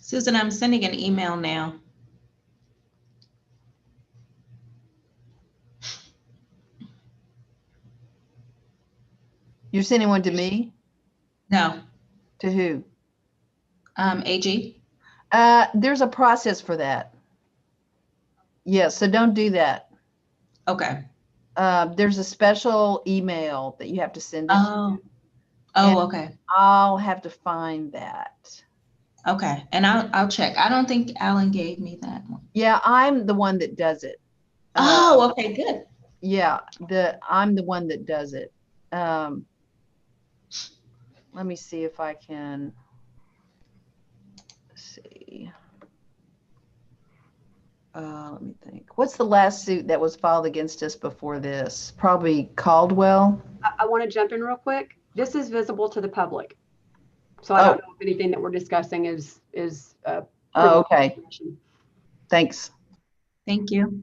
Susan, I'm sending an email now. You're sending one to me? No. To who? AG. There's a process for that. Yeah, so don't do that. Okay. There's a special email that you have to send it Oh. to. Oh, okay. I'll have to find that. Okay. And I'll check. I don't think Alan gave me that one. Yeah, I'm the one that does it. Oh, okay, good. Yeah, I'm the one that does it. Let me see if I can see. Let me think. What's the last suit that was filed against us before this? Probably Caldwell. I want to jump in real quick. This is visible to the public. So I don't know if anything that we're discussing is Oh, okay. Thanks. Thank you.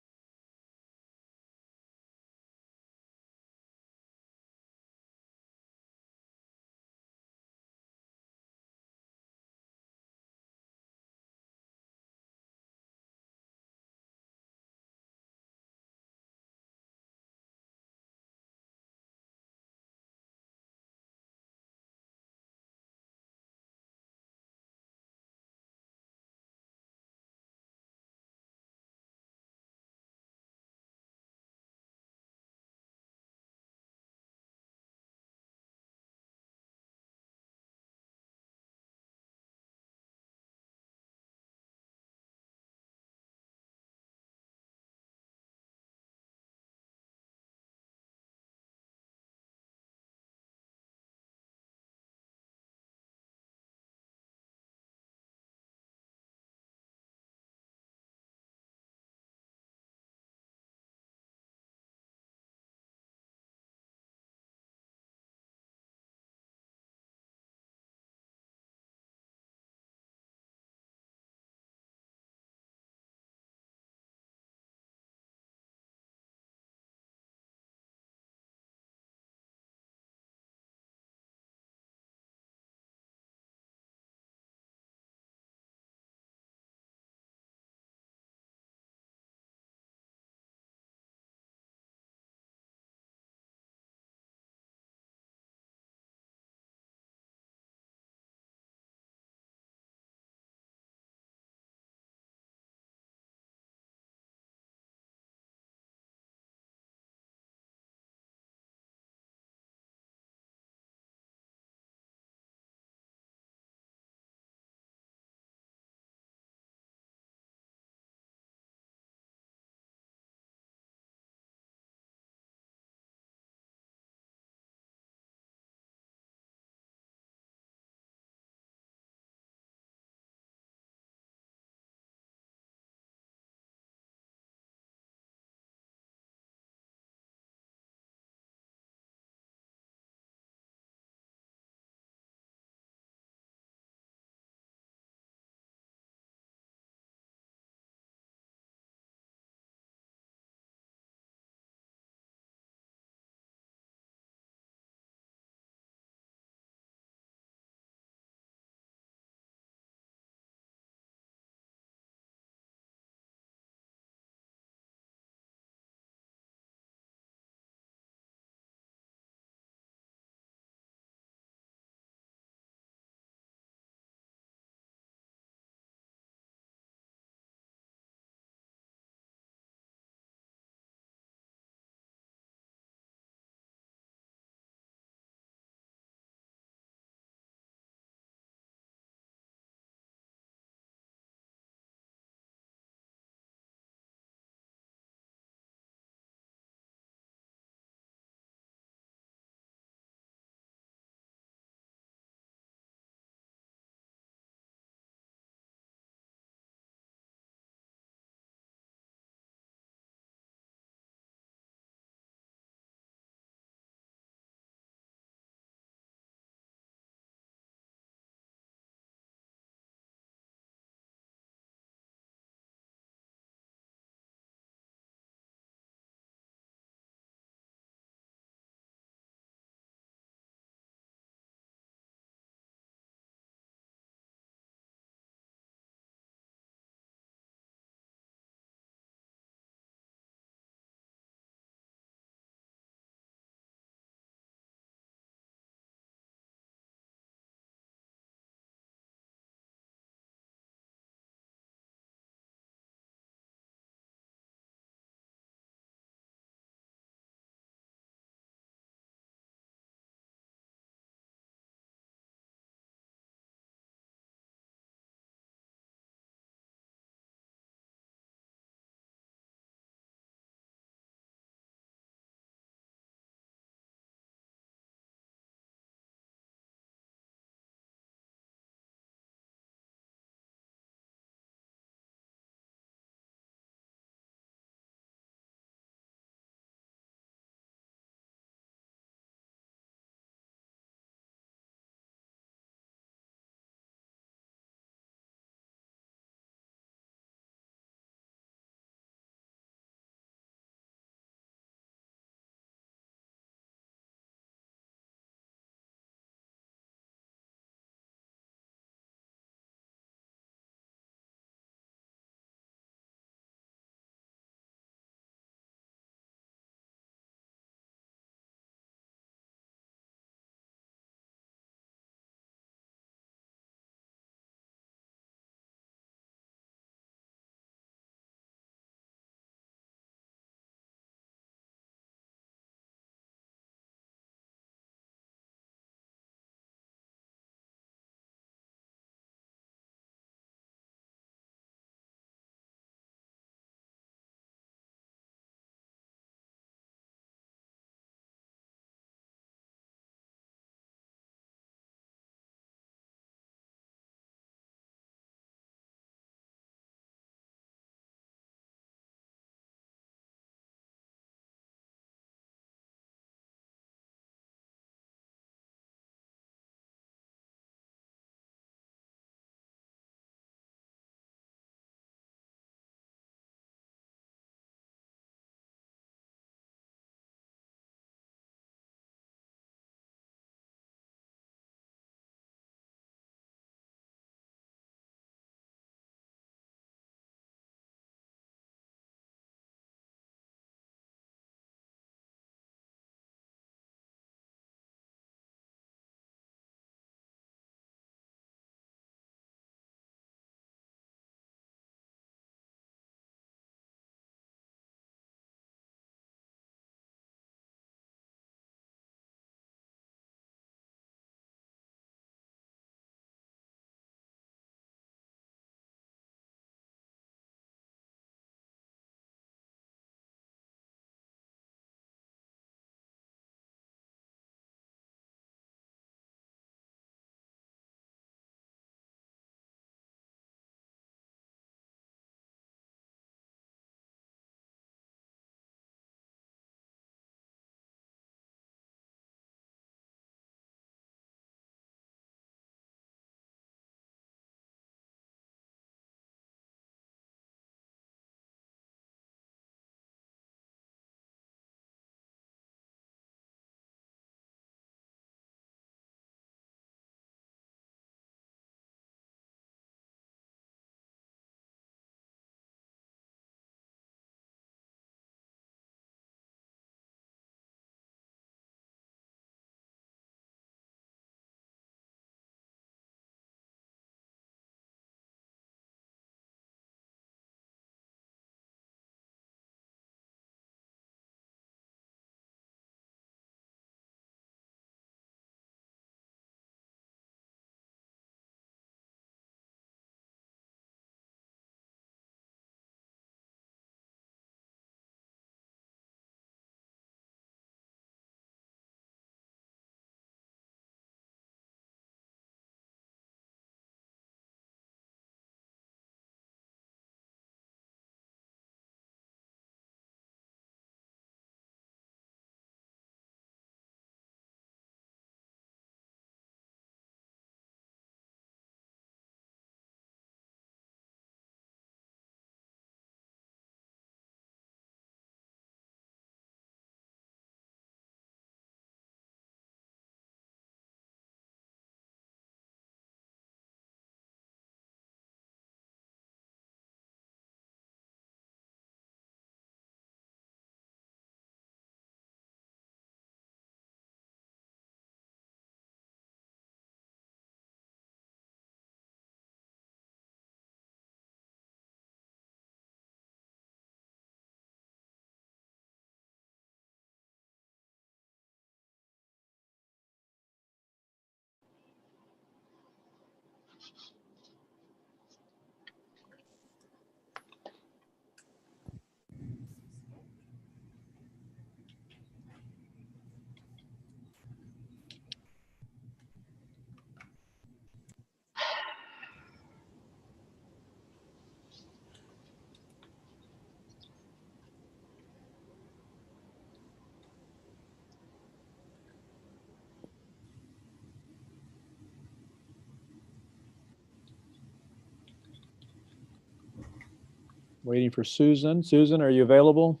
Waiting for Susan. Susan, are you available?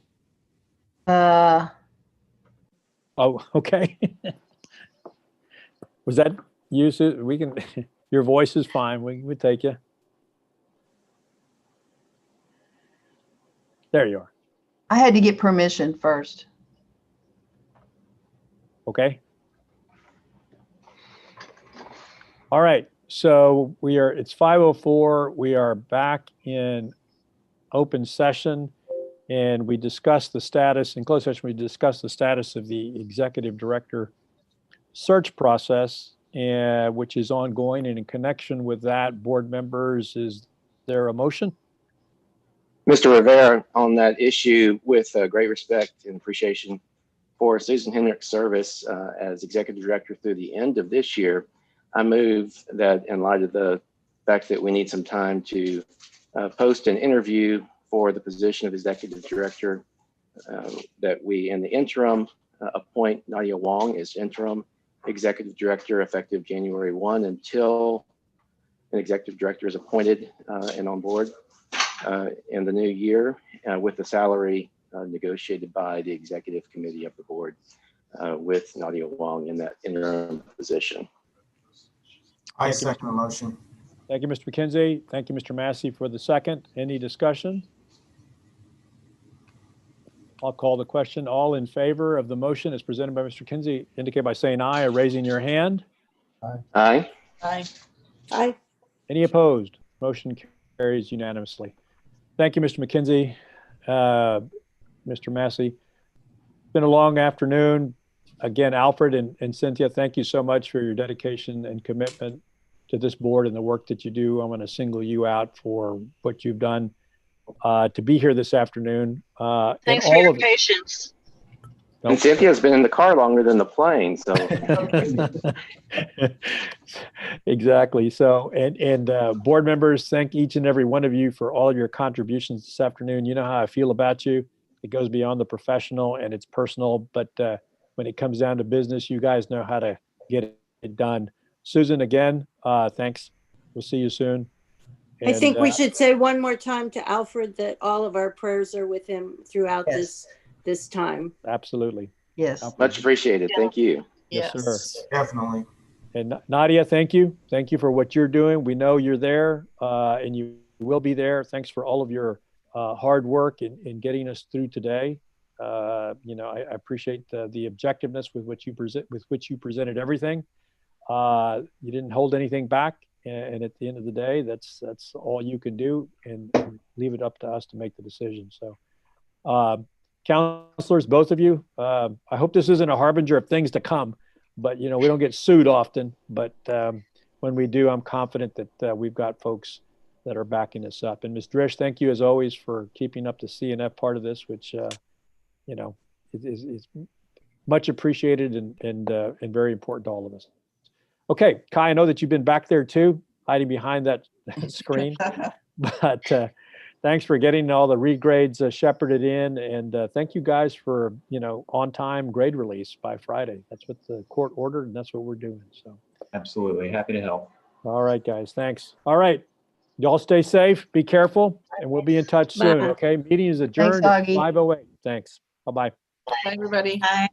Uh, Oh, okay. Was that you, Susan? We can, your voice is fine. We take you. There you are. I had to get permission first. Okay. All right. So it's 5:04. We are back in open session, and we discussed the status, in closed session, we discussed the status of the executive director search process, which is ongoing. And in connection with that, board members, is there a motion? Mr. Rivera, on that issue, with great respect and appreciation for Susan Henrich's service as executive director through the end of this year, I move that in light of the fact that we need some time to post an interview for the position of executive director, that we in the interim appoint Nadia Wong as interim executive director effective January 1 until an executive director is appointed and on board in the new year, with the salary negotiated by the executive committee of the board with Nadia Wong in that interim position. I second the motion. Thank you, Mr. McKenzie. Thank you, Mr. Massey, for the second. Any discussion? I'll call the question. All in favor of the motion as presented by Mr. Kinsey, indicate by saying aye or raising your hand. Aye. Aye. Aye. Any opposed? Motion carries unanimously. Thank you, Mr. McKenzie. Mr. Massey. It's been a long afternoon. Again, Alfred and Cynthia, thank you so much for your dedication and commitment to this board and the work that you do. I'm going to single you out for what you've done to be here this afternoon. Thanks for your patience. And Cynthia's been in the car longer than the plane, so. Exactly. So, and board members, thank each and every one of you for all of your contributions this afternoon. You know how I feel about you. It goes beyond the professional and it's personal, but when it comes down to business, you guys know how to get it done. Susan, again, thanks. We'll see you soon. I think we should say one more time to Alfred that all of our prayers are with him throughout this time. Absolutely. Yes. Much appreciated. Thank you. Yes, sir. Definitely. And Nadia, thank you. Thank you for what you're doing. We know you're there and you will be there. Thanks for all of your hard work in getting us through today. I appreciate the objectiveness with which you presented everything. You didn't hold anything back. And at the end of the day, that's all you can do, and leave it up to us to make the decision. So, counselors, both of you, I hope this isn't a harbinger of things to come, but we don't get sued often, but when we do, I'm confident that we've got folks that are backing us up. And Ms. Drish, thank you as always for keeping up the CNF part of this, which is much appreciated and very important to all of us. Okay, Kai, I know that you've been back there too, hiding behind that screen, but thanks for getting all the regrades shepherded in, and thank you guys for on-time grade release by Friday. That's what the court ordered, and that's what we're doing. So absolutely happy to help. All right, guys, thanks. All right, y'all stay safe, be careful, and we'll be in touch soon. Okay, meeting is adjourned at 5:08. Thanks. Bye-bye. Bye, everybody. Bye.